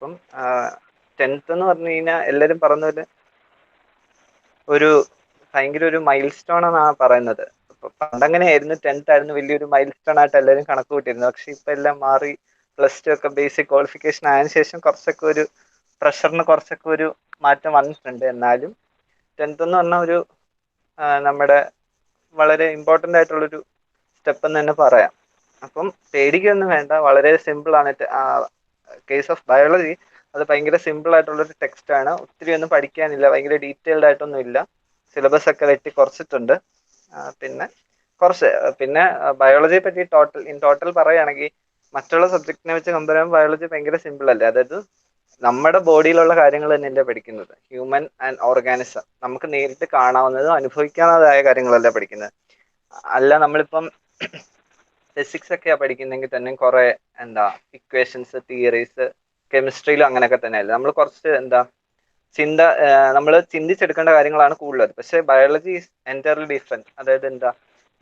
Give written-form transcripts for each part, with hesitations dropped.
അപ്പം 10th എന്ന് പറഞ്ഞു കഴിഞ്ഞാൽ എല്ലാവരും പറഞ്ഞ പോലെ ഒരു ഭയങ്കര ഒരു മൈൽ സ്റ്റോൺ എന്നാണ് പറയുന്നത്. പണ്ടങ്ങനെയായിരുന്നു, 10th ആയിരുന്നു വലിയൊരു മൈൽ സ്റ്റോൺ ആയിട്ട് എല്ലാവരും കണക്ക് കൂട്ടിയിരുന്നത്. പക്ഷെ ഇപ്പൊ എല്ലാം മാറി. +2 ഒക്കെ ബേസിക് ക്വാളിഫിക്കേഷൻ ആയതിനു ശേഷം കുറച്ചൊക്കെ ഒരു പ്രഷറിന് കുറച്ചൊക്കെ ഒരു മാറ്റം വന്നിട്ടുണ്ട്. എന്നാലും 10th എന്ന് പറഞ്ഞ ഒരു നമ്മുടെ വളരെ ഇമ്പോർട്ടൻ്റ് ആയിട്ടുള്ളൊരു സ്റ്റെപ്പ് എന്ന് തന്നെ പറയാം. അപ്പം പേടിക്കൊന്നും വേണ്ട, വളരെ സിമ്പിൾ ആണ്. കേസ് ഓഫ് ബയോളജി അത് ഭയങ്കര സിമ്പിൾ ആയിട്ടുള്ളൊരു ടെക്സ്റ്റ് ആണ്. ഒത്തിരി ഒന്നും പഠിക്കാനില്ല, ഭയങ്കര ഡീറ്റെയിൽഡ് ആയിട്ടൊന്നും ഇല്ല. സിലബസ് ഒക്കെ വെട്ടി കുറച്ചിട്ടുണ്ട്. പിന്നെ ബയോളജിയെ പറ്റി ഇൻ ടോട്ടൽ പറയുകയാണെങ്കിൽ മറ്റുള്ള സബ്ജക്റ്റിനെ വെച്ച് കമ്പയർ ചെയ്യുമ്പോൾ ബയോളജി ഭയങ്കര സിമ്പിൾ അല്ലേ. അതായത് നമ്മുടെ ബോഡിയിലുള്ള കാര്യങ്ങൾ തന്നെയല്ലേ പഠിക്കുന്നത്. ഹ്യൂമൻ ആൻഡ് ഓർഗാനിസം, നമുക്ക് നേരിട്ട് കാണാവുന്നതും അനുഭവിക്കാവുന്നതായ കാര്യങ്ങളല്ല പഠിക്കുന്നത്. അല്ല നമ്മളിപ്പം ഫിസിക്സ് ഒക്കെയാ പഠിക്കുന്നെങ്കിൽ തന്നെ കുറെ ഇക്വേഷൻസ്, തിയറീസ്, കെമിസ്ട്രിയിലും അങ്ങനെയൊക്കെ തന്നെയല്ലേ. നമ്മൾ കുറച്ച് നമ്മൾ ചിന്തിച്ചെടുക്കേണ്ട കാര്യങ്ങളാണ് കൂടുതൽ. പക്ഷെ ബയോളജി ഈസ് എൻറ്റയർലി ഡിഫറെന്റ്. അതായത്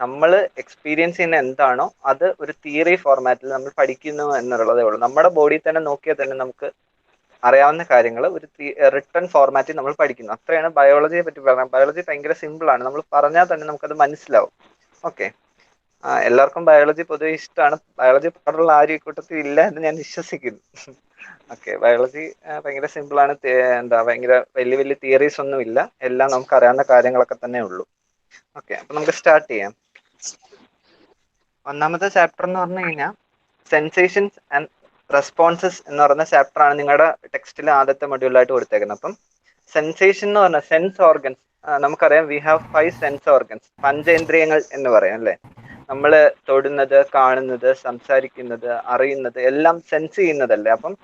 നമ്മൾ എക്സ്പീരിയൻസ് ചെയ്യുന്ന എന്താണോ അത് ഒരു തിയറി ഫോർമാറ്റിൽ നമ്മൾ പഠിക്കുന്നു എന്നുള്ളതേ ഉള്ളൂ. നമ്മുടെ ബോഡിയിൽ തന്നെ നോക്കിയാൽ തന്നെ നമുക്ക് അറിയാവുന്ന കാര്യങ്ങൾ ഒരു റിട്ടൺ ഫോർമാറ്റിൽ നമ്മൾ പഠിക്കുന്നു. അത്രയാണ് ബയോളജിയെ പറ്റി പറയാം. ബയോളജി ഭയങ്കര സിമ്പിൾ ആണ്, നമ്മൾ പറഞ്ഞാൽ തന്നെ നമുക്കത് മനസ്സിലാവും. ഓക്കെ, എല്ലാവർക്കും ബയോളജി പൊതുവെ ഇഷ്ടമാണ്. ബയോളജി പാടുള്ള ആരും ഇക്കൂട്ടത്തിൽ ഇല്ല എന്ന് ഞാൻ വിശ്വസിക്കുന്നു. ഓക്കെ, ബയോളജി ഭയങ്കര സിമ്പിൾ ആണ്. ഭയങ്കര വലിയ വലിയ തിയറീസ് ഒന്നും ഇല്ല, എല്ലാം നമുക്ക് അറിയാവുന്ന കാര്യങ്ങളൊക്കെ തന്നെ ഉള്ളൂ. ഓക്കെ, അപ്പൊ നമുക്ക് സ്റ്റാർട്ട് ചെയ്യാം. ഒന്നാമത്തെ ചാപ്റ്റർ എന്ന് പറഞ്ഞു കഴിഞ്ഞാൽ സെൻസേഷൻസ് ആൻഡ് റെസ്പോൺസസ് എന്ന് പറയുന്ന ചാപ്റ്റർ ആണ് നിങ്ങളുടെ ടെക്സ്റ്റിൽ ആദ്യത്തെ മൊഡ്യൂളായിട്ട് കൊടുത്തേക്കുന്നത്. അപ്പം സെൻസേഷൻ എന്ന് പറഞ്ഞാൽ സെൻസ് ഓർഗൻസ്. നമുക്കറിയാം വി ഹാവ് 5 സെൻസ് ഓർഗൻസ്, പഞ്ചേന്ദ്രിയങ്ങൾ എന്ന് പറയാം അല്ലേ. നമ്മൾ തൊടുന്നത്, കാണുന്നത്, സംസാരിക്കുന്നത്, അറിയുന്നത് എല്ലാം സെൻസ് ചെയ്യുന്നതല്ലേ. അപ്പം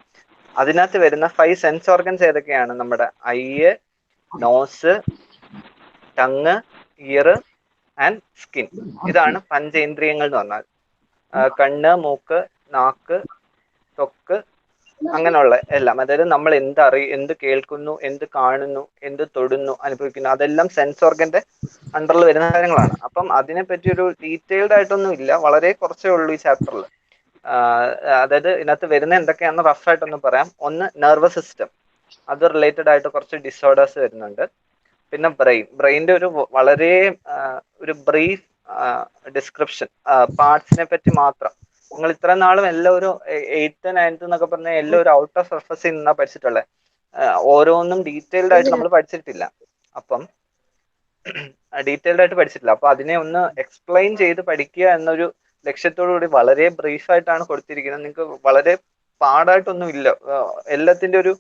അതിനകത്ത് വരുന്ന 5 സെൻസ് ഓർഗൻസ് ഏതൊക്കെയാണ്? നമ്മുടെ eye, nose, tongue, ear and skin. ഇതാണ് പഞ്ചേന്ദ്രിയങ്ങൾ എന്ന് പറഞ്ഞാൽ. കണ്ണ്, മൂക്ക്, നാക്ക്, ത്വക്ക്, അങ്ങനെയുള്ള എല്ലാം. അതായത് നമ്മൾ എന്ത് കേൾക്കുന്നു, എന്ത് കാണുന്നു, എന്ത് തൊടുന്നു, അനുഭവിക്കുന്നു, അതെല്ലാം സെൻസ് ഓർഗന്റെ അണ്ടറിൽ വരുന്ന കാര്യങ്ങളാണ്. അപ്പം അതിനെപ്പറ്റി ഒരു ഡീറ്റെയിൽഡ് ആയിട്ടൊന്നും ഇല്ല, വളരെ കുറച്ചേ ഉള്ളൂ ഈ ചാപ്റ്ററിൽ. അതായത് ഇതിനകത്ത് വരുന്ന എന്തൊക്കെയാണെന്ന് റഫായിട്ടൊന്ന് പറയാം. ഒന്ന്, നെർവസ് സിസ്റ്റം, അത് റിലേറ്റഡ് ആയിട്ട് കുറച്ച് ഡിസോർഡേഴ്സ് വരുന്നുണ്ട്. പിന്നെ ബ്രെയിൻ്റെ ഒരു വളരെ ഒരു ബ്രീഫ് ഡിസ്ക്രിപ്ഷൻ, പാർട്സിനെ പറ്റി മാത്രം. നിങ്ങൾ ഇത്ര നാളും എല്ലാം ഒരു 8th 9th എന്നൊക്കെ പറഞ്ഞാൽ എല്ലാം ഒരു ഔട്ട് ഓഫ് സർഫസിൽ നിന്നാ പഠിച്ചിട്ടുള്ളത്. ഓരോന്നും ഡീറ്റെയിൽഡ് ആയിട്ട് നമ്മൾ പഠിച്ചിട്ടില്ല. അപ്പം അപ്പൊ അതിനെ ഒന്ന് എക്സ്പ്ലെയിൻ ചെയ്ത് പഠിക്കുക എന്നൊരു ലക്ഷ്യത്തോടു കൂടി വളരെ ബ്രീഫായിട്ടാണ് കൊടുത്തിരിക്കുന്നത്. നിങ്ങൾക്ക് വളരെ പാടായിട്ടൊന്നും ഇല്ല, എല്ലാത്തിന്റെ ഒരു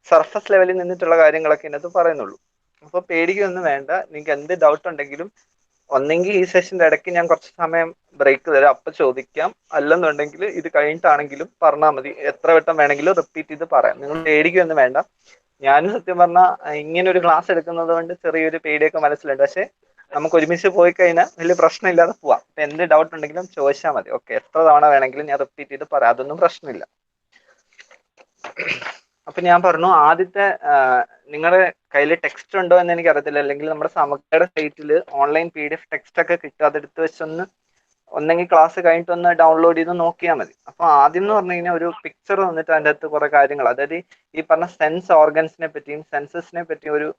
സർഫസ് ലെവലിൽ നിന്നിട്ടുള്ള കാര്യങ്ങളൊക്കെ ഇതിനകത്ത് പറയുന്നുള്ളൂ. അപ്പൊ പേടിക്കൊന്നും വേണ്ട. നിങ്ങൾക്ക് എന്ത് ഡൗട്ട് ഉണ്ടെങ്കിലും ഒന്നെങ്കിൽ ഈ സെഷന്റെ ഇടയ്ക്ക് ഞാൻ കുറച്ച് സമയം ബ്രേക്ക് തരാം, അപ്പൊ ചോദിക്കാം. അല്ലെന്നുണ്ടെങ്കിൽ ഇത് കഴിഞ്ഞിട്ടാണെങ്കിലും പറഞ്ഞാൽ മതി. എത്ര വട്ടം വേണമെങ്കിലും റിപ്പീറ്റ് ചെയ്ത് പറയാം. നിങ്ങൾ പേടിക്കൊന്നും വേണ്ട. ഞാനും സത്യം പറഞ്ഞാൽ ഇങ്ങനെ ഒരു ക്ലാസ് എടുക്കുന്നത് കൊണ്ട് ചെറിയൊരു പേടിയൊക്കെ മനസ്സിലുണ്ട്. പക്ഷെ നമുക്ക് ഒരുമിച്ച് പോയി കഴിഞ്ഞാൽ വലിയ പ്രശ്നമില്ലാതെ പോവാം. അപ്പൊ എന്ത് ഡൗട്ട് ഉണ്ടെങ്കിലും ചോദിച്ചാൽ മതി. ഓക്കെ, എത്ര തവണ വേണമെങ്കിലും ഞാൻ റിപ്പീറ്റ് ചെയ്ത് പറയാം, അതൊന്നും പ്രശ്നമില്ല. അപ്പൊ ഞാൻ പറഞ്ഞു, ആദ്യത്തെ നിങ്ങളുടെ കയ്യിൽ ടെക്സ്റ്റ് ഉണ്ടോ എന്ന് എനിക്ക് അറിയത്തില്ല. അല്ലെങ്കിൽ നമ്മുടെ സമഗ്ര സൈറ്റിൽ ഓൺലൈൻ PDF ടെക്സ്റ്റ് ഒക്കെ കിട്ടും. അതെടുത്ത് വെച്ചൊന്ന് ഒന്നെങ്കിൽ ക്ലാസ് കഴിഞ്ഞിട്ടൊന്ന് ഡൗൺലോഡ് ചെയ്ത് നോക്കിയാൽ മതി. അപ്പൊ ആദ്യം എന്ന് പറഞ്ഞു കഴിഞ്ഞാൽ ഒരു പിക്ചർ വന്നിട്ട് അതിൻ്റെ അകത്ത് കുറെ കാര്യങ്ങൾ, അതായത് ഈ പറഞ്ഞ സെൻസ് ഓർഗൻസിനെ പറ്റിയും സെൻസസിനെ പറ്റിയും ഒരു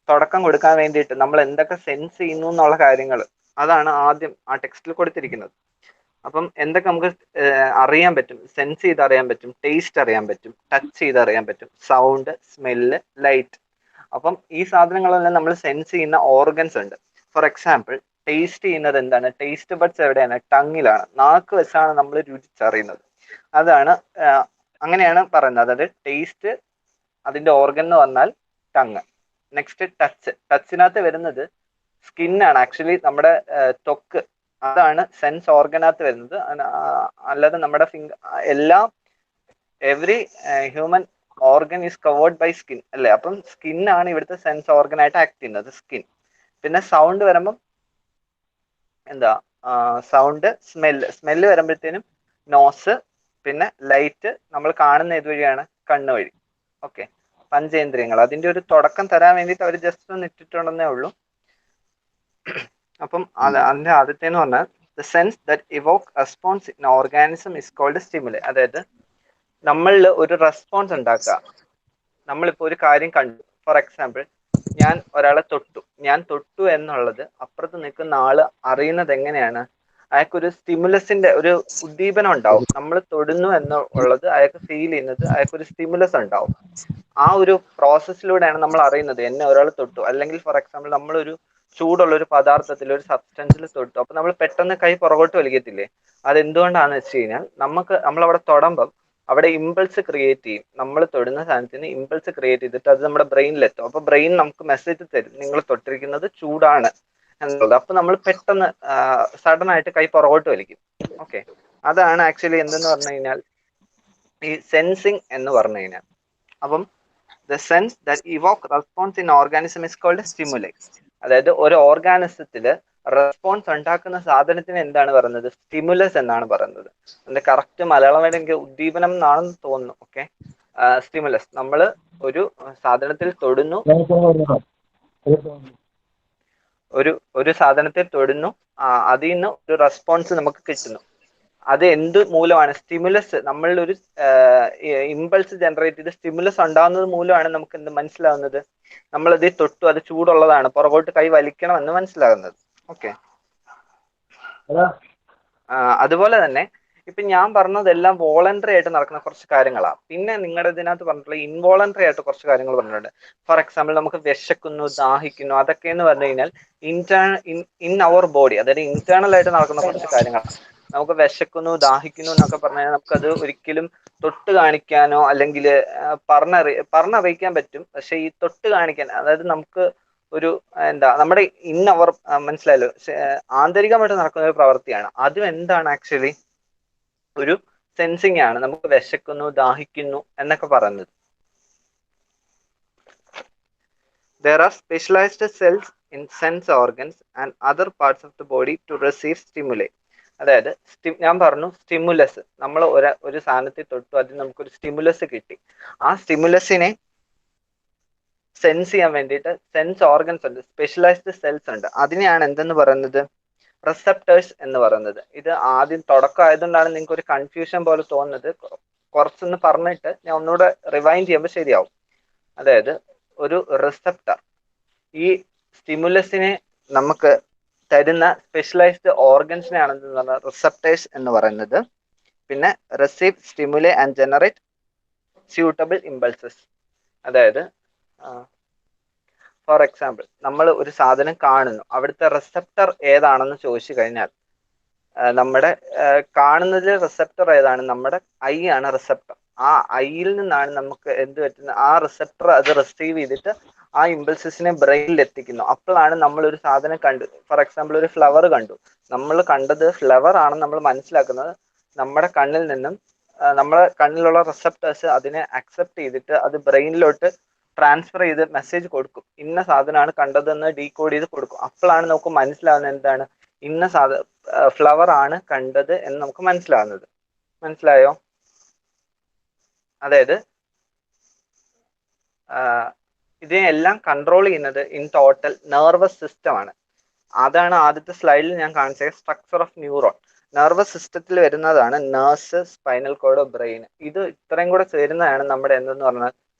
തുടക്കം കൊടുക്കാൻ വേണ്ടിയിട്ട് നമ്മൾ എന്തൊക്കെ സെൻസ് ചെയ്യുന്നു എന്നുള്ള കാര്യങ്ങൾ, അതാണ് ആദ്യം ആ ടെക്സ്റ്റിൽ കൊടുത്തിരിക്കുന്നത്. അപ്പം എന്തൊക്കെ നമുക്ക് അറിയാൻ പറ്റും, സെൻസ് ചെയ്ത് അറിയാൻ പറ്റും, ടേസ്റ്റ് അറിയാൻ പറ്റും, ടച്ച് ചെയ്ത് അറിയാൻ പറ്റും, സൗണ്ട്, സ്മെല്ല്, ലൈറ്റ്. അപ്പം ഈ സാധനങ്ങളെല്ലാം നമ്മൾ സെൻസ് ചെയ്യുന്ന ഓർഗൻസ് ഉണ്ട്. ഫോർ എക്സാമ്പിൾ, ടേസ്റ്റ് ചെയ്യുന്നത് എന്താണ്? ടേസ്റ്റ് ബഡ്സ് എവിടെയാണ്? ടങ്ങിലാണ്. നാക്ക് വെച്ചാണ് നമ്മൾ രുചിച്ചറിയുന്നത്. അതാണ് അങ്ങനെയാണ് പറയുന്നത്. അതായത് ടേസ്റ്റ് അതിന്റെ ഓർഗൻ എന്ന് പറഞ്ഞാൽ ടങ്. നെക്സ്റ്റ്, ടച്ചിനകത്ത് വരുന്നത് സ്കിന്നാണ്. ആക്ച്വലി നമ്മുടെ ത്വക്ക്, അതാണ് സെൻസ് ഓർഗനകത്ത് വരുന്നത്. അല്ലാതെ നമ്മുടെ every human organ is covered by skin അല്ലേ. അപ്പം സ്കിന്നാണ് ഇവിടുത്തെ സെൻസ് ഓർഗനായിട്ട് ആക്ട് ചെയ്യുന്നത്, സ്കിൻ. പിന്നെ സൗണ്ട് വരുമ്പം സൗണ്ട്, സ്മെല്ല് വരുമ്പോഴത്തേനും നോസ്, പിന്നെ ലൈറ്റ് നമ്മൾ കാണുന്ന ഇതുവഴിയാണ്, കണ്ണ് വഴി. ഓക്കെ, പഞ്ചേന്ദ്രിയങ്ങൾ. അതിന്റെ ഒരു തുടക്കം തരാൻ വേണ്ടിയിട്ട് അവർ ജസ്റ്റ് ഒന്ന് ഇട്ടിട്ടുണ്ടെന്നേ ഉള്ളൂ. അപ്പം അതിന്റെ ആദ്യത്തേന്ന് പറഞ്ഞാൽ the sense that evoke response in organism is called stimuli. അതായത് നമ്മളിൽ ഒരു റെസ്പോൺസ് ഉണ്ടാക്കുക. നമ്മളിപ്പോൾ ഒരു കാര്യം കണ്ടു, ഫോർ എക്സാമ്പിൾ ഞാൻ ഒരാളെ തൊട്ടു, ഞാൻ തൊട്ടു എന്നുള്ളത് അപ്പുറത്ത് നിൽക്കുന്ന ആള് അറിയുന്നത് എങ്ങനെയാണ്? അയാൾക്കൊരു സ്റ്റിമുലസിന്റെ ഒരു ഉദ്ദീപനം ഉണ്ടാവും. നമ്മൾ തൊടുന്നു എന്നുള്ളത് അയാൾക്ക് ഫീൽ ചെയ്യുന്നത്, അയാൾക്കൊരു സ്റ്റിമുലസ് ഉണ്ടാവും. ആ ഒരു പ്രോസസ്സിലൂടെയാണ് നമ്മൾ അറിയുന്നത് എന്നെ ഒരാൾ തൊട്ടു. അല്ലെങ്കിൽ ഫോർ എക്സാമ്പിൾ നമ്മളൊരു ചൂടുള്ള ഒരു പദാർത്ഥത്തിൽ, ഒരു സബ്സ്റ്റൻസിൽ തൊട്ടു, അപ്പൊ നമ്മൾ പെട്ടെന്ന് കൈ പുറകോട്ട് വലിക്കത്തില്ലേ? അതെന്തുകൊണ്ടാണെന്ന് വെച്ച് കഴിഞ്ഞാൽ നമ്മളവിടെ തൊടുമ്പം അവിടെ ഇമ്പൾസ് ക്രിയേറ്റ് ചെയ്യും. നമ്മൾ തൊടുന്ന സാധനത്തിന് ഇമ്പൾസ് ക്രിയേറ്റ് ചെയ്തിട്ട് അത് നമ്മുടെ ബ്രെയിനിലെത്തും. അപ്പൊ ബ്രെയിൻ നമുക്ക് മെസ്സേജ് തരും, നിങ്ങൾ തൊട്ടിരിക്കുന്നത് ചൂടാണ് എന്നുള്ളത്. അപ്പൊ നമ്മൾ പെട്ടെന്ന് സഡൻ ആയിട്ട് കൈ പുറകോട്ട് വലിക്കും. ഓക്കെ, അതാണ് ആക്ച്വലി എന്തെന്ന് പറഞ്ഞു കഴിഞ്ഞാൽ ഈ സെൻസിങ് എന്ന് പറഞ്ഞു കഴിഞ്ഞാൽ. അപ്പം the sense that evoke response in organism is called stimuli. അതായത് ഒരു ഓർഗാനിസത്തില് റെസ്പോൺസ് ഉണ്ടാക്കുന്ന സാധനത്തിന് എന്താണ് പറയുന്നത്? സ്റ്റിമുലസ് എന്നാണ് പറയുന്നത്. അതിന്റെ കറക്റ്റ് മലയാളം വേണമെങ്കിൽ ഉദ്ദീപനം എന്നാണെന്ന് തോന്നുന്നു. Okay, stimulus. നമ്മൾ ഒരു സാധനത്തിൽ തൊടുന്നു, ഒരു സാധനത്തിൽ തൊടുന്നു, അതിൽ നിന്ന് ഒരു റെസ്പോൺസ് നമുക്ക് കിട്ടുന്നു. അത് എന്ത് മൂലമാണ്? സ്റ്റിമുലസ്, നമ്മളിൽ ഒരു ഇമ്പൾസ് ജനറേറ്റ് ചെയ്ത് സ്റ്റിമുലസ് ഉണ്ടാകുന്നത് മൂലമാണ് നമുക്ക് എന്ത് മനസ്സിലാവുന്നത്? നമ്മളത് തൊട്ടു, അത് ചൂടുള്ളതാണ്, പുറകോട്ട് കൈ വലിക്കണം എന്ന് മനസ്സിലാകുന്നത്. ഓക്കെ, അതുപോലെ തന്നെ ഇപ്പൊ ഞാൻ പറഞ്ഞതെല്ലാം വോളണ്ടറി ആയിട്ട് നടക്കുന്ന കുറച്ച് കാര്യങ്ങളാണ്. പിന്നെ നിങ്ങളുടെ ഇതിനകത്ത് പറഞ്ഞിട്ടുള്ള ഇൻവോളണ്ടറി ആയിട്ട് കുറച്ച് കാര്യങ്ങൾ പറഞ്ഞിട്ടുണ്ട്. ഫോർ എക്സാമ്പിൾ നമുക്ക് വിശക്കുന്നു, ദാഹിക്കുന്നു, അതൊക്കെ എന്ന് പറഞ്ഞു കഴിഞ്ഞാൽ ഇൻ അവർ ബോഡി, അതായത് ഇന്റേണൽ ആയിട്ട് നടക്കുന്ന കുറച്ച് കാര്യങ്ങളാണ്. നമുക്ക് വിശക്കുന്നു, ദാഹിക്കുന്നു എന്നൊക്കെ പറഞ്ഞാൽ നമുക്കത് ഒരിക്കലും തൊട്ട് കാണിക്കാനോ അല്ലെങ്കിൽ പറഞ്ഞറിയിക്കാൻ പറ്റും. പക്ഷെ ഈ തൊട്ട് കാണിക്കാൻ, അതായത് നമുക്ക് ഒരു എന്താ നമ്മുടെ അവർ മനസ്സിലായല്ലോ, ആന്തരികമായിട്ട് നടക്കുന്ന ഒരു പ്രവൃത്തിയാണ്. അതും എന്താണ് ആക്ച്വലി ഒരു സെൻസിങ് ആണ്. നമുക്ക് വിശക്കുന്നു, ദാഹിക്കുന്നു എന്നൊക്കെ പറയുന്നത്. There are specialized cells in sense organs and other parts of the body to receive stimuli. അതായത് ഞാൻ പറഞ്ഞു സ്റ്റിമുലസ്, നമ്മൾ ഒരു സാധനത്തിൽ തൊട്ടു, അതിന് നമുക്കൊരു സ്റ്റിമുലസ് കിട്ടി. ആ സ്റ്റിമുലസിനെ സെൻസ് ചെയ്യാൻ വേണ്ടിയിട്ട് സെൻസ് ഓർഗൻസ് ഉണ്ട്, സ്പെഷ്യലൈസ്ഡ് സെൽസ് ഉണ്ട്. അതിനെയാണ് എന്തെന്ന് പറയുന്നത്? റിസപ്റ്റേഴ്സ് എന്ന് പറയുന്നത്. ഇത് ആദ്യം തുടക്കം ആയതുകൊണ്ടാണ് നിങ്ങൾക്ക് ഒരു കൺഫ്യൂഷൻ പോലെ തോന്നുന്നത്. കുറച്ചൊന്ന് പറഞ്ഞിട്ട് ഞാൻ ഒന്നുകൂടെ റിവൈൻഡ് ചെയ്യുമ്പോൾ ശരിയാവും. അതായത് ഒരു റിസപ്റ്റർ ഈ സ്റ്റിമുലസിനെ നമുക്ക് തരുന്ന സ്പെഷ്യലൈസ്ഡ് ഓർഗൻസിനെയാണ് എന്തെന്ന് പറഞ്ഞാൽ റിസപ്റ്റേഴ്സ് എന്ന് പറയുന്നത്. പിന്നെ receive stimuli and generate suitable impulses. അതായത് ഫോർ എക്സാമ്പിൾ നമ്മൾ ഒരു സാധനം കാണുന്നു, അവിടുത്തെ റിസപ്റ്റർ ഏതാണെന്ന് ചോദിച്ചു കഴിഞ്ഞാൽ നമ്മുടെ കാണുന്നതിൽ റിസപ്റ്റർ ഏതാണ്? നമ്മുടെ ഐ ആണ് റിസപ്റ്റർ. ആ ഐയിൽ നിന്നാണ് നമുക്ക് എന്ത് പറ്റുന്നത്? ആ റിസപ്റ്റർ അത് റിസീവ് ചെയ്തിട്ട് ആ ഇമ്പൾസസിനെ ബ്രെയിനിൽ എത്തിക്കുന്നു. അപ്പോഴാണ് നമ്മൾ ഒരു സാധനം കണ്ടു, ഫോർ എക്സാമ്പിൾ ഒരു ഫ്ലവർ കണ്ടു, നമ്മൾ കണ്ടത് ഫ്ലവർ ആണെന്ന് നമ്മൾ മനസ്സിലാക്കുന്നത് നമ്മുടെ കണ്ണിൽ നിന്നും നമ്മുടെ കണ്ണിലുള്ള റിസപ്റ്റേഴ്സ് അതിനെ അക്സെപ്റ്റ് ചെയ്തിട്ട് അത് ബ്രെയിനിലോട്ട് ട്രാൻസ്ഫർ ചെയ്ത് മെസ്സേജ് കൊടുക്കും. ഇന്ന സാധനമാണ് കണ്ടതെന്ന് ഡീകോഡ് ചെയ്ത് കൊടുക്കും. അപ്പോഴാണ് നമുക്ക് മനസ്സിലാവുന്നത് എന്താണ് ഇന്ന ഫ്ലവർ ആണ് കണ്ടത് എന്ന് നമുക്ക് മനസ്സിലാവുന്നത്. മനസ്സിലായോ? അതായത് ഇതിനെല്ലാം കൺട്രോൾ ചെയ്യുന്നത് ഇൻ ടോട്ടൽ നെർവസ് സിസ്റ്റം ആണ്. അതാണ് ആദ്യത്തെ സ്ലൈഡിൽ ഞാൻ കാണിച്ചത് സ്ട്രക്ചർ ഓഫ് ന്യൂറോൺ. നെർവസ് സിസ്റ്റത്തിൽ വരുന്നതാണ് നേഴ്സ്, സ്പൈനൽ കോഡ്, ബ്രെയിൻ. ഇത് ഇത്രയും കൂടെ ചേരുന്നതാണ് നമ്മുടെ എന്തെന്ന് പറഞ്ഞാൽ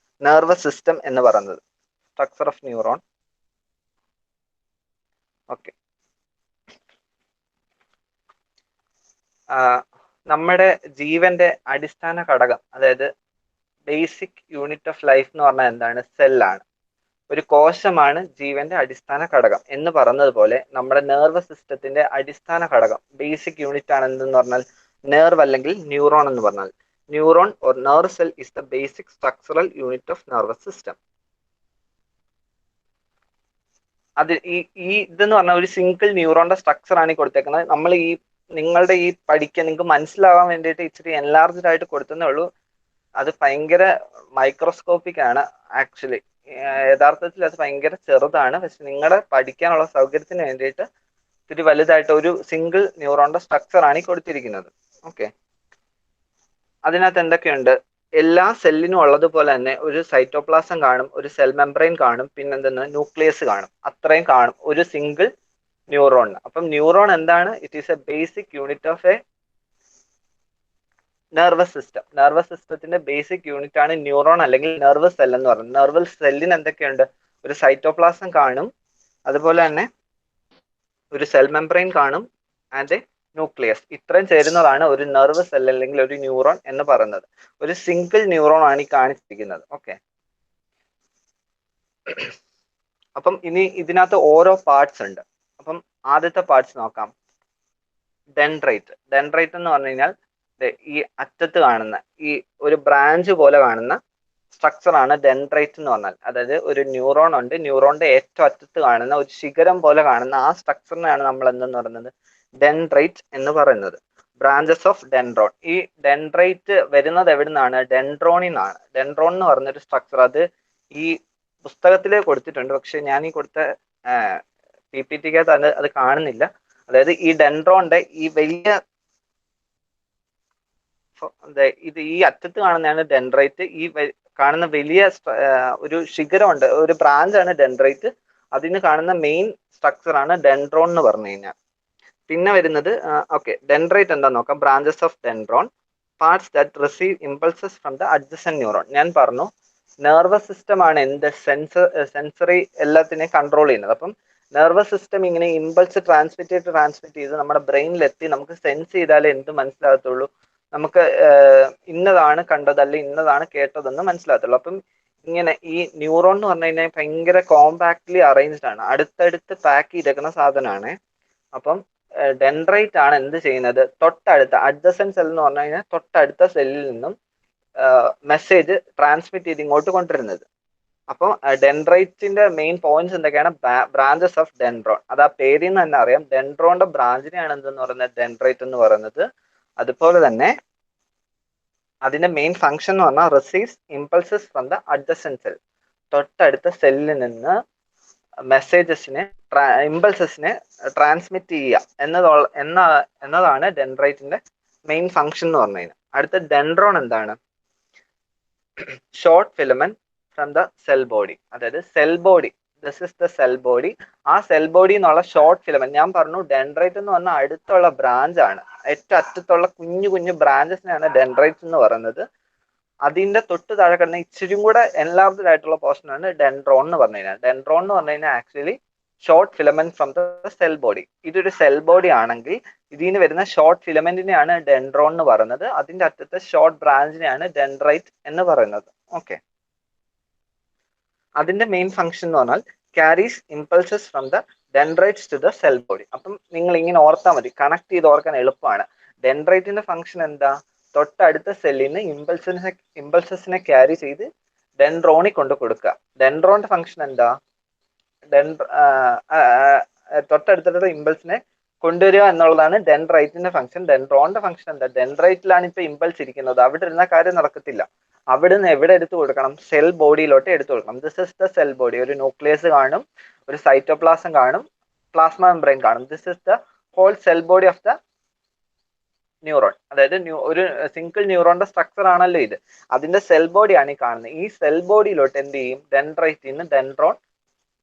നെർവസ് സിസ്റ്റം എന്ന് പറയുന്നത്. Structure of neuron. ഓക്കെ, നമ്മുടെ ജീവന്റെ അടിസ്ഥാന ഘടകം, അതായത് ബേസിക് യൂണിറ്റ് ഓഫ് ലൈഫ് എന്ന് പറഞ്ഞാൽ എന്താണ്? സെല്ലാണ്. ഒരു കോശമാണ് ജീവന്റെ അടിസ്ഥാന ഘടകം എന്ന് പറഞ്ഞതുപോലെ നമ്മുടെ നെർവസ് സിസ്റ്റത്തിന്റെ അടിസ്ഥാന ഘടകം, ബേസിക് യൂണിറ്റ് ആണ് എന്തെന്ന് പറഞ്ഞാൽ നെർവ് അല്ലെങ്കിൽ ന്യൂറോൺ എന്ന് പറഞ്ഞാൽ. Neuron or nerve cell is the basic structural unit of nervous system. അത് ഇതെന്ന് പറഞ്ഞാൽ ഒരു സിംഗിൾ ന്യൂറോണിന്റെ സ്ട്രക്ചർ ആണ് ഈ കൊടുത്തേക്കുന്നത്. നമ്മൾ നിങ്ങളുടെ പഠിക്കാൻ നിങ്ങൾക്ക് മനസ്സിലാവാൻ വേണ്ടിയിട്ട് ഇച്ചിരി എൻലാർജ്ഡ് ആയിട്ട് കൊടുത്തതേ ഉള്ളൂ. അത് ഭയങ്കര മൈക്രോസ്കോപ്പിക് ആണ് ആക്ച്വലി. യഥാർത്ഥത്തിൽ അത് ഭയങ്കര ചെറുതാണ്. പക്ഷെ നിങ്ങളുടെ പഠിക്കാനുള്ള സൗകര്യത്തിന് വേണ്ടിയിട്ട് ഇത്തിരി വലുതായിട്ട് ഒരു സിംഗിൾ ന്യൂറോണിന്റെ സ്ട്രക്ചർ ആണ് ഈ കൊടുത്തിരിക്കുന്നത്. ഓക്കെ, അതിനകത്ത് എന്തൊക്കെയുണ്ട്? എല്ലാ സെല്ലിനും ഉള്ളതുപോലെ തന്നെ ഒരു സൈറ്റോപ്ലാസം കാണും, ഒരു സെൽ മെംബ്രെയിൻ കാണും, പിന്നെന്തെന്ന് ന്യൂക്ലിയസ് കാണും. അത്രയും കാണും ഒരു സിംഗിൾ ന്യൂറോണിന്. അപ്പം ന്യൂറോൺ എന്താണ്? It is A basic unit of nervous system. Nervous സിസ്റ്റത്തിന്റെ ബേസിക് യൂണിറ്റ് ആണ് ന്യൂറോൺ അല്ലെങ്കിൽ നെർവസ് സെൽ എന്ന് പറയുന്നത്. നെർവസ് സെല്ലിന് എന്തൊക്കെയുണ്ട്? ഒരു സൈറ്റോപ്ലാസം കാണും, അതുപോലെ തന്നെ ഒരു സെൽ മെംബ്രെയിൻ കാണും, ആൻഡ് ന്യൂക്ലിയസ്. ഇത്രയും ചേരുന്നതാണ് ഒരു നെർവ് സെൽ അല്ലെങ്കിൽ ഒരു ന്യൂറോൺ എന്ന് പറയുന്നത്. ഒരു സിംഗിൾ ന്യൂറോൺ ആണ് ഈ കാണിച്ചിരിക്കുന്നത്. ഓക്കെ, അപ്പം ഇനി ഇതിനകത്ത് ഓരോ പാർട്സ് ഉണ്ട്. അപ്പം ആദ്യത്തെ പാർട്സ് നോക്കാം. ഡെൻഡ്രൈറ്റ്. ഡെൻഡ്രൈറ്റ് എന്ന് പറഞ്ഞു കഴിഞ്ഞാൽ ഈ അറ്റത്ത് കാണുന്ന ഈ ഒരു ബ്രാഞ്ച് പോലെ കാണുന്ന സ്ട്രക്ചർ ആണ് ഡെൻഡ്രൈറ്റ് എന്ന് പറഞ്ഞാൽ. അതായത് ഒരു ന്യൂറോൺ ഉണ്ട്, ന്യൂറോണിന്റെ ഏറ്റവും അറ്റത്ത് കാണുന്ന ഒരു ശിഖരം പോലെ കാണുന്ന ആ സ്ട്രക്ചറിനെയാണ് നമ്മൾ എന്തെന്ന് പറയുന്നത്? ഡെൻഡ്രൈറ്റ് എന്ന് പറയുന്നത്. Branches of dendron. ഈ ഡെൻഡ്രൈറ്റ് വരുന്നത് എവിടെ നിന്നാണ്? ഡെൻഡ്രോണിൽ നിന്നാണ്. ഡെൻഡ്രോൺ എന്ന് പറഞ്ഞൊരു സ്ട്രക്ചർ, അത് ഈ പുസ്തകത്തിൽ കൊടുത്തിട്ടുണ്ട്, പക്ഷെ ഞാൻ ഈ കൊടുത്ത PPT-ക്കകത്ത് അത് കാണുന്നില്ല. അതായത് ഈ ഡെൻഡ്രോണിന്റെ ഈ വലിയ ഇത് ഈ അറ്റത്ത് കാണുന്നതാണ് ഡെൻഡ്രൈറ്റ്. ഈ കാണുന്ന വലിയ ഒരു ശിഖരമുണ്ട്, ഒരു ബ്രാഞ്ചാണ് ഡെൻഡ്രൈറ്റ്. അതിന് കാണുന്ന മെയിൻ സ്ട്രക്ചർ ആണ് ഡെൻഡ്രോൺ എന്ന് പറഞ്ഞു കഴിഞ്ഞാൽ. പിന്നെ വരുന്നത് ഓക്കെ, ഡെൻഡ്രൈറ്റ് എന്താ നോക്കാം. Branches of dendron, parts that receive impulses from the adjacent neuron. ഞാൻ പറഞ്ഞു നെർവസ് സിസ്റ്റം ആണ് എന്ത് സെൻസറി എല്ലാത്തിനെയും കൺട്രോൾ ചെയ്യുന്നത്. അപ്പം നെർവസ് സിസ്റ്റം ഇങ്ങനെ ഇമ്പൾസ് ട്രാൻസ്മിറ്റ് ചെയ്ത് നമ്മുടെ ബ്രെയിനിൽ എത്തി നമുക്ക് സെൻസ് ചെയ്താലേ എന്ത് മനസ്സിലാകത്തുള്ളൂ? നമുക്ക് ഇന്നതാണ് കണ്ടത് അല്ലെ ഇന്നതാണ് കേട്ടതെന്ന് മനസ്സിലാകത്തുള്ളൂ. അപ്പം ഇങ്ങനെ ഈ ന്യൂറോൺ എന്ന് പറഞ്ഞു കഴിഞ്ഞാൽ ഭയങ്കര കോമ്പാക്ട്ലി അറേഞ്ച്ഡ് ആണ്, അടുത്തടുത്ത് പാക്ക് ചെയ്തേക്കുന്ന സാധനമാണ്. അപ്പം ഡെൻഡ്രൈറ്റ് ആണ് എന്ത് ചെയ്യുന്നത്? തൊട്ടടുത്ത അഡ്ജസന്റ് സെൽ എന്ന് പറഞ്ഞു കഴിഞ്ഞാൽ തൊട്ടടുത്ത സെല്ലിൽ നിന്നും മെസ്സേജ് ട്രാൻസ്മിറ്റ് ചെയ്ത് ഇങ്ങോട്ട് കൊണ്ടുവരുന്നത്. അപ്പം ഡെൻഡ്രൈറ്റിന്റെ മെയിൻ പോയിന്റ്സ് എന്തൊക്കെയാണ്? Branches of dendron. അത് ആ പേരിൽ നിന്ന് തന്നെ അറിയാം, ഡെൻഡ്രോണിന്റെ ബ്രാഞ്ചിനെയാണ് എന്തെന്ന് പറയുന്നത്? ഡെൻഡ്രൈറ്റ് എന്ന് പറയുന്നത്. അതുപോലെ തന്നെ അതിന്റെ മെയിൻ ഫംഗ്ഷൻ എന്ന് പറഞ്ഞാൽ receives impulses from the adjacent cell. തൊട്ടടുത്ത സെല്ലിൽ നിന്ന് മെസ്സേജസിനെ ഇമ്പൾസസിനെ ട്രാൻസ്മിറ്റ് ചെയ്യുക എന്നതാണ് ഡെൻഡ്രൈറ്റിന്റെ മെയിൻ ഫംഗ്ഷൻ എന്ന് പറഞ്ഞു കഴിഞ്ഞാൽ. അടുത്ത ഡെൻഡ്രോൺ എന്താണ്? Short filament from the cell body. അതായത് cell body, this is the cell body. ആ സെൽ ബോഡി എന്നുള്ള ഷോർട്ട് ഫിലമെന്റ്, ഞാൻ പറഞ്ഞു ഡെൻഡ്രൈറ്റ് എന്ന് പറഞ്ഞാൽ അടുത്തുള്ള ബ്രാഞ്ച് ആണ്, ഏറ്റവും അറ്റത്തുള്ള കുഞ്ഞു കുഞ്ഞു ബ്രാഞ്ചസിനെയാണ് ഡെൻഡ്രൈറ്റ് എന്ന് പറയുന്നത്. അതിന്റെ തൊട്ട് താഴെ കിടന്ന ഇച്ചിരി കൂടെ എൻലാർജ്ഡ് ആയിട്ടുള്ള പോർഷൻ ആണ് ഡെൻഡ്രോൺ എന്ന് പറഞ്ഞു കഴിഞ്ഞാൽ. ഡെൻഡ്രോൺ എന്ന് പറഞ്ഞു കഴിഞ്ഞാൽ actually short filament from the cell body. ഇതൊരു സെൽ ബോഡി ആണെങ്കിൽ ഇതിന് വരുന്ന ഷോർട്ട് ഫിലമെന്റിനെയാണ് ഡെൻഡ്രോൺ എന്ന് പറയുന്നത്. അതിന്റെ അറ്റത്തെ ഷോർട്ട് ബ്രാഞ്ചിനെയാണ് ഡെൻഡ്രൈറ്റ് എന്ന് പറയുന്നത്. ഓക്കെ, അതിന്റെ മെയിൻ ഫംഗ്ഷൻ എന്ന് പറഞ്ഞാൽ carries impulses from the dendrites to the cell body. അപ്പം നിങ്ങൾ ഇങ്ങനെ ഓർത്താൽ മതി, കണക്ട് ചെയ്ത് ഓർക്കാൻ എളുപ്പമാണ്. ഡെൻഡ്രൈറ്റിന്റെ ഫംഗ്ഷൻ എന്താ? തൊട്ടടുത്ത സെല്ലിന് ഇമ്പൾസസിനെ ക്യാരി ചെയ്ത് ഡെൻഡ്രോണിൽ കൊണ്ട് കൊടുക്കുക. ഡെൻഡ്രോണിന്റെ ഫംഗ്ഷൻ എന്താ? തൊട്ടടുത്ത ഇമ്പൾസിനെ കൊണ്ടുവരിക എന്നുള്ളതാണ് ഡെൻഡ്രൈറ്റിന്റെ ഫംഗ്ഷൻ. ഡെൻഡ്രോണിന്റെ ഫംഗ്ഷൻ എന്താ? ഡെൻഡ്രൈറ്റിലാണ് ഇപ്പൊ ഇമ്പൾസ് ഇരിക്കുന്നത്, അവിടെ ഇരുന്ന കാര്യം നടക്കത്തില്ല. അവിടുന്ന് എവിടെ എടുത്തു കൊടുക്കണം? സെൽ ബോഡിയിലോട്ട് എടുത്തു കൊടുക്കണം. This is the cell body. ഒരു ന്യൂക്ലിയസ് കാണും, ഒരു സൈറ്റോപ്ലാസം കാണും, പ്ലാസ്മ മെംബ്രെയിൻ കാണും. This is the whole cell body of the neuron. അതായത് ഒരു സിംഗിൾ ന്യൂറോണിന്റെ സ്ട്രക്ചർ ആണല്ലോ ഇത്. അതിന്റെ സെൽ ബോഡിയാണ് ഈ കാണുന്നത്. ഈ സെൽ ബോഡിയിലോട്ട് എന്ത് ചെയ്യും? ഡെൻഡ്രൈറ്റിൽ നിന്ന് ഡെൻഡ്രോൺ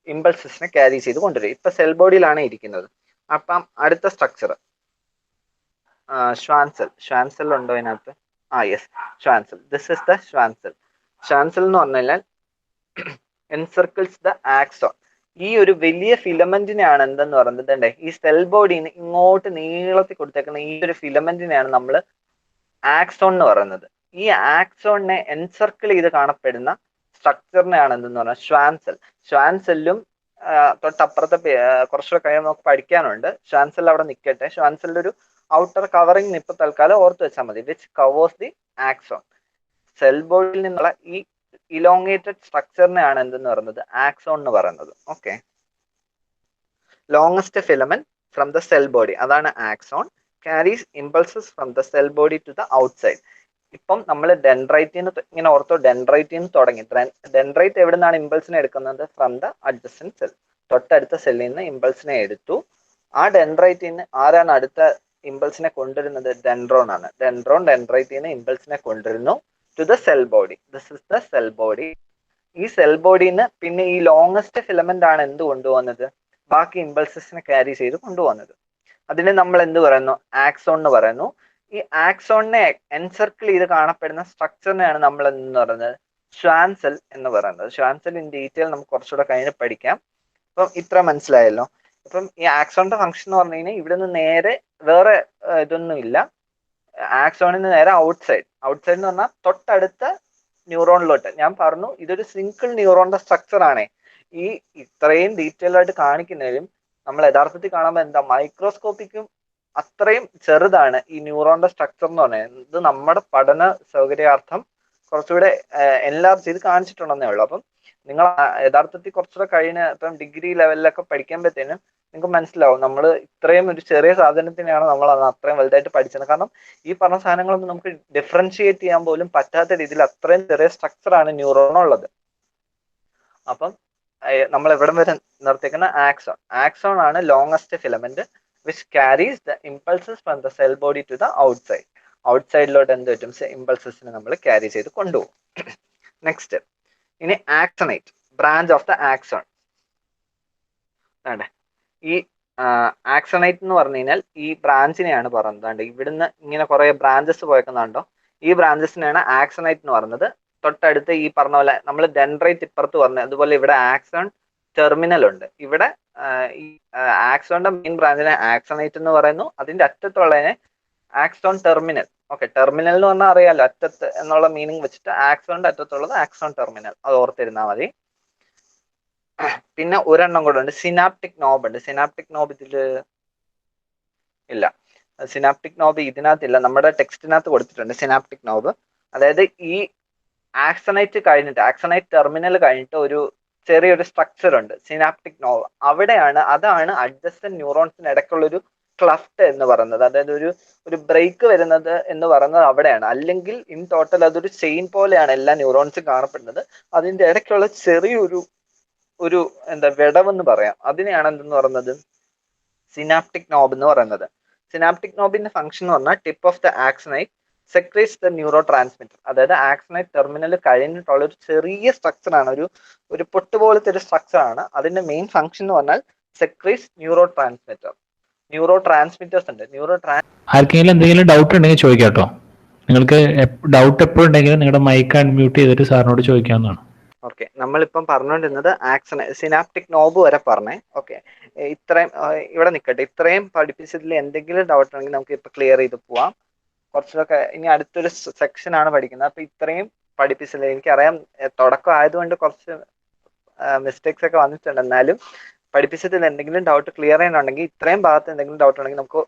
ഇമ്പൾസസിനെ ക്യാരി ചെയ്ത് കൊണ്ടുവരും. ഇപ്പൊ സെൽ ബോഡിയിലാണ് ഇരിക്കുന്നത്. അപ്പം അടുത്ത സ്ട്രക്ചർ ഷ്വാൻസെൽ. ഷ്വാൻസെൽ ഉണ്ടോ അതിനകത്ത്? Yes, Schwann cell. This is the Schwann cell. Schwann cell എന്ന് പറഞ്ഞു കഴിഞ്ഞാൽ എൻസർക്കിൾസ് ദ ആക്സോൺ. ഈ ഒരു വലിയ ഫിലമെന്റിനെയാണ് എന്തെന്ന് പറയുന്നത്? ഈ സെൽ ബോഡിന്ന് ഇങ്ങോട്ട് നീളത്തിൽ കൊടുത്തേക്കുന്ന ഈ ഒരു ഫിലമെന്റിനെയാണ് നമ്മൾ ആക്സോൺ എന്ന് പറയുന്നത്. ഈ ആക്സോണിനെ എൻസർക്കിൾ ചെയ്ത് കാണപ്പെടുന്ന സ്ട്രക്ചറിനെയാണ് എന്തെന്ന് പറഞ്ഞാൽ ഷ്വാൻസെൽ. ഷ്വാൻസെല്ലും തൊട്ടപ്പുറത്തെ കുറച്ചുകൂടെ കഴിയുമ്പോൾ നമുക്ക് പഠിക്കാനുണ്ട്. ഷ്വാൻസെൽ അവിടെ നിൽക്കട്ടെ. ഷ്വാൻസെല്ലിന്റെ ഒരു ഔട്ടർ കവറിംഗ് ഇപ്പൊ തൽക്കാലം ഓർത്ത് വെച്ചാൽ മതി. Which covers the axon. Cell ബോഡിയിൽ നിന്നുള്ള ഈ ഇലോങ്ങേറ്റഡ് സ്ട്രക്ചറിനെയാണ് എന്തെന്ന് പറയുന്നത്? ആക്സോൺ എന്ന് പറയുന്നത്. Okay, longest filament from the cell body, അതാണ് axon. Carries impulses from the cell body to the outside. ഇപ്പം നമ്മൾ ഡെൻഡ്രൈറ്റിന്ന് ഇങ്ങനെ ഓർത്തോ, ഡെൻഡ്രൈറ്റിന്ന് തുടങ്ങി. ഡെൻഡ്രൈറ്റ് എവിടെ നിന്നാണ് ഇമ്പൾസിനെ എടുക്കുന്നത്? From the adjacent cell. തൊട്ടടുത്ത സെല്ലിൽ നിന്ന് ഇമ്പൾസിനെ എടുത്തു. ആ ഡെൻഡ്രൈറ്റിന്ന് ആരാണ് അടുത്ത ഇമ്പൾസിനെ കൊണ്ടുവരുന്നത്? ഡെൻഡ്രോൺ ആണ്. ഡെൻഡ്രൈറ്റിന്ന് ഇമ്പൾസിനെ കൊണ്ടുവരുന്നു to the cell body. This is the cell body. ഈ സെൽ ബോഡിന്ന് പിന്നെ ഈ ലോങ്സ്റ്റ് ഫിലമെന്റ് ആണ് എന്ത് കൊണ്ടുപോകുന്നത്? ബാക്കി ഇമ്പൾസസിനെ ക്യാരി ചെയ്ത് കൊണ്ടുപോകുന്നത്. അതിനെ നമ്മൾ എന്ത് പറയുന്നു? ആക്സോൺ എന്ന് പറയുന്നു. ഈ ആക്സോണിനെ എൻസർക്കിൾ ചെയ്ത് കാണപ്പെടുന്ന സ്ട്രക്ചറിനെയാണ് നമ്മൾ എന്ന് പറയുന്നത് ഷ്വാൻ സെൽ എന്ന് പറയുന്നത്. ഷ്വാൻ സെൽ ഇൻ ഡീറ്റെയിൽ നമുക്ക് കുറച്ചുകൂടെ കഴിഞ്ഞ് പഠിക്കാം. അപ്പം ഇത്ര മനസ്സിലായല്ലോ. അപ്പം ഈ ആക്സോണിന്റെ ഫംഗ്ഷൻ എന്ന് പറഞ്ഞു കഴിഞ്ഞാൽ ഇവിടെ നിന്ന് നേരെ വേറെ ഇതൊന്നും ഇല്ല. ആക്സോണിൽ നിന്ന് നേരെ ഔട്ട്സൈഡ് എന്ന് പറഞ്ഞാൽ തൊട്ടടുത്ത ന്യൂറോണിലോട്ട്. ഞാൻ പറഞ്ഞു ഇതൊരു സിംഗിൾ ന്യൂറോണിന്റെ സ്ട്രക്ചർ ആണ്. ഈ ഇത്രയും ഡീറ്റെയിൽ ആയിട്ട് കാണിക്കുന്നതിലും നമ്മൾ യഥാർത്ഥത്തിൽ കാണുമ്പോൾ എന്താ മൈക്രോസ്കോപ്പിക്കും അത്രയും ചെറുതാണ് ഈ ന്യൂറോണിന്റെ സ്ട്രക്ചർ എന്ന് പറയുന്നത്. ഇത് നമ്മുടെ പഠന സൗകര്യാർത്ഥം കുറച്ചുകൂടെ എൻലാർജ് ചെയ്ത് കാണിച്ചിട്ടുണ്ടെന്നേ ഉള്ളൂ. അപ്പം നിങ്ങൾ യഥാർത്ഥത്തിൽ കുറച്ചുകൂടെ കഴിഞ്ഞ ഇപ്പം ഡിഗ്രി ലെവലിലൊക്കെ പഠിക്കുമ്പോഴത്തേനും നിങ്ങൾക്ക് മനസ്സിലാവും നമ്മൾ ഇത്രയും ഒരു ചെറിയ സാധനത്തിനെയാണ് നമ്മൾ അത് അത്രയും വലുതായിട്ട് പഠിച്ചത്. കാരണം ഈ പറഞ്ഞ സാധനങ്ങളൊന്നും നമുക്ക് ഡിഫറൻഷിയേറ്റ് ചെയ്യാൻ പോലും പറ്റാത്ത രീതിയിൽ അത്രയും ചെറിയ സ്ട്രക്ചറാണ് ന്യൂറോൺ ഉള്ളത്. അപ്പം നമ്മൾ എവിടം വരെ നിർത്തിക്കുന്ന ആക്സോൺ ആണ് longest filament which carries the impulses from the cell body to the outside. ഔട്ട്സൈഡിലോട്ട് എന്ത് പറ്റും, ഇമ്പൾസസിനെ നമ്മൾ ക്യാരി ചെയ്ത് കൊണ്ടുപോകും. നെക്സ്റ്റ് ഇനി axonite, branch of the axon. അതെ, ഈ ആക്സണൈറ്റ് എന്ന് പറഞ്ഞു കഴിഞ്ഞാൽ ഈ ബ്രാഞ്ചിനെയാണ് പറയുന്നത്. ഇവിടുന്ന് ഇങ്ങനെ കുറെ ബ്രാഞ്ചസ് പോയേക്കുന്നുണ്ടോ, ഈ ബ്രാഞ്ചസിനെയാണ് ആക്സണൈറ്റ് എന്ന് പറയുന്നത്. തൊട്ടടുത്ത് ഈ പറഞ്ഞ പോലെ നമ്മൾ ഡെൻഡ്രൈറ്റ് ഇപ്പുറത്ത് പറഞ്ഞു, അതുപോലെ ഇവിടെ ആക്സൺ ടെർമിനൽ ഉണ്ട്. ഇവിടെ ഈ ആക്സോണിന്റെ മെയിൻ ബ്രാഞ്ചിനെ ആക്സണൈറ്റ് എന്ന് പറയുന്നു, അതിന്റെ അറ്റത്തുള്ളതിനെ ആക്സോൺ ടെർമിനൽ. ഓക്കെ, ടെർമിനൽ എന്ന് പറഞ്ഞാൽ അറിയാലോ, അറ്റത്ത് എന്നുള്ള മീനിങ് വെച്ചിട്ട് ആക്സോണിന്റെ അറ്റത്തുള്ളത് ആക്സോൺ ടെർമിനൽ, അത് ഓർത്തിരുന്നാൽ മതി. പിന്നെ ഒരെണ്ണം കൂടെ ഉണ്ട്, സിനാപ്റ്റിക് നോബ് ഉണ്ട്. സിനാപ്റ്റിക് നോബ് ഇതില് ഇല്ല, സിനാപ്റ്റിക് നോബ് ഇതിനകത്തില്ല, നമ്മുടെ ടെക്സ്റ്റിനകത്ത് കൊടുത്തിട്ടുണ്ട് സിനാപ്റ്റിക് നോബ്. അതായത് ഈ ആക്സണൈറ്റ് കഴിഞ്ഞിട്ട്, ആക്സണൈറ്റ് ടെർമിനൽ കഴിഞ്ഞിട്ട് ഒരു ചെറിയൊരു സ്ട്രക്ചർ ഉണ്ട് സിനാപ്റ്റിക് നോബ്. അവിടെയാണ്, അതാണ് അഡ്ജസ്റ്റന്റ് ന്യൂറോൺസിന് ഇടയ്ക്കുള്ളൊരു ക്ലഫ്റ്റ് എന്ന് പറയുന്നത്. അതായത് ഒരു ബ്രേക്ക് വരുന്നത് എന്ന് പറയുന്നത് അവിടെയാണ്. അല്ലെങ്കിൽ ഇൻ ടോട്ടൽ അതൊരു ചെയിൻ പോലെയാണ് എല്ലാ ന്യൂറോൺസും കാണപ്പെടുന്നത്. അതിന്റെ ഇടയ്ക്കുള്ള ചെറിയൊരു എന്താ വിടവെന്ന് പറയാം, അതിനെയാണ് എന്തെന്ന് പറയുന്നത് സിനാപ്റ്റിക് നോബ് എന്ന് പറയുന്നത്. സിനാപ്റ്റിക് നോബിന്റെ ഫംഗ്ഷൻ എന്ന് പറഞ്ഞാൽ tip of the axonite secretes the neurotransmitter. അതായത് ആക്സണൈറ്റ് ടെർമിനൽ കഴിഞ്ഞിട്ടുള്ള ഒരു ചെറിയ സ്ട്രക്ചറാണ്, ഒരു പൊട്ട് പോലത്തെ ഒരു സ്ട്രക്ചറാണ്. അതിന്റെ മെയിൻ ഫംഗ്ഷൻ എന്ന് പറഞ്ഞാൽ secretes neuro transmitter. Neuro transmitters ഉണ്ട്. ആർക്കെങ്കിലും എന്തെങ്കിലും ഡൗട്ട് ഉണ്ടെങ്കിൽ ചോദിക്കാം കേട്ടോ. നിങ്ങൾക്ക് ഡൗട്ട് എപ്പോഴുണ്ടെങ്കിലും നിങ്ങളുടെ മൈക്ക് അൺമ്യൂട്ട് ചെയ്തിട്ട് സാറിനോട് ചോദിക്കാവുന്നതാണ്. ഓക്കെ, നമ്മളിപ്പം പറഞ്ഞുകൊണ്ടിരുന്നത് സിനാപ്റ്റിക് നോബ് വരെ പറഞ്ഞേ. ഓക്കെ, ഇത്രയും ഇവിടെ നിൽക്കട്ടെ. ഇത്രയും പഠിപ്പിച്ചതിൽ എന്തെങ്കിലും ഡൗട്ട് ഉണ്ടെങ്കിൽ നമുക്ക് ഇപ്പൊ ക്ലിയർ ചെയ്ത് പോവാം. കുറച്ചൊക്കെ ഇനി അടുത്തൊരു സെക്ഷൻ ആണ് പഠിക്കുന്നത്. അപ്പൊ ഇത്രയും പഠിപ്പിച്ചതിൽ എനിക്കറിയാം തുടക്കം ആയതുകൊണ്ട് കുറച്ച് മിസ്റ്റേക്സ് ഒക്കെ വന്നിട്ടുണ്ട്. എന്നാലും പഠിപ്പിച്ചതിൽ എന്തെങ്കിലും ഡൗട്ട് ക്ലിയർ ചെയ്യാനുണ്ടെങ്കിൽ, ഇത്രയും ഭാഗത്ത് എന്തെങ്കിലും ഡൗട്ട് ഉണ്ടെങ്കിൽ നമുക്ക്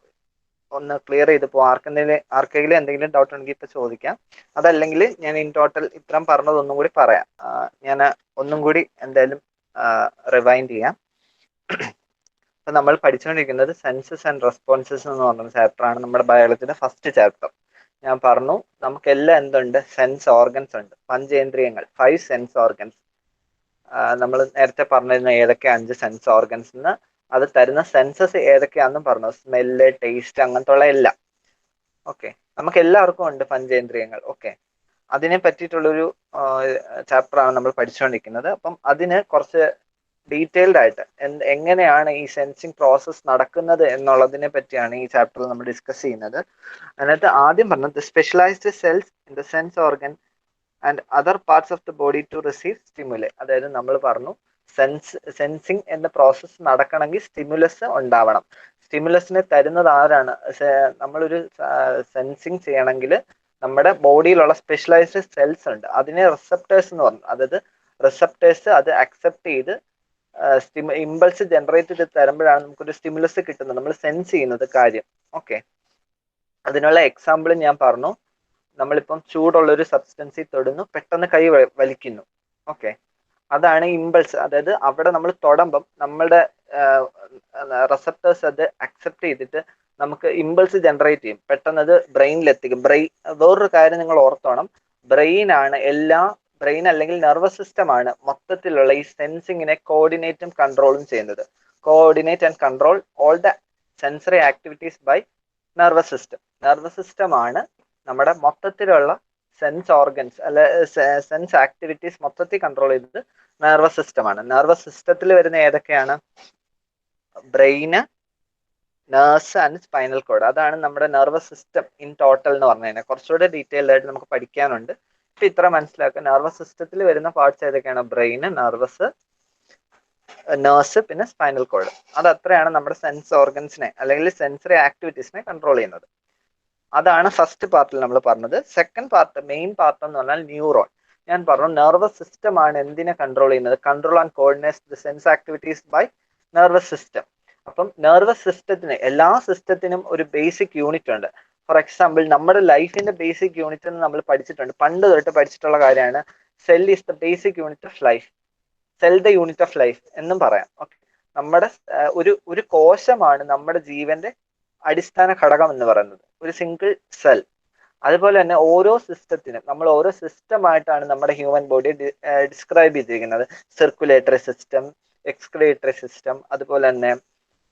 ഒന്ന് ക്ലിയർ ചെയ്ത് പോവാം. ആർക്കെങ്കിലും എന്തെങ്കിലും ഡൗട്ട് ഉണ്ടെങ്കിൽ ഇപ്പൊ ചോദിക്കാം. അതല്ലെങ്കിൽ ഞാൻ ഇൻ ടോട്ടൽ ഇത്രയും പറഞ്ഞത് ഒന്നും കൂടി പറയാം. ഞാൻ ഒന്നും കൂടി എന്തായാലും റിവൈൻഡ് ചെയ്യാം. അപ്പൊ നമ്മൾ പഠിച്ചുകൊണ്ടിരിക്കുന്നത് സെൻസസ് ആൻഡ് റെസ്പോൺസസ് എന്ന് പറഞ്ഞ ചാപ്റ്റർ ആണ്, നമ്മുടെ ബയോളജിയുടെ ഫസ്റ്റ് ചാപ്റ്റർ. ഞാൻ പറഞ്ഞു നമുക്കെല്ലാം എന്തുണ്ട്, സെൻസ് ഓർഗൻസ് ഉണ്ട്, പഞ്ചേന്ദ്രിയങ്ങൾ, 5 സെൻസ് ഓർഗൻസ്. നമ്മൾ നേരത്തെ പറഞ്ഞിരുന്ന ഏതൊക്കെ 5 സെൻസ് ഓർഗൻസ് എന്ന്, അത് തരുന്ന സെൻസസ് ഏതൊക്കെയാണെന്നും പറഞ്ഞു, സ്മെല്ല്, ടേസ്റ്റ്, അങ്ങനത്തെ ഉള്ള എല്ലാം. ഓക്കെ, നമുക്ക് എല്ലാവർക്കും ഉണ്ട് പഞ്ചേന്ദ്രിയങ്ങൾ. ഓക്കെ, അതിനെ പറ്റിയിട്ടുള്ളൊരു ചാപ്റ്റർ ആണ് നമ്മൾ പഠിച്ചുകൊണ്ടിരിക്കുന്നത്. അപ്പം അതിന് കുറച്ച് ഡീറ്റെയിൽഡ് ആയിട്ട് എങ്ങനെയാണ് ഈ സെൻസിങ് പ്രോസസ് നടക്കുന്നത് എന്നുള്ളതിനെ പറ്റിയാണ് ഈ ചാപ്റ്ററിൽ നമ്മൾ ഡിസ്കസ് ചെയ്യുന്നത്. അതിനകത്ത് ആദ്യം പറഞ്ഞത് specialized cells in the sense organ and other parts of the body to receive stimuli. അതായത് നമ്മൾ പറഞ്ഞു സെൻസിങ് എന്ന പ്രോസസ്സ് നടക്കണമെങ്കിൽ സ്റ്റിമുലസ് ഉണ്ടാവണം. സ്റ്റിമുലസിനെ തരുന്നത് ആരാണ്? നമ്മളൊരു സെൻസിങ് ചെയ്യണമെങ്കിൽ നമ്മുടെ ബോഡിയിലുള്ള സ്പെഷ്യലൈസ്ഡ് സെൽസ് ഉണ്ട്, അതിനെ റിസപ്റ്റേഴ്സ് എന്ന് പറഞ്ഞു. അതായത് റിസപ്റ്റേഴ്സ് അത് അക്സെപ്റ്റ് ചെയ്ത് ഇമ്പൾസ് ജനറേറ്റ് ചെയ്ത് തരുമ്പോഴാണ് നമുക്കൊരു സ്റ്റിമുലസ് കിട്ടുന്നത്, നമ്മൾ സെൻസ് ചെയ്യുന്നത് കാര്യം. ഓക്കെ, അതിനുള്ള എക്സാമ്പിൾ ഞാൻ പറഞ്ഞു. നമ്മളിപ്പം ചൂടുള്ള ഒരു സബ്സ്റ്റൻസിൽ തൊടുന്നു, പെട്ടെന്ന് കൈ വലിക്കുന്നു. ഓക്കെ, അതാണ് ഇമ്പൾസ്. അതായത് അവിടെ നമ്മൾ തൊടുമ്പം നമ്മളുടെ റിസപ്റ്റേഴ്സ് അത് അക്സെപ്റ്റ് ചെയ്തിട്ട് നമുക്ക് ഇമ്പൾസ് ജനറേറ്റ് ചെയ്യും, പെട്ടെന്ന് അത് ബ്രെയിനിലെത്തിക്കും. വേറൊരു കാര്യം നിങ്ങൾ ഓർത്തോണം, ബ്രെയിൻ അല്ലെങ്കിൽ നെർവസ് സിസ്റ്റം ആണ് മൊത്തത്തിലുള്ള ഈ സെൻസിങ്ങിനെ കോർഡിനേറ്റും കൺട്രോളും ചെയ്യുന്നത്. Coordinate and control all the sensory activities by nervous system. Nervous system ആണ് നമ്മുടെ മൊത്തത്തിലുള്ള സെൻസ് ഓർഗൻസ് അല്ലെ സെൻസ് ആക്ടിവിറ്റീസ് മൊത്തത്തിൽ കൺട്രോൾ ചെയ്തത് നെർവസ് സിസ്റ്റം ആണ്. നെർവസ് സിസ്റ്റത്തിൽ വരുന്ന ഏതൊക്കെയാണ്? Brain, nerves and spinal cord. അതാണ് നമ്മുടെ നെർവസ് സിസ്റ്റം ഇൻ ടോട്ടൽ എന്ന് പറഞ്ഞു കഴിഞ്ഞാൽ. കുറച്ചുകൂടെ ഡീറ്റെയിൽഡ് ആയിട്ട് നമുക്ക് പഠിക്കാനുണ്ട്. ഇപ്പൊ ഇത്ര മനസ്സിലാക്കുക. നെർവസ് സിസ്റ്റത്തിൽ വരുന്ന പാർട്സ് ഏതൊക്കെയാണ്? ബ്രെയിന്, നെർവസ്, നേഴ്സ്, പിന്നെ സ്പൈനൽ കോഡ്. അത് അത്രയാണ് നമ്മുടെ സെൻസ് ഓർഗൻസിനെ അല്ലെങ്കിൽ സെൻസറി ആക്ടിവിറ്റീസിനെ കൺട്രോൾ ചെയ്യുന്നത്. അതാണ് ഫസ്റ്റ് പാർട്ടിൽ നമ്മൾ പറഞ്ഞത്. സെക്കൻഡ് പാർട്ട്, മെയിൻ പാർട്ട് എന്ന് പറഞ്ഞാൽ ന്യൂറോൺ. ഞാൻ പറഞ്ഞു നെർവസ് സിസ്റ്റം ആണ് എന്തിനെ കൺട്രോൾ ചെയ്യുന്നത്? Control and coordinate the sense activities by nervous system. അപ്പം നെർവസ് സിസ്റ്റത്തിന്, എല്ലാ സിസ്റ്റത്തിനും ഒരു ബേസിക് യൂണിറ്റ് ഉണ്ട്. ഫോർ എക്സാമ്പിൾ നമ്മുടെ ലൈഫിന്റെ ബേസിക് യൂണിറ്റ് എന്ന് നമ്മൾ പഠിച്ചിട്ടുണ്ട്, പണ്ട് തൊട്ട് പഠിച്ചിട്ടുള്ള കാര്യമാണ്. Cell is the basic unit of life, cell the unit of life എന്നും പറയാം. ഓക്കെ, നമ്മുടെ ഒരു കോശമാണ് നമ്മുടെ ജീവന്റെ അടിസ്ഥാന ഘടകം എന്ന് പറയുന്നത്, ഒരു സിംഗിൾ സെൽ. അതുപോലെ തന്നെ ഓരോ സിസ്റ്റത്തിനും, നമ്മൾ ഓരോ സിസ്റ്റമായിട്ടാണ് നമ്മുടെ ഹ്യൂമൻ ബോഡി ഡിസ്ക്രൈബ് ചെയ്തിരിക്കുന്നത്. സർക്കുലേറ്ററി സിസ്റ്റം, എക്സ്ക്രീറ്ററി സിസ്റ്റം, അതുപോലെ തന്നെ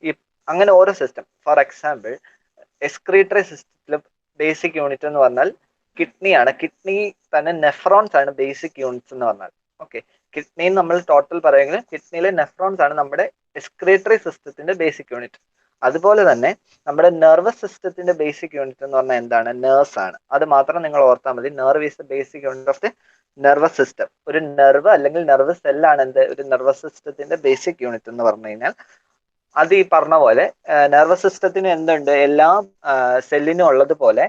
ഈ അങ്ങനെ ഓരോ സിസ്റ്റം. ഫോർ എക്സാമ്പിൾ എക്സ്ക്രീറ്ററി സിസ്റ്റത്തിലെ ബേസിക് യൂണിറ്റ് എന്ന് പറഞ്ഞാൽ കിഡ്നിയാണ്. കിഡ്നി തന്നെ നെഫ്രോൺസ് ആണ് ബേസിക് യൂണിറ്റ്സ് എന്ന് പറഞ്ഞാൽ. ഓക്കെ, കിഡ്നി നമ്മൾ ടോട്ടൽ പറയുമെങ്കിൽ കിഡ്നിയിലെ നെഫ്രോൺസ് ആണ് നമ്മുടെ എക്സ്ക്രീറ്ററി സിസ്റ്റത്തിന്റെ ബേസിക് യൂണിറ്റ്. അതുപോലെ തന്നെ നമ്മുടെ നെർവസ് സിസ്റ്റത്തിന്റെ ബേസിക് യൂണിറ്റ് എന്ന് പറഞ്ഞാൽ എന്താണ്? നേഴ്സ് ആണ്. അത് മാത്രം നിങ്ങൾ ഓർത്താൽ മതി. Nerve is the basic unit of the nervous system. ഒരു നെർവ് അല്ലെങ്കിൽ നെർവസ് സെല്ലാണ് എന്ത്? ഒരു നെർവസ് സിസ്റ്റത്തിന്റെ ബേസിക് യൂണിറ്റ് എന്ന് പറഞ്ഞു കഴിഞ്ഞാൽ. അത് ഈ പറഞ്ഞ പോലെ നെർവസ് സിസ്റ്റത്തിന് എന്തുണ്ട്? എല്ലാ സെല്ലിനും ഉള്ളതുപോലെ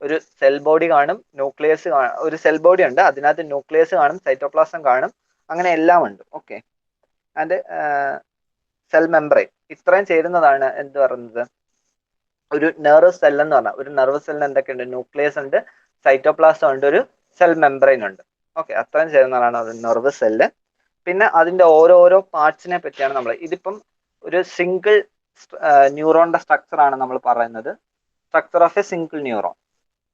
ഒരു സെൽ ബോഡി കാണും, ന്യൂക്ലിയസ് കാണും. ഒരു സെൽ ബോഡി ഉണ്ട്, അതിനകത്ത് ന്യൂക്ലിയസ് കാണും, സൈറ്റോപ്ലാസം കാണും, അങ്ങനെ എല്ലാം ഉണ്ട്. Okay, and cell membrane. ഇത്രയും ചേരുന്നതാണ് എന്ത് പറയുന്നത്? ഒരു നെർവ് സെൽ എന്ന് പറഞ്ഞാൽ. ഒരു നെർവ് സെല്ലിന് എന്തൊക്കെയുണ്ട്? ന്യൂക്ലിയസ് ഉണ്ട്, സൈറ്റോപ്ലാസം ഉണ്ട്, ഒരു സെൽ മെംബ്രെയിൻ ഉണ്ട്. ഓക്കെ, അത്രയും ചേരുന്നതാണ് ഒരു നെർവ് സെല്ല്. പിന്നെ അതിന്റെ ഓരോരോ പാർട്സിനെ പറ്റിയാണ് നമ്മൾ. ഇതിപ്പം ഒരു സിംഗിൾ ന്യൂറോണിന്റെ സ്ട്രക്ചർ ആണ് നമ്മൾ പറയുന്നത്. Structure of A single neuron,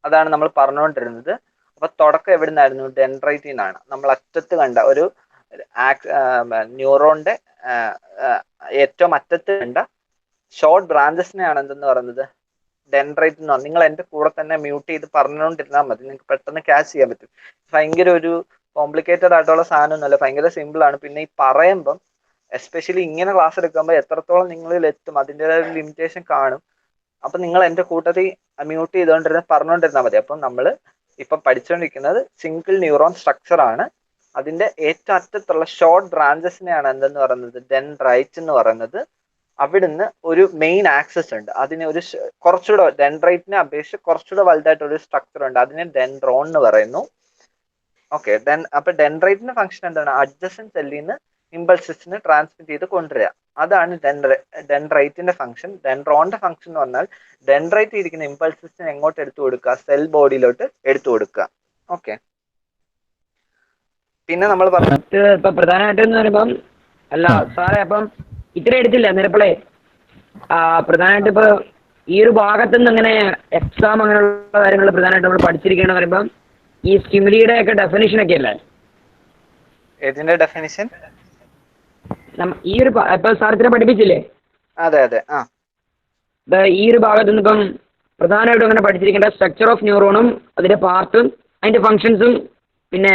അതാണ് നമ്മൾ പറഞ്ഞുകൊണ്ടിരുന്നത്. അപ്പൊ തുടക്കം എവിടെ നിന്നായിരുന്നു? ഡെൻഡ്രൈറ്റിൽ നിന്നാണ്. നമ്മൾ അറ്റത്ത് കണ്ട ഒരു ന്യൂറോണിന്റെ ഏറ്റവും അറ്റത്ത് കണ്ട ഷോർട്ട് ബ്രാഞ്ചസിനെയാണ് എന്തെന്ന് പറയുന്നത്? ഡെൻഡ്രൈറ്റ് എന്ന് പറഞ്ഞാൽ. നിങ്ങൾ എന്റെ കൂടെ തന്നെ മ്യൂട്ട് ചെയ്ത് പറഞ്ഞുകൊണ്ടിരുന്നാൽ മതി, നിങ്ങൾക്ക് പെട്ടെന്ന് ക്യാച്ച് ചെയ്യാൻ പറ്റും. ഭയങ്കര ഒരു കോംപ്ലിക്കേറ്റഡ് ആയിട്ടുള്ള സാധനമൊന്നുമല്ല, ഭയങ്കര സിമ്പിൾ ആണ്. പിന്നെ ഈ പറയുമ്പം എസ്പെഷ്യലി ഇങ്ങനെ ക്ലാസ് എടുക്കുമ്പോൾ എത്രത്തോളം നിങ്ങളിൽ എത്തും അതിൻ്റെതായ ഒരു ലിമിറ്റേഷൻ കാണും. അപ്പൊ നിങ്ങൾ എന്റെ കൂട്ടത്തിൽ മ്യൂട്ട് പറഞ്ഞുകൊണ്ടിരുന്നാൽ മതി. അപ്പം നമ്മൾ ഇപ്പൊ പഠിച്ചുകൊണ്ടിരിക്കുന്നത് സിംഗിൾ ന്യൂറോൺ സ്ട്രക്ചർ ആണ്. അതിന്റെ ഏറ്റവും അറ്റത്തുള്ള ഷോർട്ട് ബ്രാഞ്ചസിനെയാണ് എന്തെന്ന് പറയുന്നത്? ഡെൻഡ്രൈറ്റ് എന്ന് പറയുന്നത്. അവിടുന്ന് ഒരു മെയിൻ ആക്സസ് ഉണ്ട്, അതിന് ഒരു കുറച്ചുകൂടെ ഡെൻഡ്രൈറ്റിനെ അപേക്ഷിച്ച് കുറച്ചുകൂടെ വലുതായിട്ടൊരു സ്ട്രക്ചർ ഉണ്ട്, അതിനെ ഡെൻഡ്രോൺ എന്ന് പറയുന്നു. ഓക്കെ, അപ്പൊ ഡെൻഡ്രൈറ്റിന്റെ ഫംഗ്ഷൻ എന്താണ്? അഡ്ജസന്റ് സെല്ലിൽ നിന്ന് ഇമ്പൾസസിന് ട്രാൻസ്മിറ്റ് ചെയ്ത് കൊണ്ടുവരിക. അതാണ് ഡെൻഡ്രൈറ്റിന്റെ ഫംഗ്ഷൻ. ഡെൻഡ്രോണിന്റെ ഫംഗ്ഷൻ എന്ന് പറഞ്ഞാൽ ഡെൻഡ്രൈറ്റ് ഇരിക്കുന്ന ഇമ്പൾസസിന് എങ്ങോട്ട് എടുത്തു കൊടുക്കുക? സെൽ ബോഡിയിലോട്ട് എടുത്തു കൊടുക്കുക. ഓക്കെ, പിന്നെ നമ്മൾ ഇപ്പൊ പ്രധാനമായിട്ടെന്ന് പറയുമ്പം അല്ല സാറേ, അപ്പം ഇത്ര എടുത്തില്ല നിരപ്പളെ. പ്രധാനമായിട്ട് ഇപ്പൊ ഈ ഒരു ഭാഗത്തു നിന്ന് അങ്ങനെ എക്സാം അങ്ങനെയുള്ള കാര്യങ്ങൾ പ്രധാനമായിട്ട് നമ്മൾ പഠിച്ചിരിക്കുകയെന്ന് പറയുമ്പം ഈ സ്റ്റിമുലിയുടെ ഒക്കെ ഡെഫിനിഷൻ ഒക്കെ അല്ലേ? ഏതിന്റെ ഡെഫിനിഷൻ? ഈ ഒരു ഇപ്പൊ സാർ ഇത്ര പഠിപ്പിച്ചില്ലേ? അതെ അതെ. ഈ ഒരു ഭാഗത്തു നിന്ന് ഇപ്പം പ്രധാനമായിട്ടും അങ്ങനെ പഠിച്ചിരിക്കേണ്ട സ്ട്രക്ചർ ഓഫ് ന്യൂറോണും അതിന്റെ പാർട്ടും അതിന്റെ ഫങ്ഷൻസും പിന്നെ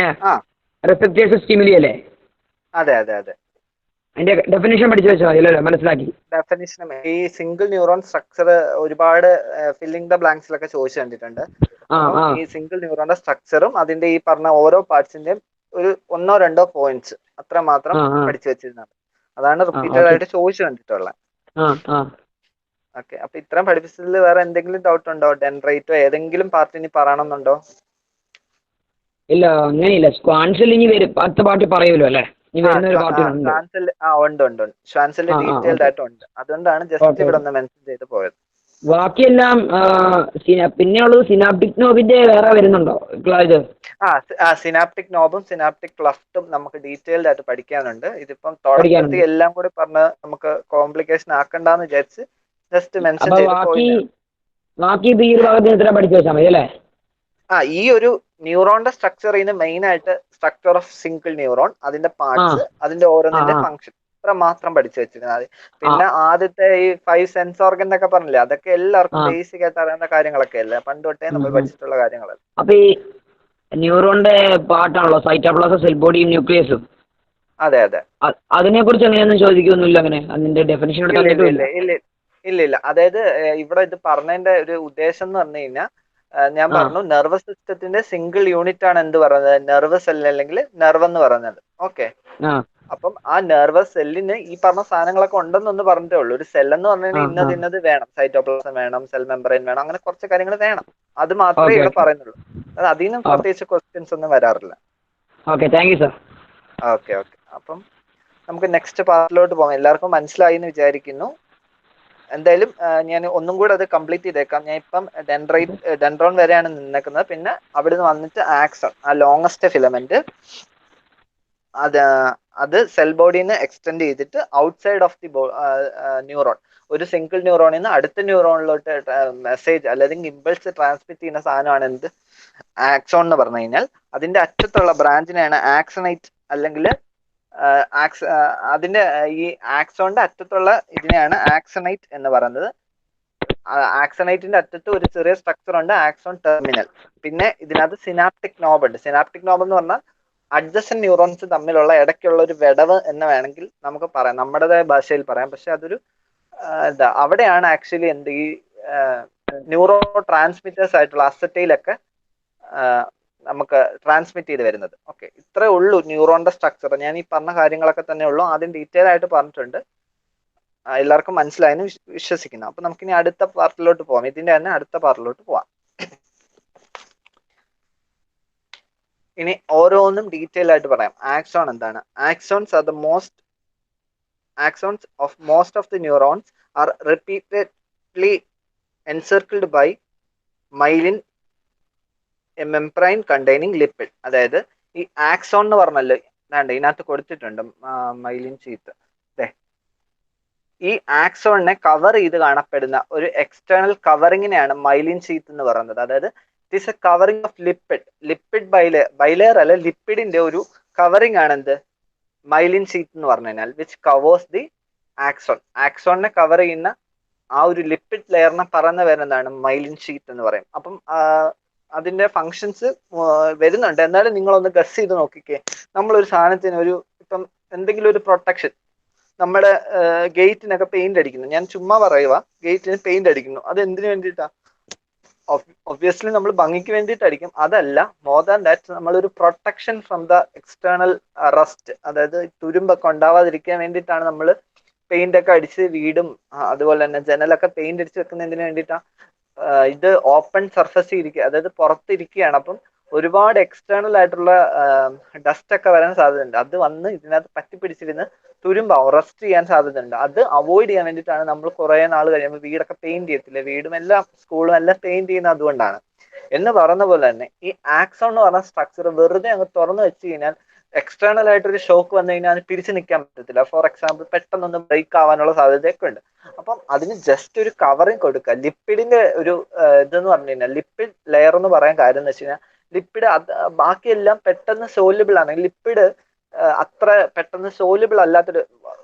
റിസപ്റ്റേഴ്സ് സ്റ്റിമുലി അല്ലേ? അതെ അതെ അതെ. അതിന്റെ ഡെഫിനിഷൻ പഠിച്ചു വെച്ചാൽ മതി അല്ലല്ലോ, മനസ്സിലാക്കി. ഡെഫിനിഷൻ ഈ സിംഗിൾ ന്യൂറോൺ സ്ട്രക്ചർ ഒരുപാട് ഫില്ലിംഗ് ദ ബ്ലാങ്ക്സിലൊക്കെ ചോദിച്ചു കണ്ടിട്ടുണ്ട്. ഈ സിംഗിൾ ന്യൂറോണിന്റെ സ്ട്രക്ചറും അതിന്റെ ഈ പറഞ്ഞ ഓരോ പാർട്സിന്റെയും ഒരു 1-2 പോയിന്റ്സ് അത്ര മാത്രം പഠിച്ചു വെച്ചിരുന്നത്. അതാണ് റിപ്പീറ്റഡ് ആയിട്ട് ചോദിച്ചു കണ്ടിട്ടുള്ളത്. ഓക്കെ, അപ്പൊ ഇത്രയും പഠിപ്പിച്ചതിൽ വേറെ എന്തെങ്കിലും ഡൗട്ട് ഉണ്ടോ? ഡെൻഡ്രൈറ്റോ ഏതെങ്കിലും പാർട്ട് ഇനി പറയണമെന്നുണ്ടോ? ഇല്ല, അങ്ങനെയില്ല. സ്ക്വാൻസെൽ ഇനി വരും, അടുത്ത പാർട്ടി പറയുമല്ലോ അല്ലേ? ഉണ്ട്. ശ്വാൻസെല് ഡീറ്റെയിൽഡ് ആയിട്ടുണ്ട്, അതുകൊണ്ടാണ് ജസ്റ്റ് ഇവിടെ ഒന്ന് മെൻഷൻ ചെയ്ത് പോയത്. ബാക്കിയെല്ലാം പിന്നെയുള്ളത് സിനാപ്റ്റിക് നോബിന്റെ വേറെ വരുന്നുണ്ടോ? സിനാപ്റ്റിക് നോബും സിനാപ്റ്റിക് ക്ലഫ്റ്റും നമുക്ക് ഡീറ്റെയിൽഡ് ആയിട്ട് പഠിക്കാനുണ്ട്. ഇതിപ്പം തുടക്കത്തിൽ എല്ലാം കൂടി പറഞ്ഞ് നമുക്ക് കോംപ്ലിക്കേഷൻ ആക്കണ്ടെന്ന് വിചാരിച്ച് ജസ്റ്റ് മെൻഷൻ ചെയ്ത് പോയി. ബാക്കി ഈ ഒരു ഭാഗത്ത് ഇത്ര പഠിച്ചു വെച്ചാൽ മതി അല്ലേ? ഈ ഒരു ന്യൂറോണിന്റെ സ്ട്രക്ചർ മെയിൻ ആയിട്ട് സ്ട്രക്ചർ ഓഫ് സിംഗിൾ ന്യൂറോൺ, അതിന്റെ പാർട്സ്, അതിന്റെ ഓരോന്നിന്റെ ഫംഗ്ഷൻ ഇത്ര മാത്രം പഠിച്ചു വെച്ചിരുന്നത്. പിന്നെ ആദ്യത്തെ ഈ 5 സെൻസ് ഓർഗൻ എന്നൊക്കെ പറഞ്ഞില്ലേ, അതൊക്കെ എല്ലാവർക്കും ബേസിക് ആയിട്ട് അറിയുന്ന കാര്യങ്ങളൊക്കെ അല്ലേ, പണ്ട് തൊട്ടേ നമ്മൾ പഠിച്ചിട്ടുള്ള കാര്യങ്ങളല്ല. അപ്പൊ ഈ ന്യൂറോണിന്റെ പാർട്ടാണല്ലോ സൈറ്റോപ്ലാസം, സെൽ ബോഡിയും ന്യൂക്ലിയസും. അതെ അതെ. അതിനെ കുറിച്ച് എങ്ങനെയൊന്നും ചോദിക്കൊന്നുമില്ല, അങ്ങനെ അതിന്റെ ഡെഫിനേഷൻ ഇല്ല ഇല്ല ഇല്ല ഇല്ല ഇല്ല ഇല്ല. അതായത് ഇവിടെ ഇത് പറഞ്ഞതിന്റെ ഒരു ഉദ്ദേശം എന്ന് പറഞ്ഞു കഴിഞ്ഞാൽ, ഞാൻ പറഞ്ഞു നെർവസ് സിസ്റ്റത്തിന്റെ സിംഗിൾ യൂണിറ്റ് ആണ് എന്ത് പറയുന്നത്, നെർവസ് സെൽ അല്ലെങ്കിൽ നെർവ് എന്ന് പറയുന്നത്. ഓക്കെ. അപ്പം ആ നെർവസ് സെല്ലിന് ഈ പറഞ്ഞ സാധനങ്ങളൊക്കെ ഉണ്ടെന്നൊന്ന് പറഞ്ഞിട്ടേ ഉള്ളൂ. ഒരു സെൽ എന്ന് പറഞ്ഞു കഴിഞ്ഞാൽ ഇന്നത് വേണം, സൈറ്റോപ്ലാസം വേണം, സെൽ മെമ്പറൈൻ വേണം, അങ്ങനെ കുറച്ച് കാര്യങ്ങൾ വേണം. അത് മാത്രമേ ഇവിടെ പറയുന്നുള്ളൂ. അത് അതിൽ നിന്നും പ്രത്യേകിച്ച് ക്വസ്റ്റ്യൻസ് ഒന്നും വരാറില്ല. Okay, thank you sir. Okay okay. അപ്പം നമുക്ക് നെക്സ്റ്റ് പാർട്ടിലോട്ട് പോകാം. എല്ലാവർക്കും മനസ്സിലായി എന്ന് വിചാരിക്കുന്നു. എന്തായാലും ഞാൻ ഒന്നും കൂടെ അത് കംപ്ലീറ്റ് ചെയ്തേക്കാം. ഞാൻ ഇപ്പം ഡെൻഡ്രോൺ വരെയാണ് നിന്നേക്കുന്നത്. പിന്നെ അവിടെ നിന്ന് വന്നിട്ട് ആക്സൺ, ആ ലോങ്ങസ്റ്റ് ഫിലമെന്റ്, അത് സെൽ ബോഡിയിൽ നിന്ന് എക്സ്റ്റെൻഡ് ചെയ്തിട്ട് ഔട്ട്സൈഡ് ഓഫ് ദി ന്യൂറോൺ, ഒരു സിംഗിൾ ന്യൂറോണിൽ നിന്ന് അടുത്ത ന്യൂറോണിലോട്ട് മെസ്സേജ് അല്ലെങ്കിൽ ഇമ്പൾസ് ട്രാൻസ്മിറ്റ് ചെയ്യുന്ന സാധനമാണ് എന്ത്, ആക്സോൺ എന്ന് പറഞ്ഞു കഴിഞ്ഞാൽ. അതിന്റെ അറ്റത്തുള്ള ബ്രാഞ്ചിനെയാണ് ആക്സണൈറ്റ് അല്ലെങ്കിൽ അതിന്റെ ഈ ആക്സോണിന്റെ അറ്റത്തുള്ള ഇതിനെയാണ് ആക്സണൈറ്റ് എന്ന് പറയുന്നത്. ആക്സണൈറ്റിന്റെ അറ്റത്ത് ഒരു ചെറിയ സ്ട്രക്ചർ ഉണ്ട്, ആക്സോൺ ടെർമിനൽ. പിന്നെ ഇതിനകത്ത് സിനാപ്റ്റിക് നോബ് ഉണ്ട്. സിനാപ്റ്റിക് നോബ് എന്ന് പറഞ്ഞാൽ അഡ്ജസന്റ് ന്യൂറോൺസ് തമ്മിലുള്ള ഇടയ്ക്കുള്ള ഒരു വിടവ് എന്ന് വേണമെങ്കിൽ നമുക്ക് പറയാം, നമ്മുടേതായ ഭാഷയിൽ പറയാം. പക്ഷെ അതൊരു അവിടെയാണ് ആക്ച്വലി എന്ത് ഈ ന്യൂറോ ട്രാൻസ്മിറ്റേഴ്സ് ആയിട്ടുള്ള അസറ്റൈലൊക്കെ നമുക്ക് ട്രാൻസ്മിറ്റ് ചെയ്ത് വരുന്നത്. ഓക്കെ, ഇത്രേ ഉള്ളൂ ന്യൂറോണിന്റെ സ്ട്രക്ചർ. ഞാൻ ഈ പറഞ്ഞ കാര്യങ്ങളൊക്കെ തന്നെ ഉള്ളൂ, ആദ്യം ഡീറ്റെയിൽ ആയിട്ട് പറഞ്ഞിട്ടുണ്ട്. എല്ലാവർക്കും മനസ്സിലായെന്ന് വിശ്വസിക്കുന്നു. അപ്പൊ നമുക്കിനി അടുത്ത പാർട്ടിലോട്ട് പോവാം. ഇതിന്റെ തന്നെ അടുത്ത പാർട്ടിലോട്ട് പോവാം. ഇനി ഓരോന്നും ഡീറ്റെയിൽ ആയിട്ട് പറയാം. ആക്സോൺ എന്താണ്? Axons are the axons of most of the neurons are repeatedly encircled by myelin, a membrane containing lipid. അതായത് ഈ ആക്സോൺ എന്ന് പറഞ്ഞല്ലോ, ഇതിനകത്ത് കൊടുത്തിട്ടുണ്ട് മൈലിൻ ഷീത്ത്. ഈ ആക്സോണിനെ കവർ ചെയ്ത് കാണപ്പെടുന്ന ഒരു എക്സ്റ്റേണൽ കവറിങ്ങിനെയാണ് മൈലിൻ ഷീത്ത് എന്ന് പറയുന്നത്. അതായത് it is A covering of lipid bilayer അല്ല, ലിപ്പിഡിന്റെ ഒരു കവറിങ് ആണ് എന്ത്, മൈലിൻ ഷീത്ത് എന്ന് പറഞ്ഞു കഴിഞ്ഞാൽ, വിച്ച് കവേഴ്സ് ദി ആക്സോൺ. ആക്സോണിനെ കവർ ചെയ്യുന്ന ആ ഒരു ലിപ്പിഡ് ലെയറിനെ പറയുന്ന പേരെന്താണ്, മൈലിൻ ഷീത്ത് എന്ന് പറയും. അപ്പം അതിന്റെ ഫങ്ഷൻസ് വരുന്നുണ്ട്. എന്നാലും നിങ്ങളൊന്ന് ഗസ് ചെയ്ത് നോക്കിക്കേ. നമ്മളൊരു സാധനത്തിന് ഇപ്പം എന്തെങ്കിലും ഒരു പ്രൊട്ടക്ഷൻ, നമ്മുടെ ഗേറ്റിനൊക്കെ പെയിന്റ് അടിക്കുന്നു, ഞാൻ ചുമ്മാ പറയുക, ഗേറ്റിന് പെയിന്റ് അടിക്കുന്നു, അത് എന്തിനു വേണ്ടിയിട്ടാ? ഒബ്വിയസ്ലി നമ്മൾ ഭംഗിക്ക് വേണ്ടിയിട്ടായിരിക്കും. അതല്ല, മോർ ദാൻ ദാറ്റ് നമ്മളൊരു protection from the external rest, അതായത് തുരുമ്പൊക്കെ ഉണ്ടാവാതിരിക്കാൻ വേണ്ടിയിട്ടാണ് നമ്മൾ പെയിന്റ് ഒക്കെ അടിച്ച് വീടും അതുപോലെ തന്നെ ജനലൊക്കെ പെയിന്റ് അടിച്ച് വെക്കുന്നതിന് വേണ്ടിയിട്ടാണ്. ഇത് ഓപ്പൺ സർഫസ് ഇരിക്കുക, അതായത് പുറത്തിരിക്കുകയാണ്. അപ്പം ഒരുപാട് എക്സ്റ്റേണൽ ആയിട്ടുള്ള ഡസ്റ്റ് ഒക്കെ വരാൻ സാധ്യതയുണ്ട്. അത് വന്ന് ഇതിനകത്ത് പറ്റിപ്പിടിച്ചിരുന്ന് തുരുമ്പാവും, റെസ്റ്റ് ചെയ്യാൻ സാധ്യതയുണ്ട്. അത് അവോയ്ഡ് ചെയ്യാൻ വേണ്ടിയിട്ടാണ് നമ്മൾ കുറെ നാൾ കഴിയുമ്പോൾ വീടൊക്കെ പെയിന്റ് ചെയ്യത്തില്ല, വീടും എല്ലാം സ്കൂളും എല്ലാം പെയിന്റ് ചെയ്യുന്നത് അതുകൊണ്ടാണ്. എന്ന് പറഞ്ഞ പോലെ തന്നെ ഈ ആക്സോൺ എന്ന് പറഞ്ഞ സ്ട്രക്ചർ വെറുതെ അങ്ങ് തുറന്നു വെച്ച് കഴിഞ്ഞാൽ എക്സ്റ്റേണൽ ആയിട്ടൊരു ഷോക്ക് വന്നു കഴിഞ്ഞാൽ അത് പിടിച്ചു നിൽക്കാൻ പറ്റത്തില്ല. ഫോർ എക്സാമ്പിൾ, പെട്ടെന്നൊന്ന് ബ്രേക്ക് ആവാനുള്ള സാധ്യതയൊക്കെ ഉണ്ട്. അപ്പം അതിന് ജസ്റ്റ് ഒരു കവറിങ് കൊടുക്കുക. ലിപ്പിഡിന്റെ ഒരു ഇതെന്ന് പറഞ്ഞു കഴിഞ്ഞാൽ, ലിപ്പിഡ് ലെയർ എന്ന് പറയാൻ കാര്യം എന്ന് വെച്ച് കഴിഞ്ഞാൽ, ലിപ്പിഡ് ബാക്കിയെല്ലാം പെട്ടെന്ന് സോല്യുബിൾ ആണ്. ലിപ്പിഡ് അത്ര പെട്ടെന്ന് സോല്യുബിൾ അല്ലാത്തൊരു,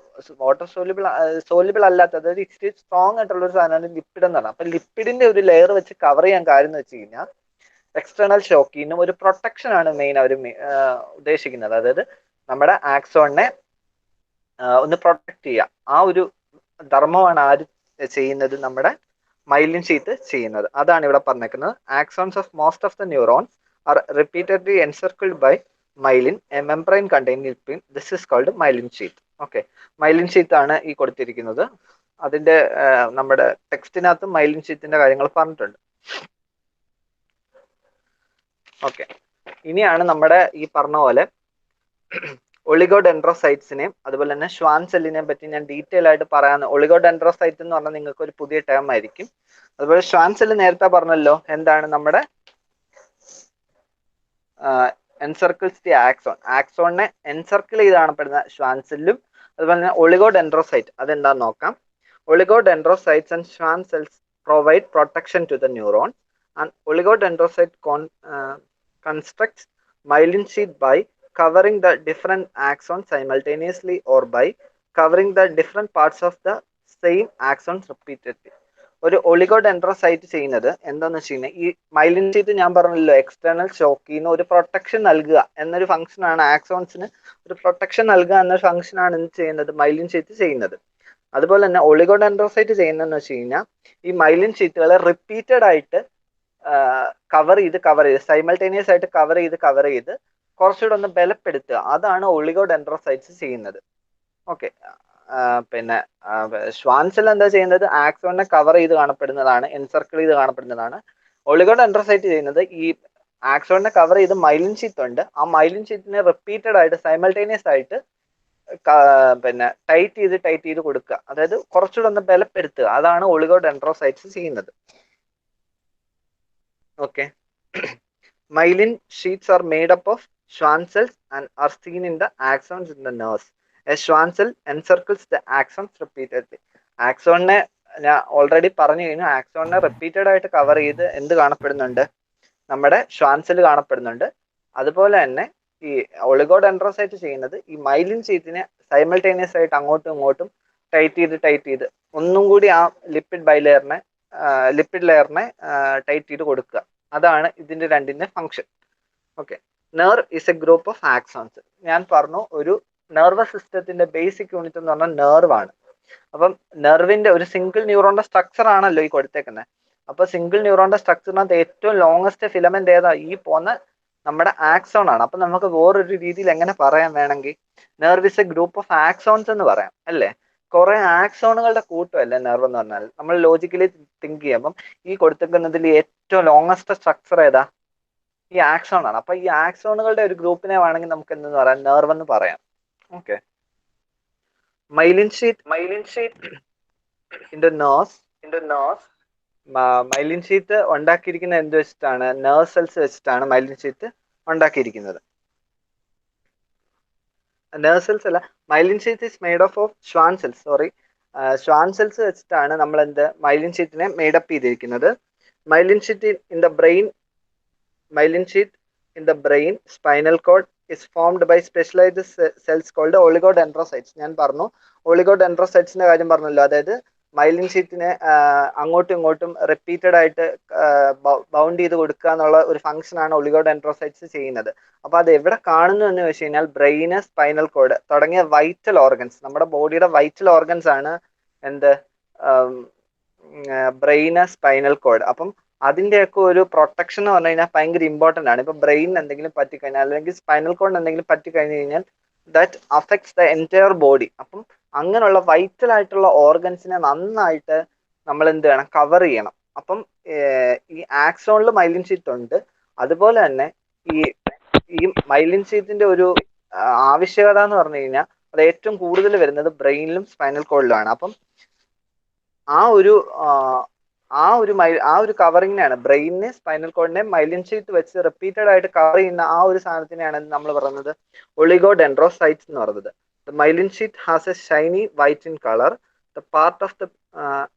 വാട്ടർ സോല്യുബിൾ അല്ലാത്ത, അതായത് ഇച്ചിരി സ്ട്രോങ് ആയിട്ടുള്ള ഒരു സാധനമാണ് ലിപ്പിഡ് എന്ന് പറഞ്ഞാൽ. അപ്പൊ ലിപ്പിഡിന്റെ ഒരു ലെയർ വെച്ച് കവർ ചെയ്യാൻ കാര്യം എന്ന് വെച്ച് കഴിഞ്ഞാൽ, എക്സ്റ്റേണൽ ഷോക്കിനും ഒരു പ്രൊട്ടക്ഷൻ ആണ് മെയിൻ അവർ ഉദ്ദേശിക്കുന്നത്. അതായത് നമ്മുടെ ആക്സോണിനെ ഒന്ന് പ്രൊട്ടക്ട് ചെയ്യുക. ആ ഒരു ധർമ്മമാണ് ആര് ചെയ്യുന്നത്, നമ്മുടെ മൈലിൻ ഷീത്ത് ചെയ്യുന്നത്. അതാണ് ഇവിടെ പറഞ്ഞേക്കുന്നത്. Axons of most of the neurons are repeatedly encircled by myelin, a membrane containing lipid. This is called myelin sheath. Okay, myelin sheath ആണ് ഈ കൊടുത്തിരിക്കുന്നത്. അതിന്റെ നമ്മുടെ ടെക്സ്റ്റിനകത്ത് മൈലിൻ ഷീത്തിന്റെ കാര്യങ്ങൾ പറഞ്ഞിട്ടുണ്ട്. ഓക്കെ, ഇനിയാണ് നമ്മുടെ ഈ പറഞ്ഞ പോലെ ഒളിഗോഡെൻഡ്രോസൈറ്റ്സിനെയും അതുപോലെ തന്നെ ഷ്വാൻ സെല്ലിനെയും പറ്റി ഞാൻ ഡീറ്റെയിൽ ആയിട്ട് പറയാന്ന്. ഒളിഗോഡെൻഡ്രോസൈറ്റ് എന്ന് പറഞ്ഞാൽ നിങ്ങൾക്ക് ഒരു പുതിയ ടേം ആയിരിക്കും. അതുപോലെ ഷ്വാൻ സെല്ല് നേരത്തെ പറഞ്ഞല്ലോ, എന്താണ് നമ്മുടെ എൻസർക്കിൾസ് ദി ആക്സോൺ. ആക്സോണിനെ എൻസർക്കിൾ ചെയ്ത് കാണപ്പെടുന്ന ഷ്വാൻ സെല്ലും അതുപോലെ തന്നെ ഒളിഗോഡെൻഡ്രോസൈറ്റ് അതെന്താന്ന് നോക്കാം. Oligodendrocytes and Schwann cells provide protection to the neuron. And oligodendrocyte constructs myelin sheath by covering the different axons simultaneously or by covering the different parts of the same axons repeatedly. ഒരു oligodendrocyte ചെയ്യുന്നത് എന്താന്ന് വെച്ച് കഴിഞ്ഞാൽ ഈ myelin sheet ഞാൻ പറഞ്ഞല്ലോ external ഷോക്കിന്ന് ഒരു protection നൽകുക എന്നൊരു ഫംഗ്ഷൻ ആണ് ആക്സോൺസിന് ഒരു പ്രൊട്ടക്ഷൻ നൽകുക എന്നൊരു ഫംഗ്ഷൻ ആണ് എന്ത് ചെയ്യുന്നത് മൈലിൻ ഷീറ്റ് ചെയ്യുന്നത്. അതുപോലെ തന്നെ ഒളിഗോഡെൻഡ്രോസൈറ്റ് ചെയ്യുന്നതെന്ന് വെച്ച് കഴിഞ്ഞാൽ ഈ മൈലിൻ ഷീറ്റുകളെ റിപ്പീറ്റഡ് ആയിട്ട് കവർ ചെയ്ത് സൈമൾട്ടേനിയസ് ആയിട്ട് കവർ ചെയ്ത് കുറച്ചുകൂടെ ഒന്ന് ബലപ്പെടുത്തുക. അതാണ് ഒളിഗോഡെൻഡ്രോസൈറ്റ്സ് ചെയ്യുന്നത്. ഓക്കെ, പിന്നെ ഷ്വാൻസെൽ എന്താ ചെയ്യുന്നത് ആക്സോണിനെ കവർ ചെയ്ത് കാണപ്പെടുന്നതാണ്, എൻസർക്കിൾ ചെയ്ത് കാണപ്പെടുന്നതാണ്. ഒളിഗോഡെൻഡ്രോസൈറ്റ് ചെയ്യുന്നത് ഈ ആക്സോണിനെ കവർ ചെയ്ത് മൈലിൻ ഷീറ്റ് ഉണ്ട്, ആ മൈലിൻ ഷീറ്റിനെ റിപ്പീറ്റഡ് ആയിട്ട് സൈമൾട്ടേനിയസ് ആയിട്ട് പിന്നെ ടൈറ്റ് ചെയ്ത് കൊടുക്കുക, അതായത് കുറച്ചുകൂടെ ഒന്ന് ബലപ്പെടുത്തുക. അതാണ് ഒളിഗോഡെൻഡ്രോസൈറ്റ്സ് ചെയ്യുന്നത്. Okay, myelin sheets are made up of Schwann cells and are seen in the axons in the nerves. A Schwann cell encircles the axons repeatedly. ആക്സോണിനെ ഞാൻ ഓൾറെഡി പറഞ്ഞു കഴിഞ്ഞു, ആക്സോണിനെ റിപ്പീറ്റഡ് ആയിട്ട് കവർ ചെയ്ത് എന്ത് കാണപ്പെടുന്നുണ്ട്, നമ്മുടെ ഷ്വാൻ സെൽ കാണപ്പെടുന്നുണ്ട്. അതുപോലെ തന്നെ ഈ ഒളിഗോഡെൻഡ്രോസൈറ്റ് ചെയ്യുന്നത് ഈ മൈലിൻ ഷീറ്റിനെ സൈമൾട്ടേനിയസ് ആയിട്ട് അങ്ങോട്ടും ഇങ്ങോട്ടും ടൈറ്റ് ചെയ്ത് ഒന്നും കൂടി ആ ലിപ്പിഡ് ലെയറിനെ ടൈറ്റ് ചെയ്ത് കൊടുക്കുക. അതാണ് ഇതിന്റെ രണ്ടിന്റെ function. Okay, nerve is A group of axons. ഞാൻ പറഞ്ഞു ഒരു നെർവസ് സിസ്റ്റത്തിന്റെ ബേസിക് യൂണിറ്റ് എന്ന് പറഞ്ഞാൽ നെർവ് ആണ്. അപ്പം നെർവിന്റെ ഒരു സിംഗിൾ ന്യൂറോണിന്റെ സ്ട്രക്ചർ ആണല്ലോ ഈ കൊടുത്തേക്കുന്നത്. അപ്പൊ സിംഗിൾ ന്യൂറോണിന്റെ സ്ട്രക്ചറിനകത്ത് ഏറ്റവും ലോങ്സ്റ്റ് ഫിലമെന്റ് ഏതാ, ഈ പോന്ന നമ്മുടെ ആക്സോൺ ആണ്. അപ്പൊ നമുക്ക് വേറൊരു രീതിയിൽ എങ്ങനെ പറയാൻ വേണമെങ്കിൽ nerve is A group of axons എന്ന് പറയാം അല്ലേ. കുറെ ആക്സോണുകളുടെ കൂട്ടമല്ലേ നെർവ് എന്ന് പറഞ്ഞാൽ. നമ്മൾ ലോജിക്കലി തിങ്ക് ചെയ്യുമ്പം ഈ കൊടുത്തിരിക്കുന്നതിൽ ഏറ്റവും ലോങ്ങസ്റ്റ് സ്ട്രക്ചർ ഏതാ, ഈ ആക്സോൺ ആണ്. അപ്പൊ ഈ ആക്സോണുകളുടെ ഒരു ഗ്രൂപ്പിനെ വേണമെങ്കിൽ നമുക്ക് എന്തെന്ന് പറയാം, നെർവ് എന്ന് പറയാം. Okay, myelin sheet in nerves myelin sheet ഉണ്ടാക്കിയിരിക്കുന്നത് എന്ത് വെച്ചിട്ടാണ്, നെർവ് സെൽസ് വെച്ചിട്ടാണ് മൈലിൻ ഷീറ്റ് ഉണ്ടാക്കിയിരിക്കുന്നത്. നെർവ് സെൽസ് അല്ല, myelin sheet is made of Schwann cells. Schwann cells വെച്ചിട്ടാണ് നമ്മൾ എന്ത് മൈലിൻ ഷീറ്റിനെ മേഡപ്പ് ചെയ്തിരിക്കുന്നത്. Myelin sheet in the brain spinal cord is formed by specialised cells called oligodendrocytes. ഞാൻ പറഞ്ഞു ഒളിഗോഡെൻഡ്രോസൈറ്റ്സിന്റെ കാര്യം പറഞ്ഞല്ലോ, അതായത് മൈലിൻ ഷീറ്റിനെ അങ്ങോട്ടും ഇങ്ങോട്ടും റിപ്പീറ്റഡ് ആയിട്ട് ബൗണ്ട് ചെയ്ത് കൊടുക്കുക എന്നുള്ള ഒരു ഫംഗ്ഷൻ ആണ് ഒളിഗോഡെൻഡ്രോസൈറ്റ്സ് ചെയ്യുന്നത്. അപ്പൊ അത് എവിടെ കാണുന്നു എന്ന് വെച്ച് കഴിഞ്ഞാൽ ബ്രെയിന്, സ്പൈനൽ കോഡ് തുടങ്ങിയ വൈറ്റൽ ഓർഗൻസ്, നമ്മുടെ ബോഡിയുടെ വൈറ്റൽ ഓർഗൻസ് ആണ് എന്ത് ബ്രെയിന്, സ്പൈനൽ കോഡ്. അപ്പം അതിന്റെയൊക്കെ ഒരു പ്രൊട്ടക്ഷൻ എന്ന് പറഞ്ഞു കഴിഞ്ഞാൽ ഭയങ്കര ഇമ്പോർട്ടന്റ് ആണ്. ഇപ്പൊ ബ്രെയിനിന് എന്തെങ്കിലും പറ്റിക്കഴിഞ്ഞാൽ അല്ലെങ്കിൽ സ്പൈനൽ കോഡിന് എന്തെങ്കിലും പറ്റിക്കഴിഞ്ഞു കഴിഞ്ഞാൽ that affects the entire body. അപ്പം അങ്ങനെയുള്ള വൈറ്റൽ ആയിട്ടുള്ള ഓർഗൻസിനെ നന്നായിട്ട് നമ്മൾ എന്ത് ചെയ്യണം, കവർ ചെയ്യണം. അപ്പം ഈ ആക്സോണിൽ മൈലിൻ ഷീറ്റ് ഉണ്ട്. അതുപോലെ തന്നെ ഈ മൈലിൻ ഷീറ്റിന്റെ ഒരു ആവശ്യകത എന്ന് പറഞ്ഞു കഴിഞ്ഞാൽ അത് ഏറ്റവും കൂടുതൽ വരുന്നത് ബ്രെയിനിലും സ്പൈനൽ കോഡിലുമാണ്. അപ്പം ആ ഒരു കവറിങ്ങിനെയാണ്, ബ്രെയിനിനെ സ്പൈനൽ കോഡിനെ മൈലിൻ ഷീറ്റ് വെച്ച് റിപ്പീറ്റഡ് ആയിട്ട് കവർ ചെയ്യുന്ന ആ ഒരു സാധനത്തിനെയാണ് നമ്മൾ പറയുന്നത് ഒളിഗോഡെൻഡ്രോസൈറ്റ്സ് എന്ന് പറയുന്നത്. The myelin sheet has a shiny white in color. The part of the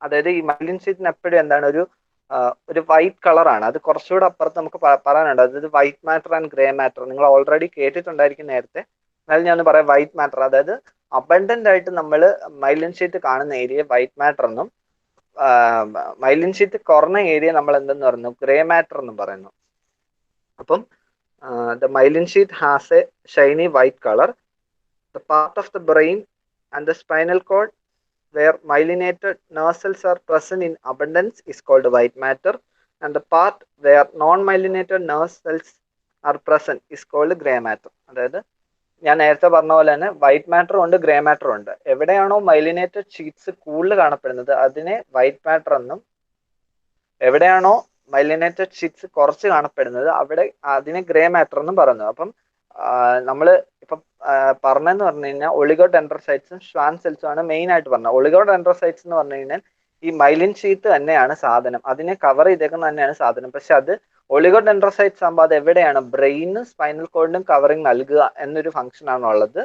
അതായത് ഈ മൈലിൻ ഷീറ്റിന് എപ്പോഴും എന്താണ് ഒരു വൈറ്റ് കളറാണ്. അത് കുറച്ചുകൂടെ അപ്പുറത്ത് നമുക്ക് പറയാനുണ്ട്, അതായത് white matter and grey matter. നിങ്ങൾ ഓൾറെഡി കേട്ടിട്ടുണ്ടായിരിക്കും നേരത്തെ, എന്നാലും ഞാൻ പറയാം. വൈറ്റ് മാറ്റർ അതായത് അബണ്ടന്റ് ആയിട്ട് നമ്മൾ മൈലിൻ ഷീറ്റ് കാണുന്ന ഏരിയ വൈറ്റ് മാറ്റർ എന്നും, മൈലിൻ ഷീറ്റ് കുറഞ്ഞ ഏരിയ നമ്മൾ എന്തെന്ന് പറയുന്നു, ഗ്രേ മാറ്റർ എന്നും പറയുന്നു. അപ്പം the myelin sheet has a shiny white color. The part of the brain and the spinal cord where myelinated nerve cells are present in abundance is called white matter, and the part where non-myelinated nerve cells are present is called gray matter. അതായത് ഞാൻ നേരത്തെ പറഞ്ഞ പോലെ തന്നെ white മാറ്ററും ഉണ്ട്, grey മാറ്ററും ഉണ്ട്. എവിടെയാണോ myelinated sheets കൂടുതൽ കാണപ്പെടുന്നത് അതിനെ വൈറ്റ് മാറ്റർ എന്നും, എവിടെയാണോ മൈലിനേറ്റഡ് ഷീറ്റ്സ് കുറച്ച് കാണപ്പെടുന്നത് അവിടെ അതിനെ ഗ്രേ മാറ്റർ എന്നും പറയുന്നത്. അപ്പം നമ്മൾ ഇപ്പം പറഞ്ഞെന്ന് പറഞ്ഞു കഴിഞ്ഞാൽ ഒളിഗോഡെൻഡ്രോസൈറ്റ്സും ഷ്വാൻ സെൽസും ആണ് മെയിൻ ആയിട്ട് പറഞ്ഞത്. ഒളിഗോഡെൻഡ്രോസൈറ്റ്സ് എന്ന് പറഞ്ഞു കഴിഞ്ഞാൽ ഈ മൈലിൻ ഷീറ്റ് തന്നെയാണ് സാധനം, അതിനെ കവർ ചെയ്തേക്കുന്നത് തന്നെയാണ് സാധനം. പക്ഷെ അത് ഒളിഗോഡെൻഡ്രോസൈറ്റ്സ് ആകുമ്പോൾ അത് എവിടെയാണ്, ബ്രെയിനും സ്പൈനൽ കോഡിനും കവറിങ് നൽകുക എന്നൊരു ഫംഗ്ഷൻ ആണുള്ളത്.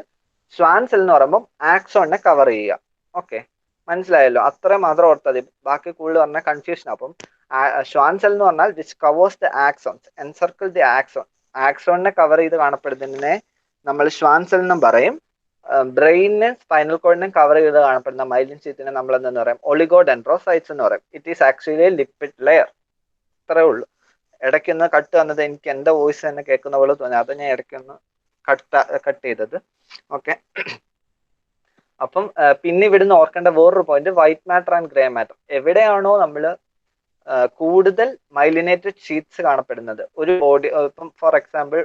ഷ്വാൻ സെൽ എന്ന് പറയുമ്പോൾ ആക്സോണിനെ കവർ ചെയ്യുക. ഓക്കെ, മനസ്സിലായല്ലോ? അത്ര മാത്രം ഓർത്തത്, ബാക്കി കൂടുതൽ പറഞ്ഞാൽ കൺഫ്യൂഷൻ. അപ്പം ഷ്വാൻ സെൽ എന്ന് പറഞ്ഞാൽ which covers the axons, encircle the axon. ആക്സോണിനെ കവർ ചെയ്ത് കാണപ്പെടുന്നതിനെ നമ്മൾ ഷ്വാൻ സെൽ എന്നും പറയും. ബ്രെയിനിനെ സ്പൈനൽ കോഡിനെ കവർ ചെയ്ത് കാണപ്പെടുന്ന മൈലിൻ ഷീറ്റിനെ നമ്മൾ എന്തെന്ന് പറയും, ഒളിഗോഡെൻഡ്രോസൈറ്റ്സ് എന്ന് പറയും. It is actually lipid layer. ഇത്രേ ഉള്ളൂ. ഇടയ്ക്കൊന്ന് കട്ട് വന്നത് എനിക്ക് എൻ്റെ വോയിസ് തന്നെ കേൾക്കുന്ന പോലെ തോന്നി, അത് ഞാൻ ഇടയ്ക്കൊന്ന് കട്ട് ചെയ്തത്. ഓക്കെ. അപ്പം പിന്നെ ഇവിടുന്ന് ഓർക്കേണ്ട വേറൊരു point, white matter and grey matter. എവിടെയാണോ നമ്മൾ കൂടുതൽ മൈലിനേറ്റഡ് ഷീറ്റ്സ് കാണപ്പെടുന്നത് ഒരു ബോഡി, ഇപ്പം ഫോർ എക്സാമ്പിൾ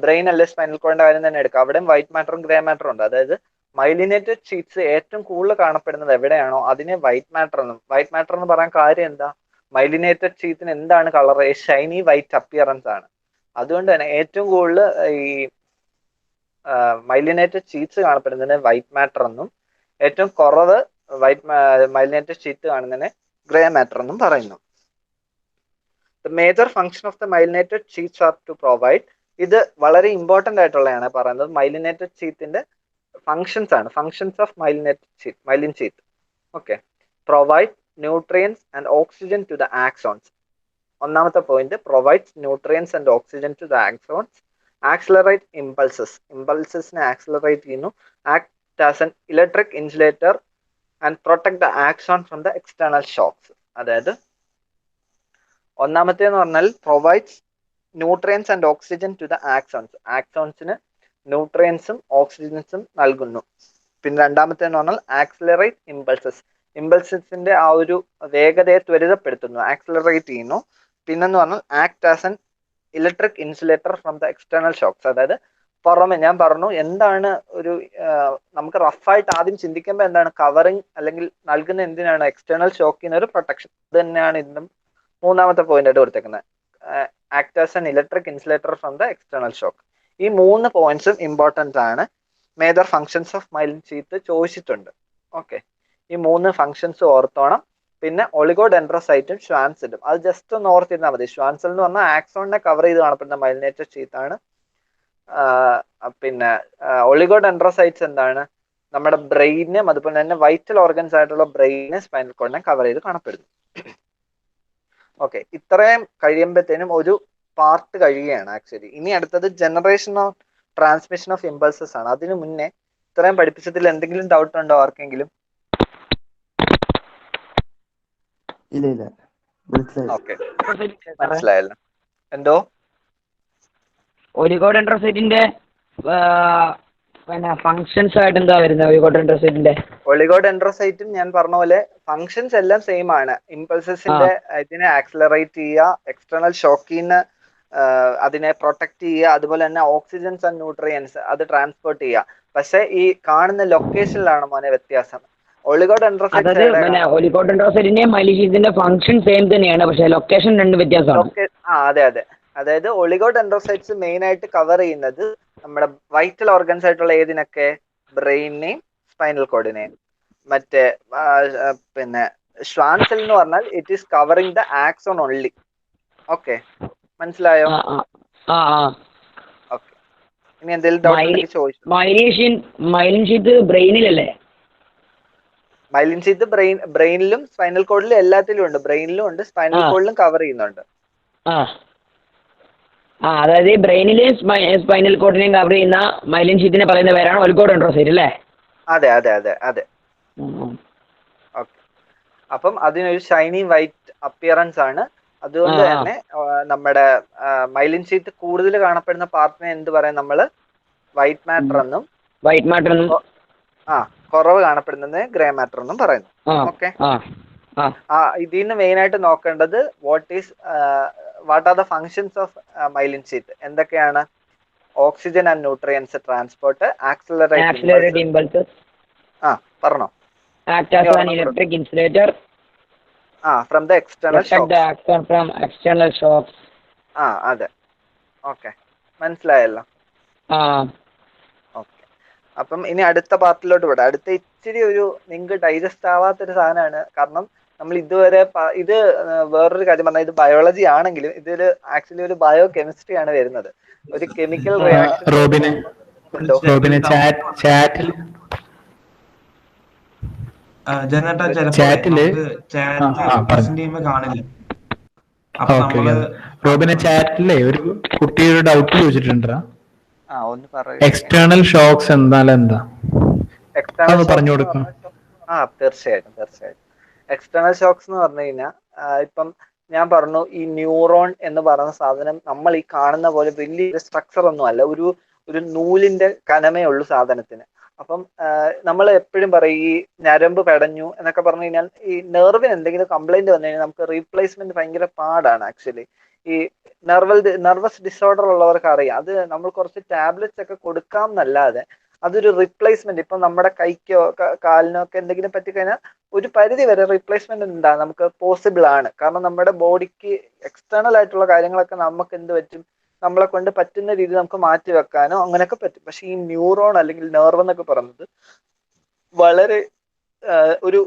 ബ്രെയിൻ അല്ലെ സ്പൈനൽ കോഡിന്റെ കാര്യം തന്നെ എടുക്കുക, അവിടെയും വൈറ്റ് മാറ്ററും ഗ്രേ മാറ്ററും ഉണ്ട്. അതായത് മൈലിനേറ്റഡ് ഷീറ്റ്സ് ഏറ്റവും കൂടുതൽ കാണപ്പെടുന്നത് എവിടെയാണോ അതിനെ വൈറ്റ് മാറ്റർ എന്നും. വൈറ്റ് മാറ്റർ എന്ന് പറയാൻ കാര്യം എന്താ, മൈലിനേറ്റഡ് ഷീറ്റിന് എന്താണ് കളർ, ഷൈനി വൈറ്റ് അപ്പിയറൻസ് ആണ്. അതുകൊണ്ട് തന്നെ ഏറ്റവും കൂടുതൽ ഈ മൈലിനേറ്റഡ് ഷീറ്റ്സ് കാണപ്പെടുന്നതിന് വൈറ്റ് മാറ്റർ എന്നും, ഏറ്റവും കുറവ് മൈലിനേറ്റഡ് ഷീറ്റ് കാണുന്നതിനെ ഗ്രേ മാറ്റർ എന്നും പറയുന്നു. The major function of the myelinated sheets are to provide, ഇത് വളരെ ഇമ്പോർട്ടന്റ് ആയിട്ടുള്ളതാണ് പറയുന്നത്, മൈലിനേറ്റഡ് ഷീറ്റിന്റെ ഫങ്ഷൻസ് ആണ്. Functions of myelin sheet. Okay. Provide nutrients and oxygen to the axons. ഒന്നാമത്തെ point, provides nutrients and oxygen to the axons. Accelerate ഇമ്പൾസസിനെ accelerate ചെയ്യുന്നു. Act as an electric insulator and protect the axon from the external shocks. അതായത് ഒന്നാമത്തേന്ന് പറഞ്ഞാൽ provides nutrients and oxygen to the axons. ആക്സോൺസിന് ന്യൂട്രിയൻസും ഓക്സിജൻസും നൽകുന്നു. പിന്നെ രണ്ടാമത്തേന്ന് പറഞ്ഞാൽ ആക്സിലറേറ്റ് ഇമ്പൾസസിന്റെ ആ ഒരു വേഗതയെ ത്വരിതപ്പെടുത്തുന്നു, ആക്സിലറേറ്റ് ചെയ്യുന്നു. പിന്നെന്ന് പറഞ്ഞാൽ act as an electric insulator from the external shocks. അതായത് പുറമെ ഞാൻ പറഞ്ഞു എന്താണ് ഒരു നമുക്ക് റഫായിട്ട് ആദ്യം ചിന്തിക്കുമ്പോൾ എന്താണ് കവറിങ് അല്ലെങ്കിൽ നൽകുന്ന എന്തിനാണ്, എക്സ്റ്റേണൽ ഷോക്കിന് ഒരു പ്രൊട്ടക്ഷൻ. ഇത് തന്നെയാണ് ഇന്നും മൂന്നാമത്തെ പോയിന്റ് ആയിട്ട് കൊടുത്തേക്കുന്നത്, act as an electric insulator from the external shock. ഈ 3 പോയിന്റ്സും ഇമ്പോർട്ടന്റ് ആണ്. Major functions of myelin sheet ചോദിച്ചിട്ടുണ്ട്. ഓക്കെ. ഈ 3 ഫങ്ഷൻസ് ഓർത്തോണം. പിന്നെ ഒളിഗോഡെൻഡ്രോസൈറ്റും ഷ്വാൻസിലും അത് ജസ്റ്റ് ഒന്ന് ഓർത്തിരുന്നാൽ മതി. ഷ്വാൻസിൽ എന്ന് പറഞ്ഞാൽ ആക്സോണിനെ കവർ ചെയ്ത് കാണപ്പെടുന്ന മൈലിനേറ്റഡ് ഷീറ്റ് ആണ്. പിന്നെ ഒളിഗോഡെൻഡ്രോസൈറ്റ്സ് എന്താണ്, നമ്മുടെ ബ്രെയിനും അതുപോലെ തന്നെ വൈറ്റൽ ഓർഗൻസ് ആയിട്ടുള്ള ബ്രെയിന് സ്പൈനൽ കോഡിനെ കവർ ചെയ്ത് കാണപ്പെടുന്നു. ഓക്കെ. ഇത്രയും കഴിയുമ്പോഴത്തേനും ഒരു പാർട്ട് കഴിയുകയാണ് ആക്ച്വലി. ഇനി അടുത്തത് generation of transmission of impulses ആണ്. അതിനു മുന്നേ ഇത്രയും പഠിപ്പിച്ചതിൽ എന്തെങ്കിലും ഡൗട്ട് ഉണ്ടോ ആർക്കെങ്കിലും? ഇല്ല. ഓക്കെ, മനസ്സിലായല്ലോ. എന്തോ ഒലിഗോഡെൻഡ്രോസൈറ്റിന്റെ പിന്നെ ഫങ്ഷൻസ് ആയിട്ട് എന്താ വരുന്നത്? ഒളിഗോഡെൻഡ്രോസൈറ്റും ഞാൻ പറഞ്ഞ പോലെ ഫങ്ഷൻസ് എല്ലാം സെയിം ആണ്. ഇമ്പൾസസിന്റെ ഇതിനെ ആക്സിലറേറ്റ് ചെയ്യുക, എക്സ്റ്റേണൽ ഷോക്കിന്ന് അതിനെ പ്രൊട്ടക്ട് ചെയ്യുക, അതുപോലെ തന്നെ ഓക്സിജൻസ് ആൻഡ് ന്യൂട്രിയൻസ് അത് ട്രാൻസ്പോർട്ട് ചെയ്യുക. പക്ഷെ ഈ കാണുന്ന ലൊക്കേഷനിലാണ് മോനെ വ്യത്യാസം. ഒലിഗോഡെൻഡ്രോസൈറ്റിന്റെയും മൈലിൻ ഫങ്ഷൻ സെയിം തന്നെയാണ്, പക്ഷെ ലൊക്കേഷൻ രണ്ട് വ്യത്യാസമാണ്. അതെ. അതായത് ഒളിഗോഡെൻഡ്രോസൈറ്റ്സ് മെയിൻ ആയിട്ട് കവർ ചെയ്യുന്നത് നമ്മുടെ വൈറ്റൽ ഓർഗൻസ് ആയിട്ടുള്ള ഏതിനൊക്കെ, ബ്രെയിനെയും സ്പൈനൽ കോഡിനെയും. മറ്റേ പിന്നെ ഷ്വാൻസെൽ എന്ന് പറഞ്ഞാൽ it is covering the axon only. Okay, മനസ്സിലായോ? ഓക്കെ. ഇനി എന്തെങ്കിലും ഡൗട്ട് ചോദിച്ചു. മൈലിൻ ഷീറ്റ് ബ്രെയിനിലല്ലേ? മൈലിൻ ഷീറ്റ് ബ്രെയിനിലും സ്പൈനൽ കോഡിലും എല്ലാത്തിലും ഉണ്ട്. ബ്രെയിനിലും ഉണ്ട്, സ്പൈനൽ കോഡിലും കവർ ചെയ്യുന്നുണ്ട്. അതായത് ബ്രെയിനിലെയും സ്പൈനൽ കോഡിനെയും കവർ ചെയ്യുന്ന മൈലിൻ ഷീറ്റിനെ പറയുന്ന പേരാണ് ഒലിഗോഡെൻഡ്രോസൈറ്റ് അല്ലേ? അതെ. ഓക്കെ. അപ്പം അതിനൊരു ഷൈനി വൈറ്റ് അപ്പിയറൻസ് ആണ്. അതുകൊണ്ട് തന്നെ നമ്മുടെ മൈലിൻ ഷീറ്റ് കൂടുതൽ കാണപ്പെടുന്ന പാർട്ടിനെ എന്ത് പറയാം നമ്മള്, വൈറ്റ് മാറ്റർ എന്നും കുറവ് കാണപ്പെടുന്നത് ഗ്രേ മാറ്റർ എന്നും പറയുന്നു. ഓക്കെ. ഇതിൽ നിന്ന് മെയിൻ ആയിട്ട് നോക്കേണ്ടത് what are the functions of myelin sheet എന്തൊക്കെയാണ്? Oxygen and nutrients transport, accelerate impulses. പറഞ്ഞോ. Act as an electric insulator from the external shocks. അതെ. ഓക്കെ, മനസ്സിലായല്ലോ. ഓക്കെ. അപ്പം ഇനി അടുത്ത പാർട്ടിലോട്ട് വിടാം. അടുത്ത ഇച്ചിരി ഒരു നിങ്ങൾക്ക് ഡൈജസ്റ്റ് ആവാത്തൊരു സാധനമാണ്. കാരണം നമ്മൾ ഇതുവരെ ഇത് വേറൊരു കാര്യം പറഞ്ഞാൽ ഇത് ബയോളജി ആണെങ്കിലും ഇതൊരു ആക്ച്വലി ഒരു ബയോ കെമിസ്ട്രി ആണ് വരുന്നത്. ഒരു കെമിക്കൽ റിയാക്ഷൻ. റോബിനെ ചാറ്റിലെ ഒരു കുട്ടിയുടെ ഡൗട്ട് ചോദിച്ചിട്ടുണ്ടാ? ഒന്ന് പറയൂ. എക്സ്റ്റേണൽ ഷോക്സ് എന്താ? എക്സ്റ്റേണൽ അതൊന്ന് പറഞ്ഞു ഷോക്സ് എന്ന് കൊടുക്കും. പറഞ്ഞാൽ തീർച്ചയായിട്ടും എക്സ്റ്റേണൽ ഷോക്സ് എന്ന് പറഞ്ഞു കഴിഞ്ഞാൽ ഇപ്പം ഞാൻ പറഞ്ഞു ഈ ന്യൂറോൺ എന്ന് പറയുന്ന സാധനം നമ്മൾ ഈ കാണുന്ന പോലെ വലിയൊരു സ്ട്രക്ചർ ഒന്നും അല്ല, ഒരു നൂലിന്റെ കനമേ ഉള്ളൂ സാധനത്തിന്. അപ്പം നമ്മൾ എപ്പോഴും പറയും ഈ ഞരമ്പ് പെടഞ്ഞു എന്നൊക്കെ പറഞ്ഞു കഴിഞ്ഞാൽ ഈ നെർവിന് എന്തെങ്കിലും കംപ്ലൈന്റ് വന്നു കഴിഞ്ഞാൽ നമുക്ക് റീപ്ലേസ്മെന്റ് ഭയങ്കര പാടാണ് ആക്ച്വലി. ഈ നെർവസ് ഡിസോർഡർ ഉള്ളവർക്ക് അറിയാം. അത് നമ്മൾ കുറച്ച് ടാബ്ലറ്റ്സ് ഒക്കെ കൊടുക്കാം എന്നല്ലാതെ അതൊരു റീപ്ലേസ്മെന്റ് ഇപ്പൊ നമ്മുടെ കൈക്കോ കാലിനോ ഒക്കെ എന്തെങ്കിലും പറ്റിക്കഴിഞ്ഞാൽ ഒരു പരിധി വരെ റീപ്ലേസ്മെന്റ് ഉണ്ടാകും, നമുക്ക് പോസിബിൾ ആണ്. കാരണം നമ്മുടെ ബോഡിക്ക് എക്സ്റ്റേണൽ ആയിട്ടുള്ള കാര്യങ്ങളൊക്കെ നമുക്ക് എന്ത് പറ്റും, നമ്മളെ കൊണ്ട് പറ്റുന്ന രീതിയിൽ നമുക്ക് മാറ്റി വെക്കാനോ അങ്ങനെയൊക്കെ പറ്റും. പക്ഷെ ഈ ന്യൂറോൺ അല്ലെങ്കിൽ നെർവ് എന്നൊക്കെ പറയുന്നത് വളരെ ഒരു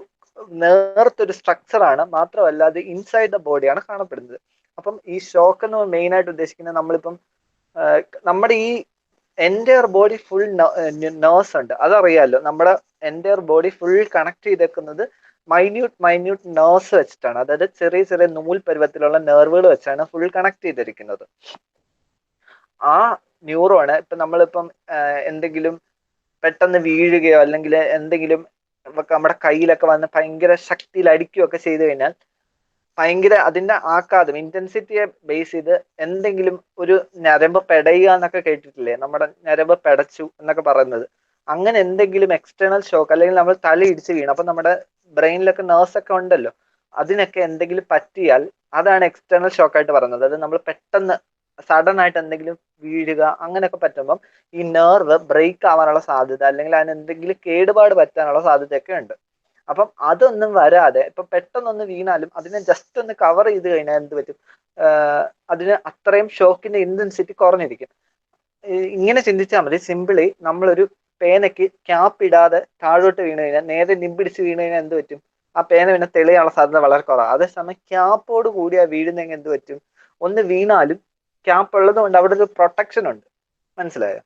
നേർത്തൊരു സ്ട്രക്ചറാണ്. മാത്രമല്ല അത് ഇൻസൈഡ് ദ ബോഡിയാണ് കാണപ്പെടുന്നത്. അപ്പം ഈ ഷോക്ക് എന്ന് മെയിൻ ആയിട്ട് ഉദ്ദേശിക്കുന്നത് നമ്മളിപ്പം നമ്മുടെ ഈ എൻറ്റയർ ബോഡി ഫുൾ നേഴ്സ് ഉണ്ട്, അതറിയാലോ. നമ്മുടെ എൻറ്റയർ ബോഡി ഫുൾ കണക്ട് ചെയ്തേക്കുന്നത് മൈന്യൂട്ട് നേഴ്സ് വെച്ചിട്ടാണ്. അതായത് ചെറിയ ചെറിയ നൂൽ പരുവത്തിലുള്ള നെർവുകൾ വെച്ചാണ് ഫുൾ കണക്ട് ചെയ്തിരിക്കുന്നത്. ആ ന്യൂറോണ് ഇപ്പൊ നമ്മളിപ്പം എന്തെങ്കിലും പെട്ടെന്ന് വീഴുകയോ അല്ലെങ്കിൽ എന്തെങ്കിലും നമ്മുടെ കയ്യിലൊക്കെ വന്ന് ഭയങ്കര ശക്തിയിൽ അടിക്കുകയോ ഒക്കെ ചെയ്തു കഴിഞ്ഞാൽ ഭയങ്കര അതിന്റെ ആഘാതം ഇന്റൻസിറ്റിയെ ബേസ് ചെയ്ത് എന്തെങ്കിലും ഒരു ഞരമ്പ് പെടയുക എന്നൊക്കെ കേട്ടിട്ടില്ലേ, നമ്മുടെ ഞരമ്പ് പെടച്ചു എന്നൊക്കെ പറയുന്നത്. അങ്ങനെ എന്തെങ്കിലും എക്സ്റ്റേണൽ ഷോക്ക് അല്ലെങ്കിൽ നമ്മൾ തല ഇടിച്ച് വീണു, അപ്പൊ നമ്മുടെ ബ്രെയിനിലൊക്കെ നേഴ്സ് ഒക്കെ ഉണ്ടല്ലോ, അതിനൊക്കെ എന്തെങ്കിലും പറ്റിയാൽ അതാണ് എക്സ്റ്റേണൽ ഷോക്ക് ആയിട്ട് പറയുന്നത്. അത് നമ്മൾ പെട്ടെന്ന് സഡൻ ആയിട്ട് എന്തെങ്കിലും വീഴുക അങ്ങനെയൊക്കെ പറ്റുമ്പം ഈ നെർവ് ബ്രേക്ക് ആവാനുള്ള സാധ്യത അല്ലെങ്കിൽ അതിന് എന്തെങ്കിലും കേടുപാട് പറ്റാനുള്ള സാധ്യതയൊക്കെ ഉണ്ട്. അപ്പം അതൊന്നും വരാതെ ഇപ്പൊ പെട്ടെന്നൊന്ന് വീണാലും അതിനെ ജസ്റ്റ് ഒന്ന് കവർ ചെയ്ത് കഴിഞ്ഞാൽ എന്ത് പറ്റും, അതിന് അത്രയും ഷോക്കിന്റെ ഇന്റൻസിറ്റി കുറഞ്ഞിരിക്കും. ഇങ്ങനെ ചിന്തിച്ചാൽ മതി. സിമ്പിളി നമ്മളൊരു പേനയ്ക്ക് ക്യാപ്പ് ഇടാതെ താഴോട്ട് വീണ് കഴിഞ്ഞാൽ നേരെ നിബിടിച്ച് വീണ് കഴിഞ്ഞാൽ എന്ത് പറ്റും, ആ പേന പിന്നെ തെളിയാനുള്ള സാധ്യത വളരെ കുറവാണ്. അതേസമയം ക്യാപ്പോട് കൂടിയാ വീഴുന്നെങ്കിൽ എന്ത് പറ്റും, ഒന്ന് വീണാലും ക്യാപ്പ് ഉള്ളത് കൊണ്ട് അവിടെ ഒരു പ്രൊട്ടക്ഷൻ ഉണ്ട്. മനസ്സിലായോ?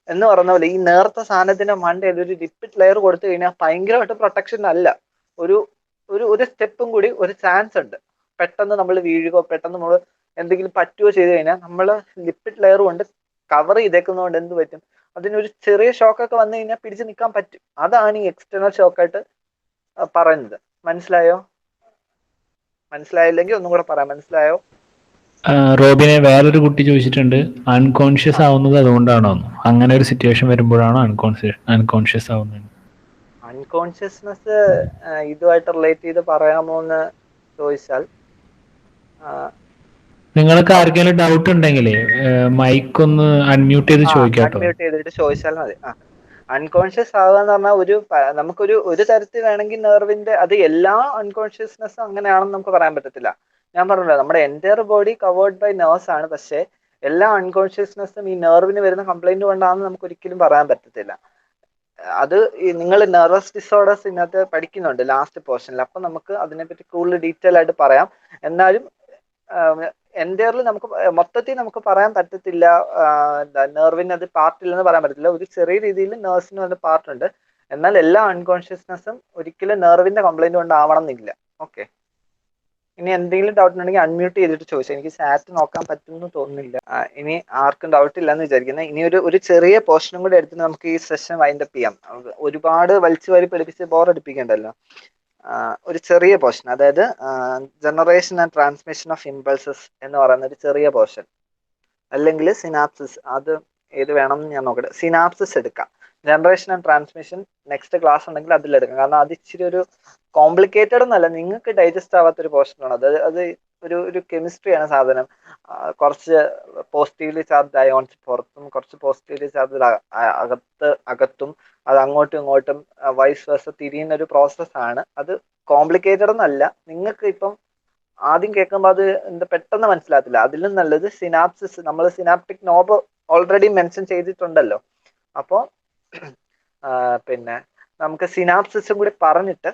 എന്ന് പറഞ്ഞ പോലെ ഈ നേർത്ത സാധനത്തിന്റെ മണ്ടയിൽ ഒരു ലിപ്പിഡ് ലെയർ കൊടുത്തു കഴിഞ്ഞാൽ ഭയങ്കരമായിട്ട് പ്രൊട്ടക്ഷൻ അല്ല, ഒരു ഒരു സ്റ്റെപ്പും കൂടി ഒരു ചാൻസ് ഉണ്ട്. പെട്ടെന്ന് നമ്മൾ വീഴുകയോ പെട്ടെന്ന് നമ്മൾ എന്തെങ്കിലും പറ്റുകയോ ചെയ്ത് കഴിഞ്ഞാൽ നമ്മൾ ലിപ്പിഡ് ലെയർ കൊണ്ട് കവർ ചെയ്തേക്കുന്നതുകൊണ്ട് എന്ത് പറ്റും, അതിനൊരു ചെറിയ ഷോക്കൊക്കെ വന്നു കഴിഞ്ഞാൽ പിടിച്ചു നിൽക്കാൻ പറ്റും. അതാണ് ഈ എക്സ്റ്റേണൽ ഷോക്കായിട്ട് പറയുന്നത്. മനസ്സിലായില്ലെങ്കിൽ ഒന്നും കൂടെ പറയാം. മനസ്സിലായോ? റോബിനെ വേറൊരു കുട്ടി ചോദിച്ചിട്ടുണ്ട്, അൺകോൺഷ്യസ് ആവുന്നത് അതുകൊണ്ടാണോ? അങ്ങനെ ഒരു സിറ്റുവേഷൻ വരുമ്പോഴാണോ അൺകോൺഷ്യസ് ആവുന്നത്? അൺകോൺഷ്യസ്നെസ് ഇതുമായിട്ട് റിലേറ്റ് ചെയ്ത് പറയാമോ എന്ന് ചോദിച്ചാൽ നിങ്ങൾക്ക് ആർക്കെങ്കിലും ഡൗട്ട് ഉണ്ടെങ്കിൽ മൈക്ക് ഒന്ന് അൺമ്യൂട്ട് ചെയ്ത് ചോദിക്കാട്ടോ. അൺമ്യൂട്ട് ചെയ്തിട്ട് ചോദിച്ചാൽ മതി. അൺകോൺഷ്യസ് ആവുക എന്ന് പറഞ്ഞാൽ നമുക്കൊരു തരത്തിൽ വേണമെങ്കിൽ നെർവിന്റെ അത് എല്ലാ അൺകോൺഷ്യസ്നെസ്സും അങ്ങനെയാണെന്ന് നമുക്ക് പറയാൻ പറ്റത്തില്ല. ഞാൻ പറഞ്ഞല്ലോ നമ്മുടെ entire body covered by nerves ആണ്. പക്ഷെ എല്ലാ അൺകോൺഷ്യസ്നെസ്സും ഈ നെർവിന് വരുന്ന കംപ്ലൈന്റ് കൊണ്ടാണെന്ന് നമുക്ക് ഒരിക്കലും പറയാൻ പറ്റത്തില്ല. അത് നിങ്ങൾ നെർവസ് ഡിസോർഡേഴ്സ് ഇതിനകത്ത് പഠിക്കുന്നുണ്ട് ലാസ്റ്റ് പോർഷനിൽ. അപ്പൊ നമുക്ക് അതിനെപ്പറ്റി കൂടുതൽ ഡീറ്റെയിൽ ആയിട്ട് പറയാം. എന്നാലും എൻറ്റയർലി നമുക്ക് മൊത്തത്തിൽ നമുക്ക് പറയാൻ പറ്റത്തില്ല, നെർവിന് അത് പാർട്ടില്ലെന്ന് പറയാൻ പറ്റത്തില്ല. ഒരു ചെറിയ രീതിയിൽ നെർവ്സിന് അത് പാർട്ടുണ്ട്. എന്നാൽ എല്ലാ അൺകോൺഷ്യസ്നെസ്സും ഒരിക്കലും നെർവിന്റെ കംപ്ലൈന്റ് കൊണ്ടാവണം എന്നില്ല. ഓക്കെ, ഇനി എന്തെങ്കിലും ഡൗട്ട് ഉണ്ടെങ്കിൽ അൺമ്യൂട്ട് ചെയ്തിട്ട് ചോദിച്ചു. എനിക്ക് ചാറ്റ് നോക്കാൻ പറ്റുമെന്ന് തോന്നുന്നില്ല. ഇനി ആർക്കും ഡൗട്ട് ഇല്ലെന്ന് വിചാരിക്കുന്നത്. ഇനി ഒരു ചെറിയ പോർഷനും കൂടി എടുത്തിട്ട് നമുക്ക് ഈ സെഷൻ വൈൻഡപ്പ് ചെയ്യാം. ഒരുപാട് വലിച്ചു വാരി പഠിപ്പിച്ച് ബോറടിപ്പിക്കണ്ടല്ലോ. ഒരു ചെറിയ പോർഷൻ, അതായത് generation and transmission of impulses എന്ന് പറയുന്ന ഒരു ചെറിയ പോർഷൻ, അല്ലെങ്കിൽ സിനാപ്സിസ്, അത് ഏത് വേണം എന്ന് ഞാൻ നോക്കട്ടെ. സിനാപ്സിസ് എടുക്കാം. Generation and transmission next class ഉണ്ടെങ്കിൽ അതിലെടുക്കാം. കാരണം അത് ഇച്ചിരി ഒരു കോംപ്ലിക്കേറ്റഡ് എന്നല്ല, നിങ്ങൾക്ക് ഡൈജസ്റ്റ് ആവാത്തൊരു പോർഷനാണ് അത്. ഒരു കെമിസ്ട്രിയാണ് സാധനം. കുറച്ച് പോസിറ്റീവ്ലി ചാർജ് അയോൺസ് പുറത്തും കുറച്ച് പോസിറ്റീവ്ലി ചാർജ് അകത്തും അത് അങ്ങോട്ടും ഇങ്ങോട്ടും വൈസ് വേഴ്സ തിരിയുന്ന ഒരു പ്രോസസ്സാണ്. അത് കോംപ്ലിക്കേറ്റഡ് എന്നല്ല. നിങ്ങൾക്ക് ഇപ്പം ആദ്യം കേൾക്കുമ്പോൾ അത് പെട്ടെന്ന് മനസ്സിലാകത്തില്ല. അതിലും നല്ലത് സിനാപ്സിസ്, നമ്മൾ സിനാപ്റ്റിക് നോബ് ഓൾറെഡി മെൻഷൻ ചെയ്തിട്ടുണ്ടല്ലോ. അപ്പോൾ പിന്നെ നമുക്ക് സിനാപ്സിസും കൂടി പറഞ്ഞിട്ട്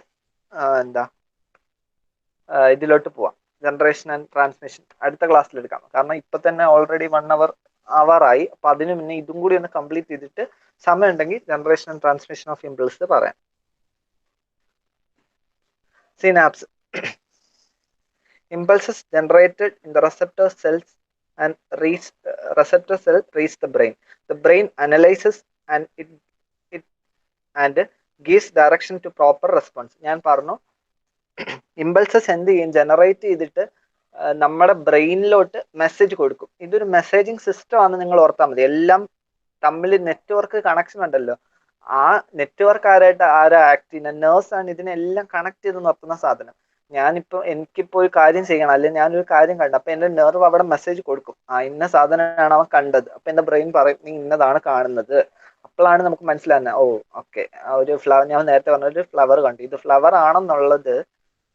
ഇതിലോട്ട് പോവാം. ജനറേഷൻ ആൻഡ് ട്രാൻസ്മിഷൻ അടുത്ത ക്ലാസ്സിൽ എടുക്കാം. കാരണം ഇപ്പൊ തന്നെ ഓൾറെഡി 1 hour ആവാറായി. അപ്പൊ അതിന് മുന്നേ ഇതും കൂടി ഒന്ന് കംപ്ലീറ്റ് ചെയ്തിട്ട് സമയം ഉണ്ടെങ്കിൽ generation and transmission of impulse പറയാം. Synapse. Impulses generated in the receptor cells and receptor cell reach the brain. The brain analyzes and it and gives direction to proper response. ഞാൻ പറഞ്ഞു ഇമ്പൾസസ് എന്ത് ചെയ്യും, generate ചെയ്തിട്ട് നമ്മുടെ ബ്രെയിനിലോട്ട് message കൊടുക്കും. ഇതൊരു messaging system ആണ്, നിങ്ങൾ ഓർത്താൽ മതി. എല്ലാം തമ്മിൽ നെറ്റ്വർക്ക് കണക്ഷൻ ഉണ്ടല്ലോ, ആ നെറ്റ്വർക്ക് ആരാ ആക്ട് ചെയ്യുന്ന നേഴ്സ് ആണ് ഇതിനെല്ലാം കണക്ട് ചെയ്ത് നിർത്തുന്ന സാധനം. എനിക്കിപ്പോ ഒരു കാര്യം ചെയ്യണം, അല്ലെങ്കിൽ ഞാനൊരു കാര്യം കണ്ടു, അപ്പൊ എന്റെ നെർവ് അവിടെ മെസ്സേജ് കൊടുക്കും, ഇന്ന സാധനമാണ് അവൻ കണ്ടത്. അപ്പൊ എന്റെ ബ്രെയിൻ പറയും നീ ഇന്നതാണ് കാണുന്നത്. അപ്പോഴാണ് നമുക്ക് മനസ്സിലാകുന്നത്, ഓ ഓക്കെ ഒരു ഫ്ലവർ, ഞാൻ നേരത്തെ പറഞ്ഞ ഒരു ഫ്ലവർ കണ്ടു, ഇത് ഫ്ലവർ ആണെന്നുള്ളത്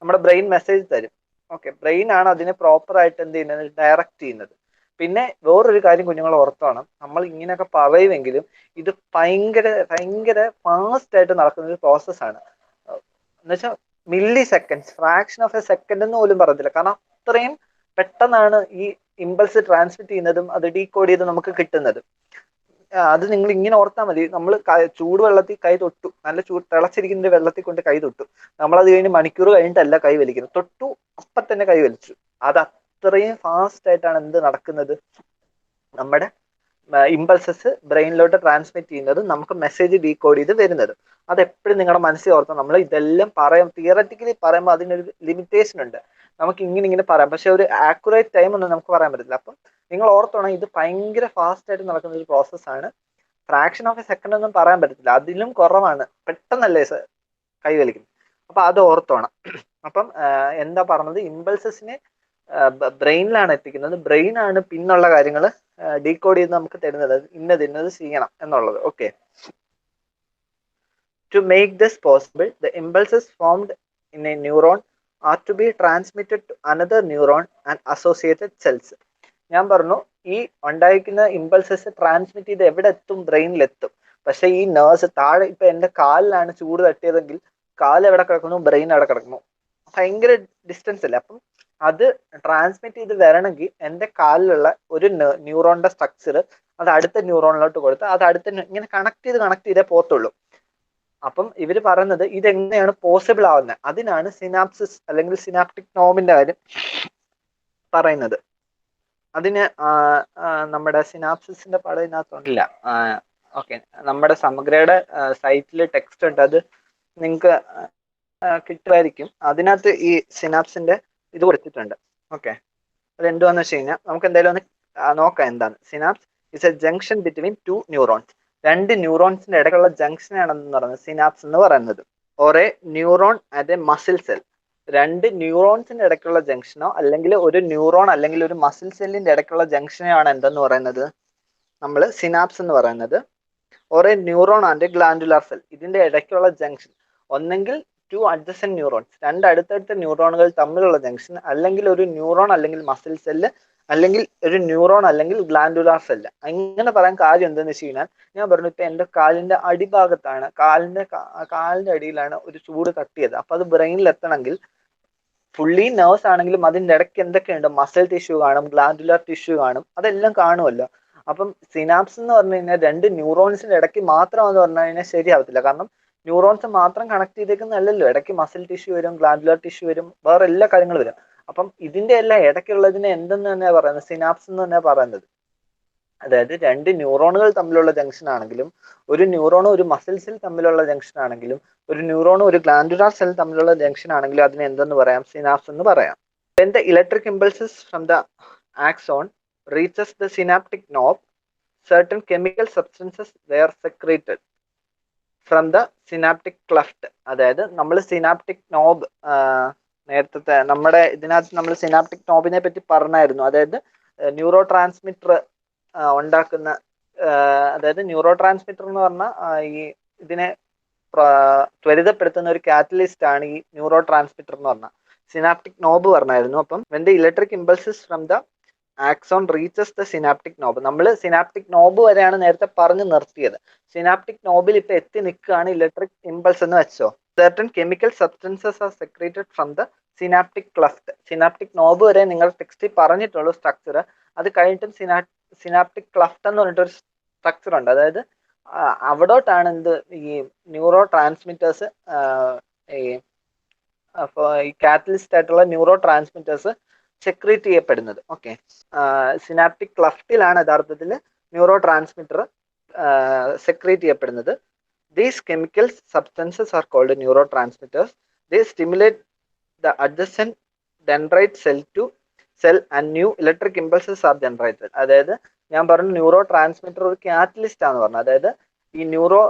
നമ്മുടെ ബ്രെയിൻ മെസ്സേജ് തരും. ഓക്കെ, ബ്രെയിൻ ആണ് അതിനെ പ്രോപ്പർ ആയിട്ട് എന്ത് ചെയ്യുന്നത്, ഡയറക്റ്റ് ചെയ്യുന്നത്. പിന്നെ വേറൊരു കാര്യം കുഞ്ഞുങ്ങൾ ഓർത്തോണം, നമ്മൾ ഇങ്ങനെയൊക്കെ പറയുമെങ്കിലും ഇത് ഭയങ്കര ഭയങ്കര ഫാസ്റ്റ് ആയിട്ട് നടക്കുന്ന ഒരു പ്രോസസ്സാണ്. എന്നുവെച്ചാൽ milli seconds, fraction of A second എന്ന് പോലും പറയത്തില്ല. കാരണം അത്രയും പെട്ടെന്നാണ് ഈ ഇമ്പൾസ് ട്രാൻസ്മിറ്റ് ചെയ്യുന്നതും അത് ഡീകോഡ് ചെയ്ത് നമുക്ക് കിട്ടുന്നത്. അത് നിങ്ങൾ ഇങ്ങനെ ഓർത്താൽ മതി, നമ്മൾ ചൂടുവെള്ളത്തിൽ കൈ തൊട്ടു, നല്ല തിളച്ചിരിക്കുന്ന വെള്ളത്തിൽ കൊണ്ട് കൈ തൊട്ടു, നമ്മളത് കഴിഞ്ഞ് മണിക്കൂർ കഴിഞ്ഞിട്ടല്ല കൈ വലിക്കുന്നത്, തൊട്ടു അപ്പം തന്നെ കൈ വലിച്ചു. അത് അത്രയും ഫാസ്റ്റ് ആയിട്ടാണ് എന്ത് നടക്കുന്നത്, നമ്മുടെ ഇമ്പൾസസ് ബ്രെയിനിലോട്ട് ട്രാൻസ്മിറ്റ് ചെയ്യുന്നത്, നമുക്ക് മെസ്സേജ് ഡീകോഡ് ചെയ്ത് വരുന്നത്. അത് എപ്പോഴും നിങ്ങളുടെ മനസ്സിൽ ഓർത്താൽ, നമ്മൾ ഇതെല്ലാം തിയററ്റിക്കലി പറയുമ്പോൾ അതിനൊരു ലിമിറ്റേഷൻ ഉണ്ട്. നമുക്ക് ഇങ്ങനെ പറയാം, പക്ഷെ ഒരു ആക്യുറേറ്റ് ടൈം ഒന്നും നമുക്ക് പറയാൻ പറ്റില്ല. അപ്പം നിങ്ങൾ ഓർത്തോണം, ഇത് ഭയങ്കര ഫാസ്റ്റ് ആയിട്ട് നടക്കുന്ന ഒരു പ്രോസസ്സാണ്. ഫ്രാക്ഷൻ ഓഫ് എ സെക്കൻഡ് ഒന്നും പറയാൻ പറ്റത്തില്ല, അതിലും കുറവാണ്, പെട്ടെന്നല്ലേ കൈവലിക്കുന്നത്. അപ്പൊ അത് ഓർത്തോണം. അപ്പം എന്താ പറഞ്ഞത്, ഇമ്പൾസസിനെ ബ്രെയിനിലാണ് എത്തിക്കുന്നത്, ബ്രെയിൻ ആണ് പിന്നുള്ള കാര്യങ്ങൾ ഡീകോഡ് ചെയ്ത് നമുക്ക് തരുന്നത്, ഇന്നത് ചെയ്യണം എന്നുള്ളത്. Okay, to make this possible, the impulses formed in a neuron are to be transmitted to another neuron and associated cells. ഞാൻ പറഞ്ഞു, ഈ ഉണ്ടായിരിക്കുന്ന ഇമ്പൾസസ് ട്രാൻസ്മിറ്റ് ചെയ്ത് എവിടെ എത്തും, ബ്രെയിനിലെത്തും. പക്ഷെ ഈ നേഴ്സ് താഴെ, ഇപ്പൊ എന്റെ കാലിലാണ് ചൂട് തട്ടിയതെങ്കിൽ കാൽ എവിടെ കിടക്കുന്നു, ബ്രെയിൻ എവിടെ കിടക്കുന്നു, ഭയങ്കര ഡിസ്റ്റൻസ് അല്ലേ. അപ്പം അത് ട്രാൻസ്മിറ്റ് ചെയ്ത് വരണമെങ്കിൽ എന്റെ കാലിലുള്ള ഒരു ന്യൂറോണിന്റെ സ്ട്രക്ചർ അത് അടുത്ത ന്യൂറോണിലോട്ട് കൊടുത്ത് അത് അടുത്ത ഇങ്ങനെ കണക്ട് ചെയ്തേ പോത്തുള്ളൂ. അപ്പം ഇവര് പറയുന്നത് ഇതെങ്ങനെയാണ് പോസിബിൾ ആവുന്നത്, അതിനാണ് സിനാപ്സിസ് അല്ലെങ്കിൽ സിനാപ്റ്റിക് നോമിന്റെ കാര്യം പറയുന്നത്. അതിന് നമ്മുടെ സിനാപ്സിസിന്റെ പടം ഇതിനകത്തുണ്ടില്ല. ഓക്കെ, നമ്മുടെ സമഗ്രയുടെ സൈറ്റിൽ ടെക്സ്റ്റ് ഉണ്ട്, അത് നിങ്ങൾക്ക് കിട്ടുമായിരിക്കും. അതിനകത്ത് ഈ സിനാപ്സിന്റെ ഇത് കൊടുത്തിട്ടുണ്ട്. ഓക്കെ, അതെന്തുവാന്ന് വെച്ച് കഴിഞ്ഞാൽ നമുക്ക് എന്തായാലും ഒന്ന് നോക്കാം എന്താണ്. Synapse is A junction between two neurons. രണ്ട് ന്യൂറോൺസിന്റെ ഇടയ്ക്കുള്ള ജംഗ്ഷൻ ആണെന്ന് പറയുന്നത് സിനാപ്സ് എന്ന് പറയുന്നത്. ഓരേ neuron at A muscle cell, രണ്ട് ന്യൂറോൺസിന്റെ ഇടയ്ക്കുള്ള ജംഗ്ഷനോ അല്ലെങ്കിൽ ഒരു ന്യൂറോൺ അല്ലെങ്കിൽ ഒരു മസിൽ സെല്ലിന്റെ ഇടയ്ക്കുള്ള ജംഗ്ഷനോ ആണ് എന്തെന്ന് പറയുന്നത്, നമ്മൾ സിനാപ്സ് എന്ന് പറയുന്നത്. ഓരേ ന്യൂറോൺ ആൻഡ് ഗ്ലാൻഡുലാർ സെൽ, ഇതിന്റെ ഇടയ്ക്കുള്ള ജംഗ്ഷൻ ഒന്നെങ്കിൽ ടു അഡ്ജസന്റ് ന്യൂറോൺസ്, രണ്ട് അടുത്തടുത്ത ന്യൂറോണുകൾ തമ്മിലുള്ള ജംഗ്ഷൻ, അല്ലെങ്കിൽ ഒരു ന്യൂറോൺ അല്ലെങ്കിൽ മസിൽ സെല്ല്, അല്ലെങ്കിൽ ഒരു ന്യൂറോൺ അല്ലെങ്കിൽ ഗ്ലാൻഡുലാർ സെല്ല്. അങ്ങനെ പറയാൻ കാര്യം എന്തെന്ന് വെച്ച് കഴിഞ്ഞാൽ, ഞാൻ പറഞ്ഞു ഇപ്പൊ എന്റെ കാലിന്റെ അടിഭാഗത്താണ്, കാലിന്റെ അടിയിലാണ് ഒരു ചൂട് തട്ടിയത്. അപ്പൊ അത് ബ്രെയിനിൽ എത്തണമെങ്കിൽ ഫുള്ളി നേഴ്സ് ആണെങ്കിലും അതിന്റെ ഇടയ്ക്ക് എന്തൊക്കെയുണ്ട്, മസിൽ ടിഷ്യൂ കാണും, ഗ്ലാൻഡുലാർ ടിഷ്യൂ കാണും, അതെല്ലാം കാണുമല്ലോ. അപ്പം സിനാപ്സ് എന്ന് പറഞ്ഞു കഴിഞ്ഞാൽ രണ്ട് ന്യൂറോൺസിന്റെ ഇടയ്ക്ക് മാത്രമാണെന്ന് പറഞ്ഞു കഴിഞ്ഞാൽ ശരിയാവത്തില്ല. കാരണം ന്യൂറോൺസ് മാത്രം കണക്ട് ചെയ്തേക്കുന്നല്ലോ, ഇടയ്ക്ക് മസിൽ ടിഷ്യൂ വരും, ഗ്ലാൻഡുലാർ ടിഷ്യൂ വരും, വേറെ എല്ലാ കാര്യങ്ങളും വരും. അപ്പം ഇതിന്റെ എല്ലാം ഇടയ്ക്കുള്ളതിനെ എന്തെന്ന് തന്നെയാണ് പറയുന്നത്, സിനാപ്സ് എന്ന് തന്നെയാണ് പറയുന്നത്. അതായത് രണ്ട് ന്യൂറോണുകൾ തമ്മിലുള്ള ജംഗ്ഷൻ ആണെങ്കിലും, ഒരു ന്യൂറോണും ഒരു മസിൽ സെൽ തമ്മിലുള്ള ജംഗ്ഷൻ ആണെങ്കിലും, ഒരു ന്യൂറോണും ഒരു ഗ്ലാൻഡുലാർ സെൽ തമ്മിലുള്ള ജംഗ്ഷൻ ആണെങ്കിലും അതിനെ എന്തെന്ന് പറയാം, സിനാപ്സ് എന്ന് പറയാം. When the electric impulses from the axon reaches the synaptic knob, certain chemical substances were secreted from the synaptic cleft. അതായത് നമ്മൾ സിനാപ്റ്റിക് നോബ് നേരത്തെ നമ്മുടെ ഇതിനകത്ത് നമ്മൾ സിനാപ്റ്റിക് നോബിനെ പറ്റി പറഞ്ഞായിരുന്നു. അതായത് ന്യൂറോ ട്രാൻസ്മിറ്റർ ഉണ്ടാക്കുന്ന, അതായത് ന്യൂറോ ട്രാൻസ്മിറ്റർ എന്ന് പറഞ്ഞാൽ ഈ ഇതിനെ ത്വരിതപ്പെടുത്തുന്ന ഒരു കാറ്റലിസ്റ്റ് ആണ് ഈ ന്യൂറോ ട്രാൻസ്മിറ്റർ എന്ന് പറഞ്ഞാൽ. സിനാപ്റ്റിക് നോബ് പറഞ്ഞായിരുന്നു. അപ്പം when the electric impulses from the axon reaches the synaptic knob, നമ്മൾ സിനാപ്റ്റിക് നോബ് വരെയാണ് നേരത്തെ പറഞ്ഞു നിർത്തിയത്. സിനാപ്റ്റിക് നോബിൽ ഇപ്പൊ എത്തി നിൽക്കുകയാണ് ഇലക്ട്രിക് ഇമ്പൾസ് എന്ന് വെച്ചോ. certain chemical substances are secreted from the synaptic cleft. Synaptic knob വരെ നിങ്ങൾ ടെക്സ്റ്റിൽ പറഞ്ഞിട്ടുള്ള സ്ട്രക്ചർ, അത് കഴിഞ്ഞിട്ടും സിനാപ്റ്റിക് ക്ലഫ്റ്റ് എന്ന് പറഞ്ഞിട്ടൊരു സ്ട്രക്ചർ ഉണ്ട്. അതായത് അവിടോട്ടാണ് എന്ത് ഈ ന്യൂറോ ട്രാൻസ്മിറ്റേഴ്സ്, അപ്പോൾ ഈ കാറ്റലിസ്റ്റ് ആയിട്ടുള്ള ന്യൂറോ ട്രാൻസ്മിറ്റേഴ്സ് സെക്രീറ്റ് ചെയ്യപ്പെടുന്നത്. ഓക്കെ, സിനാപ്റ്റിക് ക്ലഫ്റ്റിലാണ് യഥാർത്ഥത്തിൽ ന്യൂറോ ട്രാൻസ്മിറ്റർ സെക്രീറ്റ് ചെയ്യപ്പെടുന്നത്. These chemical substances are called neurotransmitters. They stimulate the adjacent dendrite cell to cell and new electric impulses are generated. അതായത് ഞാൻ പറഞ്ഞു neuro transmitter ഒരു catalyst ആണ് പറഞ്ഞു. അതായത് ഈ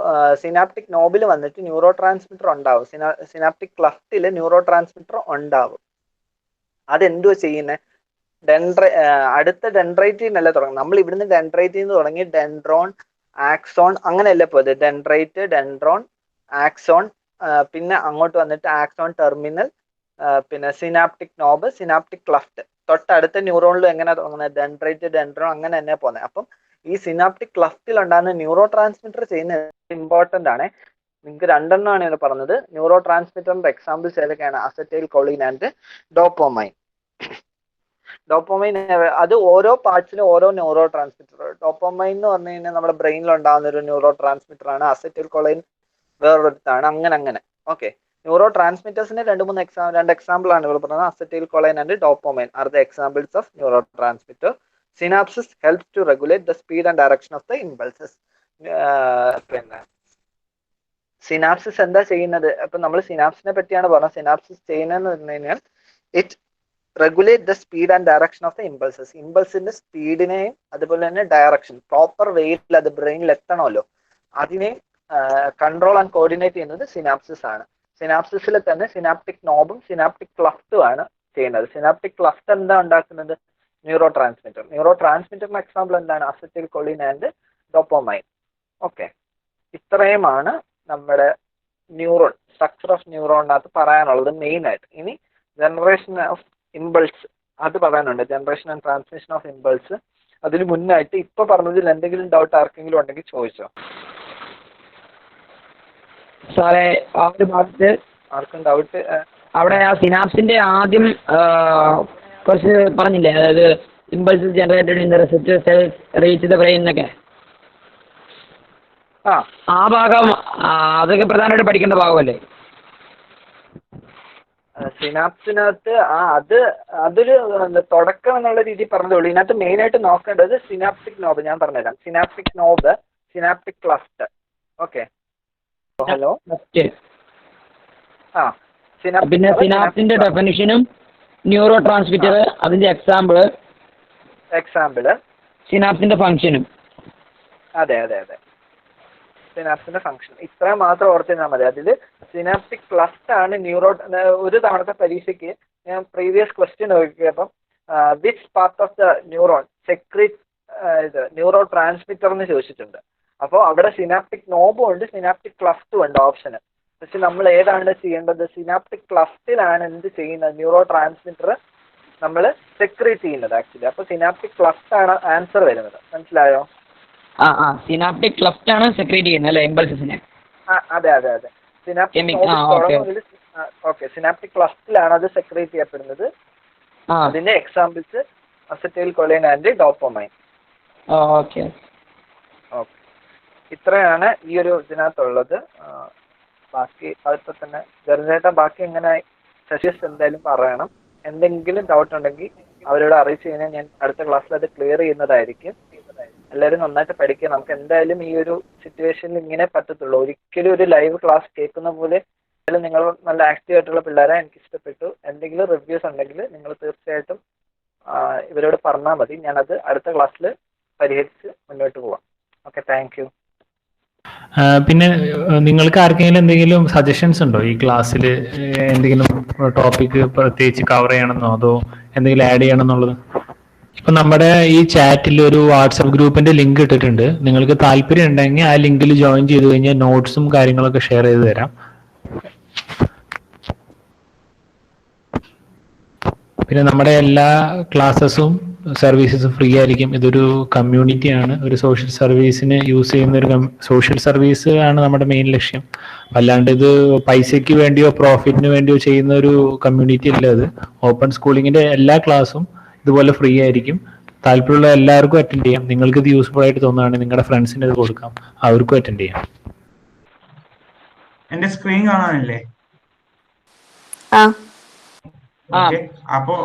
സിനാപ്റ്റിക് നോബിൽ വന്നിട്ട് ന്യൂറോ ട്രാൻസ്മിറ്റർ ഉണ്ടാവും, സിനാപ്റ്റിക് ക്ലഫ്റ്റിൽ ന്യൂറോ ട്രാൻസ്മിറ്റർ ഉണ്ടാവും. അതെന്തുവാ ചെയ്യുന്നത്? അടുത്ത ഡെൻഡ്രൈറ്റിൽ നിന്നല്ല തുടങ്ങും. നമ്മൾ ഇവിടുന്ന് ഡെൻഡ്രൈറ്റിൽ നിന്ന് തുടങ്ങി ഡെൻഡ്രോൺ, ആക്സോൺ അങ്ങനെയല്ല പോയത്. ഡെൻഡ്രൈറ്റ്, ഡെൻഡ്രോൺ, ആക്സോൺ, പിന്നെ അങ്ങോട്ട് വന്നിട്ട് ആക്സോൺ ടെർമിനൽ, പിന്നെ സിനാപ്റ്റിക് നോബ്, സിനാപ്റ്റിക് ക്ലഫ്റ്റ്. തൊട്ടടുത്ത ന്യൂറോണിലും എങ്ങനെ തുടങ്ങുന്നത്? ഡെൻഡ്രൈറ്റ്, ഡെൻഡ്രോൺ അങ്ങനെ തന്നെ പോകുന്നത്. അപ്പം ഈ സിനാപ്റ്റിക് ക്ലഫ്റ്റിൽ ഉണ്ടാകുന്ന ന്യൂറോ ട്രാൻസ്മിറ്റർ ചെയ്യുന്നത് ഇമ്പോർട്ടൻ്റ് ആണ്. നിങ്ങൾക്ക് രണ്ടെണ്ണമാണ് ഇവിടെ പറഞ്ഞത്. ന്യൂറോ ട്രാൻസ്മിറ്ററിന്റെ എക്സാമ്പിൾസ് ഏതൊക്കെയാണ്? Acetylcholine and dopamine. Dopamine അത് ഓരോ പാർട്സിലും ഓരോ ന്യൂറോ ട്രാൻസ്മിറ്റർ. ഡോപ്പോമൈൻ എന്ന് പറഞ്ഞു കഴിഞ്ഞാൽ നമ്മുടെ ബ്രെയിനിൽ ഉണ്ടാകുന്ന ഒരു ന്യൂറോ ട്രാൻസ്മിറ്റർ ആണ്. അസറ്റൈൽ കൊളൈൻ വേറൊരിടത്താണ്. അങ്ങനെ ഓക്കെ. ന്യൂറോ ട്രാൻസ്മിറ്റേഴ്സിന് രണ്ട് എക്സാമ്പിൾ ആണ് ഇവിടെ പറഞ്ഞത്. Acetylcholine and dopamine are the examples of neurotransmitter. Synapsis helps to regulate the speed and direction of the impulses. പിന്നെ സിനാപ്സിസ് എന്താ ചെയ്യുന്നത്? അപ്പൊ നമ്മൾ സിനാപ്സിനെ പറ്റിയാണ് പറഞ്ഞത്. സിനാപ്സിസ് ചെയ്യുന്നതെന്ന് പറഞ്ഞു കഴിഞ്ഞാൽ it regulate the speed and direction of the impulses. ഇമ്പൾസിന്റെ സ്പീഡിനെയും അതുപോലെ തന്നെ ഡയറക്ഷൻ പ്രോപ്പർ വേയിൽ അത് ബ്രെയിനിൽ എത്തണമല്ലോ, അതിനെയും കൺട്രോൾ ആൻഡ് കോർഡിനേറ്റ് ചെയ്യുന്നത് സിനാപ്സിസ് ആണ്. സിനാപ്സിസിൽ തന്നെ സിനാപ്റ്റിക് നോബും സിനാപ്റ്റിക് ക്ലഫ്റ്റും ആണ് ചെയ്യുന്നത്. സിനാപ്റ്റിക് ക്ലഫ്റ്റ് എന്താ ഉണ്ടാക്കുന്നത്? Neurotransmitter. ന്യൂറോ ട്രാൻസ്മിറ്ററിന്റെ എക്സാമ്പിൾ എന്താണ്? Acetylcholine and dopamine. Okay, ഇത്രയുമാണ് നമ്മുടെ ന്യൂറോൺ, സ്ട്രക്ചർ ഓഫ് ന്യൂറോണിനകത്ത് പറയാനുള്ളത് മെയിൻ ആയിട്ട്. ഇനി ജനറേഷൻ ഓഫ് ഇമ്പൾസ് അത് പറയാനുണ്ട്. Generation and transmission of impulse. അതിന് മുന്നായിട്ട് ഇപ്പൊ പറഞ്ഞതിൽ എന്തെങ്കിലും ഡൗട്ട് ആർക്കെങ്കിലും ഉണ്ടെങ്കിൽ ചോദിച്ചോ. സാറേ ആ ഒരു ഭാഗത്ത് ആർക്കും ഡൗട്ട്? അവിടെ ആ സിനാപ്സിന്റെ ആദ്യം കുറച്ച് പറഞ്ഞില്ലേ, അതായത് impulse generated in the receptor cells reach the brain എന്നൊക്കെ. ആ ഭാഗം അതൊക്കെ പ്രധാനമായിട്ട് പഠിക്കേണ്ട ഭാഗമല്ലേ? സിനാപ്സിനകത്ത് അതൊരു തുടക്കം എന്നുള്ള രീതിയിൽ പറഞ്ഞതേ ഉള്ളൂ. ഇതിനകത്ത് മെയിൻ ആയിട്ട് നോക്കേണ്ടത് സിനാപ്റ്റിക് നോബ്. ഞാൻ പറഞ്ഞുതരാം. Synaptic knob, synaptic cleft. Okay, hello. പിന്നെ സിനാപ്സിന്റെ ഡെഫിനിഷനും ന്യൂറോ ട്രാൻസ്മിറ്റർ അതിന്റെ എക്സാമ്പിള് സിനാപ്സിന്റെ ഫംഗ്ഷനും. അതെ, സിനാപ്സിന്റെ ഫംഗ്ഷൻ ഇത്ര മാത്രം ഓർത്തിരുന്നാൽ മതി. അതിൽ സിനാപ്റ്റിക് ക്ലഫ്റ്റ് ആണ് ന്യൂറോ. ഒരു തവണത്തെ പരീക്ഷയ്ക്ക് ഞാൻ പ്രീവിയസ് ക്വസ്റ്റ്യൻ നോക്കിയപ്പം which part of the neuron secrete neuro transmitter എന്ന് ചോദിച്ചിട്ടുണ്ട്. അപ്പോൾ അവിടെ സിനാപ്റ്റിക് നോബും ഉണ്ട്, സിനാപ്റ്റിക് ക്ലഫ്റ്റും ഉണ്ട് ഓപ്ഷന്. പക്ഷെ നമ്മൾ ഏതാണ് ചെയ്യേണ്ടത്? സിനാപ്റ്റിക് ക്ലഫ്റ്റിലാണ് എന്ത് ചെയ്യുന്നത്? ന്യൂറോ ട്രാൻസ്മിറ്റർ നമ്മൾ സെക്രീറ്റ് ചെയ്യുന്നത് ആക്ച്വലി. അപ്പോൾ സിനാപ്റ്റിക് ക്ലഫ്റ്റ് ആണ് ആൻസർ വരുന്നത്. മനസ്സിലായോ? സിനാപ്റ്റിക് ക്ലഫ്റ്റ് ആണ് സെക്രീറ്റ് ചെയ്യുന്നത് അല്ലേ ഇമ്പൾസസിനെ? അതെ. സിനാപ്റ്റിക് ക്ലഫ്റ്റിലാണ് അത് സെക്രീറ്റ് ചെയ്യപ്പെടുന്നത്. അതിന്റെ examples acetylcholine and dopamine. Okay, ഇത്രയാണ് ഈ ഒരു ഇതിനകത്തുള്ളത്. ബാക്കി അതിപ്പോ തന്നെ ജെറിനേട്ടൻ ബാക്കി എങ്ങനെ സജസ്റ്റ് എന്തായാലും പറയണം. എന്തെങ്കിലും ഡൗട്ട് ഉണ്ടെങ്കിൽ അവരോട് അറിയിച്ചു കഴിഞ്ഞാൽ ഞാൻ അടുത്ത ക്ലാസ്സിൽ അത് ക്ലിയർ ചെയ്യുന്നതായിരിക്കും. എല്ലാവരും നന്നായിട്ട് പഠിക്കുക. നമുക്ക് എന്തായാലും ഈ ഒരു സിറ്റുവേഷനിൽ ഇങ്ങനെ പറ്റത്തുള്ളൂ. ഒരിക്കലും ഒരു ലൈവ് ക്ലാസ് കേൾക്കുന്ന പോലെ നിങ്ങൾ നല്ല ആക്റ്റീവ് ആയിട്ടുള്ള പിള്ളേരെ എനിക്ക് ഇഷ്ടപ്പെട്ടു. എന്തെങ്കിലും റിവ്യൂസ് ഉണ്ടെങ്കിൽ നിങ്ങൾ തീർച്ചയായിട്ടും ഇവരോട് പറഞ്ഞാൽ മതി. ഞാനത് അടുത്ത ക്ലാസ്സിൽ പരിഹരിച്ച് മുന്നോട്ട് പോവാം. Okay, thank you. പിന്നെ നിങ്ങൾക്ക് ആർക്കെങ്കിലും എന്തെങ്കിലും സജഷൻസ് ഉണ്ടോ ഈ ക്ലാസ്സിൽ? എന്തെങ്കിലും ടോപ്പിക് പ്രത്യേകിച്ച് കവർ ചെയ്യണമെന്നോ അതോ എന്തെങ്കിലും ആഡ് ചെയ്യണമെന്നുള്ളത്? ഇപ്പൊ നമ്മുടെ ഈ ചാറ്റിൽ ഒരു വാട്സപ്പ് ഗ്രൂപ്പിന്റെ ലിങ്ക് ഇട്ടിട്ടുണ്ട്. നിങ്ങൾക്ക് താല്പര്യം ഉണ്ടെങ്കിൽ ആ ലിങ്കിൽ ജോയിൻ ചെയ്ത് കഴിഞ്ഞാൽ നോട്ട്സും കാര്യങ്ങളൊക്കെ ഷെയർ ചെയ്ത് തരാം. പിന്നെ നമ്മുടെ എല്ലാ ക്ലാസ്സസും സർവീസസും ഫ്രീ ആയിരിക്കും. ഇതൊരു കമ്മ്യൂണിറ്റിയാണ്. ഒരു സോഷ്യൽ സർവീസിന് യൂസ് ചെയ്യുന്ന ഒരു സോഷ്യൽ സർവീസ് ആണ് നമ്മുടെ മെയിൻ ലക്ഷ്യം. അല്ലാണ്ട് ഇത് പൈസയ്ക്ക് വേണ്ടിയോ പ്രോഫിറ്റിന് വേണ്ടിയോ ചെയ്യുന്ന ഒരു കമ്മ്യൂണിറ്റി അല്ല. ഇത് ഓപ്പൺ സ്കൂളിങ്ങിന്റെ എല്ലാ ക്ലാസ്സും ഇതുപോലെ ഫ്രീ ആയിരിക്കും. താല്പര്യമുള്ള എല്ലാവർക്കും അറ്റൻഡ് ചെയ്യാം. നിങ്ങൾക്ക് ഇത് യൂസ്ഫുൾ ആയിട്ട് തോന്നുകയാണെങ്കിൽ നിങ്ങളുടെ ഫ്രണ്ട്സിന് ഇത് കൊടുക്കാം, അവർക്കും അറ്റൻഡ് ചെയ്യാം. എന്റെ സ്ക്രീൻ കാണാനില്ലേ? അപ്പോ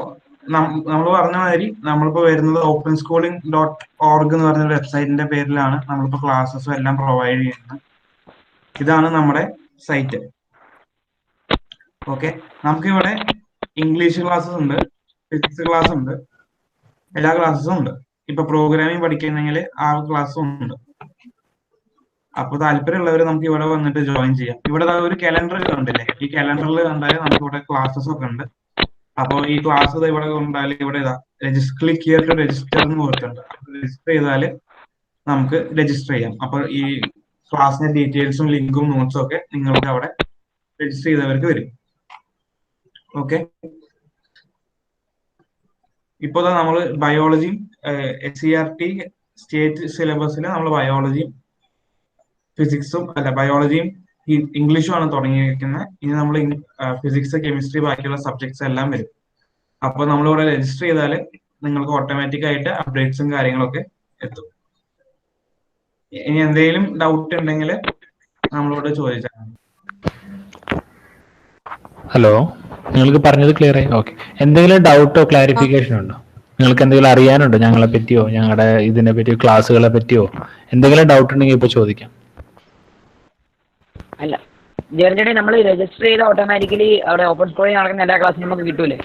നമ്മൾ പറഞ്ഞ മാതിരി നമ്മളിപ്പോ വരുന്നത് openschooling.org എന്ന് പറഞ്ഞ വെബ്സൈറ്റിന്റെ പേരിലാണ് നമ്മളിപ്പോ ക്ലാസ്സസും എല്ലാം പ്രൊവൈഡ് ചെയ്യുന്നത്. ഇതാണ് നമ്മുടെ സൈറ്റ്. ഓക്കെ, നമുക്കിവിടെ ഇംഗ്ലീഷ് ക്ലാസ്സസ് ഉണ്ട്, ഫിസിക്സ് ക്ലാസ് ഉണ്ട്, എല്ലാ ക്ലാസ്സസും ഉണ്ട്. ഇപ്പൊ പ്രോഗ്രാമിംഗ് പഠിക്കുന്നെങ്കിൽ ആ ക്ലാസ്സും ഉണ്ട്. അപ്പൊ താല്പര്യമുള്ളവർ നമുക്ക് ഇവിടെ വന്നിട്ട് ജോയിൻ ചെയ്യാം. ഇവിടെ ഒരു കലണ്ടർ കണ്ടില്ലേ, ഈ കലണ്ടറിൽ കണ്ടാൽ നമുക്ക് ഇവിടെ ക്ലാസ്സസ് ഒക്കെ ഉണ്ട്. അപ്പോൾ ഈ ക്ലാസ് ഇവിടെ കൊണ്ടാൽ ഇവിടെ ക്ലിക്ക് ഹിയർ ടു രജിസ്റ്റർ എന്ന് കൊടുത്തിട്ടുണ്ട്. രജിസ്റ്റർ ചെയ്താൽ നമുക്ക് രജിസ്റ്റർ ചെയ്യാം. അപ്പൊ ഈ ക്ലാസ്സിന്റെ ഡീറ്റെയിൽസും ലിങ്കും നോട്ട്സും ഒക്കെ നിങ്ങൾക്ക് അവിടെ രജിസ്റ്റർ ചെയ്തവർക്ക് വരും. ഓക്കെ, ഇപ്പൊ നമ്മൾ ബയോളജിയും SCERT സ്റ്റേറ്റ് സിലബസിൽ നമ്മൾ ബയോളജിയും ഫിസിക്സും ബയോളജിയും ഇംഗ്ലീഷും ആണ് തുടങ്ങിയിരിക്കുന്നത്. ഇനി നമ്മൾ ഫിസിക്സ്, കെമിസ്ട്രി, ബാക്കിയുള്ള സബ്ജക്ട്സ് എല്ലാം വരും. അപ്പൊ നമ്മളിവിടെ രജിസ്റ്റർ ചെയ്താൽ നിങ്ങൾക്ക് ഓട്ടോമാറ്റിക് ആയിട്ട് അപ്ഡേറ്റ്സും കാര്യങ്ങളൊക്കെ എത്തും. ഇനി എന്തെങ്കിലും ഡൗട്ട് ഉണ്ടെങ്കിൽ നമ്മളോട് ചോദിച്ചാൽ. ഹലോ, നിങ്ങൾക്ക് പറഞ്ഞത് ക്ലിയർ ആയി? ഓക്കെ. എന്തെങ്കിലും ഡൗട്ടോ ക്ലാരിഫിക്കേഷൻ ഉണ്ടോ? നിങ്ങൾക്ക് എന്തെങ്കിലും അറിയാനുണ്ടോ ഞങ്ങളെ പറ്റിയോ, ഞങ്ങളുടെ ഇതിനെ പറ്റിയോ, ക്ലാസ്സുകളെ പറ്റിയോ? എന്തെങ്കിലും ഡൗട്ട് ഉണ്ടെങ്കിൽ ഇപ്പൊ ചോദിക്കാം. അല്ല, ജെറിന്റെ നമ്മൾ രജിസ്റ്റർ ചെയ്ത് ഓട്ടോമാറ്റിക്കലി അവിടെ ഓപ്പൺ സ്കൂളിൽ നടക്കുന്ന എല്ലാ ക്ലാസ്സിനും നമുക്ക് കിട്ടൂലേ?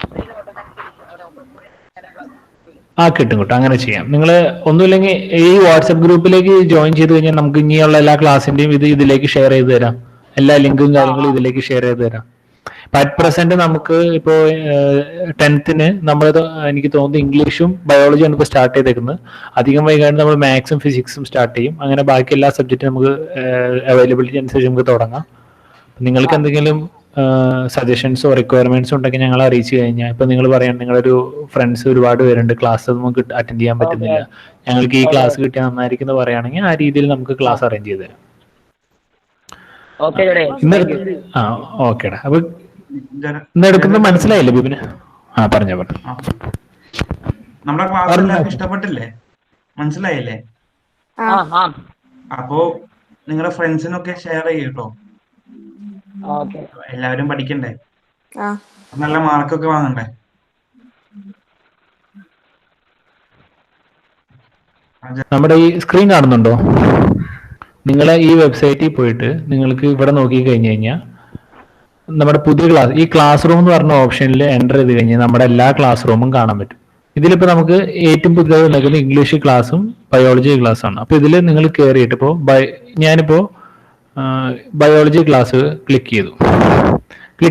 കിട്ടും. അങ്ങനെ ചെയ്യാം. നിങ്ങൾ ഒന്നുമില്ലെങ്കിൽ ഈ വാട്സപ്പ് ഗ്രൂപ്പിലേക്ക് ജോയിൻ ചെയ്ത് കഴിഞ്ഞാൽ നമുക്ക് ഇനിയുള്ള എല്ലാ ക്ലാസ്സിന്റെയും ഇതിലേക്ക് ഷെയർ ചെയ്ത് തരാം. എല്ലാ ലിങ്കും കാര്യങ്ങളും ഇതിലേക്ക് ഷെയർ ചെയ്ത് തരാം. അറ്റ് പ്രസന്റ് നമുക്ക് ഇപ്പോ 10th നമ്മൾ എനിക്ക് തോന്നുന്നു ഇംഗ്ലീഷും ബയോളജിയാണ് ഇപ്പോൾ സ്റ്റാർട്ട് ചെയ്തേക്കുന്നത്. അധികം വൈകാണ്ട് നമ്മൾ മാത്സും ഫിസിക്സും സ്റ്റാർട്ട് ചെയ്യും. അങ്ങനെ ബാക്കി എല്ലാ സബ്ജക്റ്റും നമുക്ക് അവൈലബിലിറ്റി അനുസരിച്ച് നമുക്ക് തുടങ്ങാം. നിങ്ങൾക്ക് എന്തെങ്കിലും സജഷൻസോ റിക്വയർമെന്റ്സോ ഉണ്ടെങ്കിൽ ഞങ്ങളെ അറിയിച്ചു കഴിഞ്ഞാൽ, ഇപ്പൊ നിങ്ങൾ പറയാൻ നിങ്ങളൊരു ഫ്രണ്ട്സ് ഒരുപാട് പേരുണ്ട്, ക്ലാസ് നമുക്ക് അറ്റൻഡ് ചെയ്യാൻ പറ്റുന്നില്ല, ഞങ്ങൾക്ക് ഈ ക്ലാസ് കിട്ടിയാൽ നന്നായിരിക്കും എന്ന് പറയുകയാണെങ്കിൽ ആ രീതിയിൽ നമുക്ക് ക്ലാസ് അറേഞ്ച് ചെയ്ത് തരാം. ഓക്കേടാ. അപ്പൊ ഇന്ന് എടുക്കുന്നത് മനസ്സിലായില്ലേ ബിബിന്? പറഞ്ഞോ. നമ്മുടെ ക്ലാസ് ഇഷ്ടപ്പെട്ടില്ലേ? മനസ്സിലായില്ലേ? അപ്പോ നിങ്ങളുടെ ഫ്രണ്ട്സിനൊക്കെ ഷെയർ ചെയ്യട്ടോ. എല്ലാവരും പഠിക്കണ്ടേ, നല്ല മാർക്കൊക്കെ വാങ്ങണ്ടേ. നമ്മുടെ ഈ സ്ക്രീൻ കാണുന്നുണ്ടോ? നിങ്ങളെ ഈ വെബ്സൈറ്റിൽ പോയിട്ട് നിങ്ങൾക്ക് ഇവിടെ നോക്കി കഴിഞ്ഞു കഴിഞ്ഞാൽ നമ്മുടെ പുതിയ ക്ലാസ്, ഈ ക്ലാസ് റൂം എന്ന് പറഞ്ഞ ഓപ്ഷനിൽ എൻ്റർ ചെയ്ത് കഴിഞ്ഞാൽ നമ്മുടെ എല്ലാ ക്ലാസ് റൂമും കാണാൻ പറ്റും. ഇതിലിപ്പോ നമുക്ക് ഏറ്റവും പുതിയതായി നൽകുന്ന ഇംഗ്ലീഷ് ക്ലാസ്സും ബയോളജി ക്ലാസ്സാണ്. അപ്പൊ ഇതിൽ നിങ്ങൾ കയറിയിട്ട് ഇപ്പോൾ ഞാനിപ്പോ ബയോളജി ക്ലാസ് ക്ലിക്ക്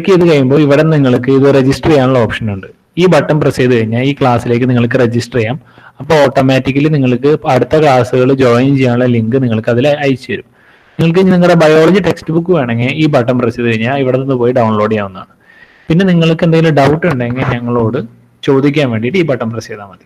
ചെയ്ത് കഴിയുമ്പോൾ ഇവിടെ നിങ്ങൾക്ക് ഇത് രജിസ്റ്റർ ചെയ്യാനുള്ള ഓപ്ഷൻ ഉണ്ട്. ഈ ബട്ടൺ പ്രസ് ചെയ്ത് കഴിഞ്ഞാൽ ഈ ക്ലാസ്സിലേക്ക് നിങ്ങൾക്ക് രജിസ്റ്റർ ചെയ്യാം. അപ്പോൾ ഓട്ടോമാറ്റിക്കലി നിങ്ങൾക്ക് അടുത്ത ക്ലാസ്സുകൾ ജോയിൻ ചെയ്യാനുള്ള ലിങ്ക് നിങ്ങൾക്ക് അതിൽ അയച്ചു തരും. നിങ്ങൾക്ക് നിങ്ങളുടെ ബയോളജി ടെക്സ്റ്റ് ബുക്ക് വേണമെങ്കിൽ ഈ ബട്ടൺ പ്രസ് ചെയ്ത് കഴിഞ്ഞാൽ ഇവിടെ നിന്ന് പോയി ഡൗൺലോഡ് ചെയ്യാവുന്നതാണ്. പിന്നെ നിങ്ങൾക്ക് എന്തെങ്കിലും ഡൗട്ട് ഉണ്ടെങ്കിൽ ഞങ്ങളോട് ചോദിക്കാൻ വേണ്ടിയിട്ട് ഈ ബട്ടൺ പ്രസ് ചെയ്താൽ മതി.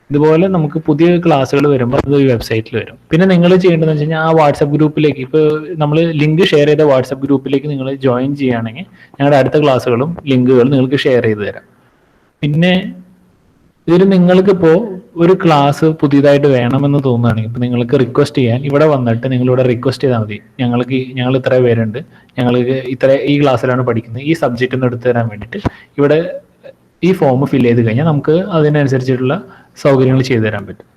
ഇതുപോലെ നമുക്ക് പുതിയ ക്ലാസ്സുകൾ വരുമ്പോൾ അത് ഈ വെബ്സൈറ്റിൽ വരും. പിന്നെ നിങ്ങൾ ചെയ്യേണ്ടതെന്ന് വെച്ച് കഴിഞ്ഞാൽ ആ വാട്സപ്പ് ഗ്രൂപ്പിലേക്ക്, ഇപ്പോൾ നമ്മൾ ലിങ്ക് ഷെയർ ചെയ്ത വാട്സപ്പ് ഗ്രൂപ്പിലേക്ക് നിങ്ങൾ ജോയിൻ ചെയ്യുകയാണെങ്കിൽ ഞങ്ങളുടെ അടുത്ത ക്ലാസ്സുകളും ലിങ്കുകളും നിങ്ങൾക്ക് ഷെയർ ചെയ്ത് തരാം. പിന്നെ ഇതിൽ നിങ്ങൾക്കിപ്പോൾ ഒരു ക്ലാസ് പുതിയതായിട്ട് വേണമെന്ന് തോന്നുകയാണെങ്കിൽ ഇപ്പം നിങ്ങൾക്ക് റിക്വസ്റ്റ് ചെയ്യാൻ ഇവിടെ വന്നിട്ട് നിങ്ങളിവിടെ റിക്വസ്റ്റ് ചെയ്താൽ മതി. ഞങ്ങൾ ഇത്ര പേരുണ്ട്, ഞങ്ങൾക്ക് ഈ ക്ലാസ്സിലാണ് പഠിക്കുന്നത്, ഈ സബ്ജക്റ്റ് ഒന്ന് എടുത്തു തരാൻ വേണ്ടിയിട്ട് ഇവിടെ ഈ ഫോം ഫില്ല് ചെയ്ത് കഴിഞ്ഞാൽ നമുക്ക് അതിനനുസരിച്ചിട്ടുള്ള സൗകര്യങ്ങൾ ചെയ്തു തരാൻ പറ്റും.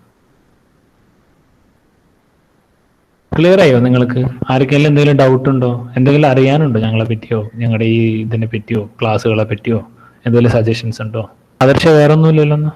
ക്ലിയർ ആയോ നിങ്ങൾക്ക്? ആർക്കെങ്കിലും എന്തെങ്കിലും ഡൗട്ട് ഉണ്ടോ? എന്തെങ്കിലും അറിയാനുണ്ടോ ഞങ്ങളെ പറ്റിയോ, ഞങ്ങളുടെ ഈ ഇതിനെ പറ്റിയോ, ക്ലാസ്സുകളെ പറ്റിയോ എന്തെങ്കിലും സജഷൻസ് ഉണ്ടോ? ആദർശ വേറെ ഒന്നുമില്ലല്ലോ?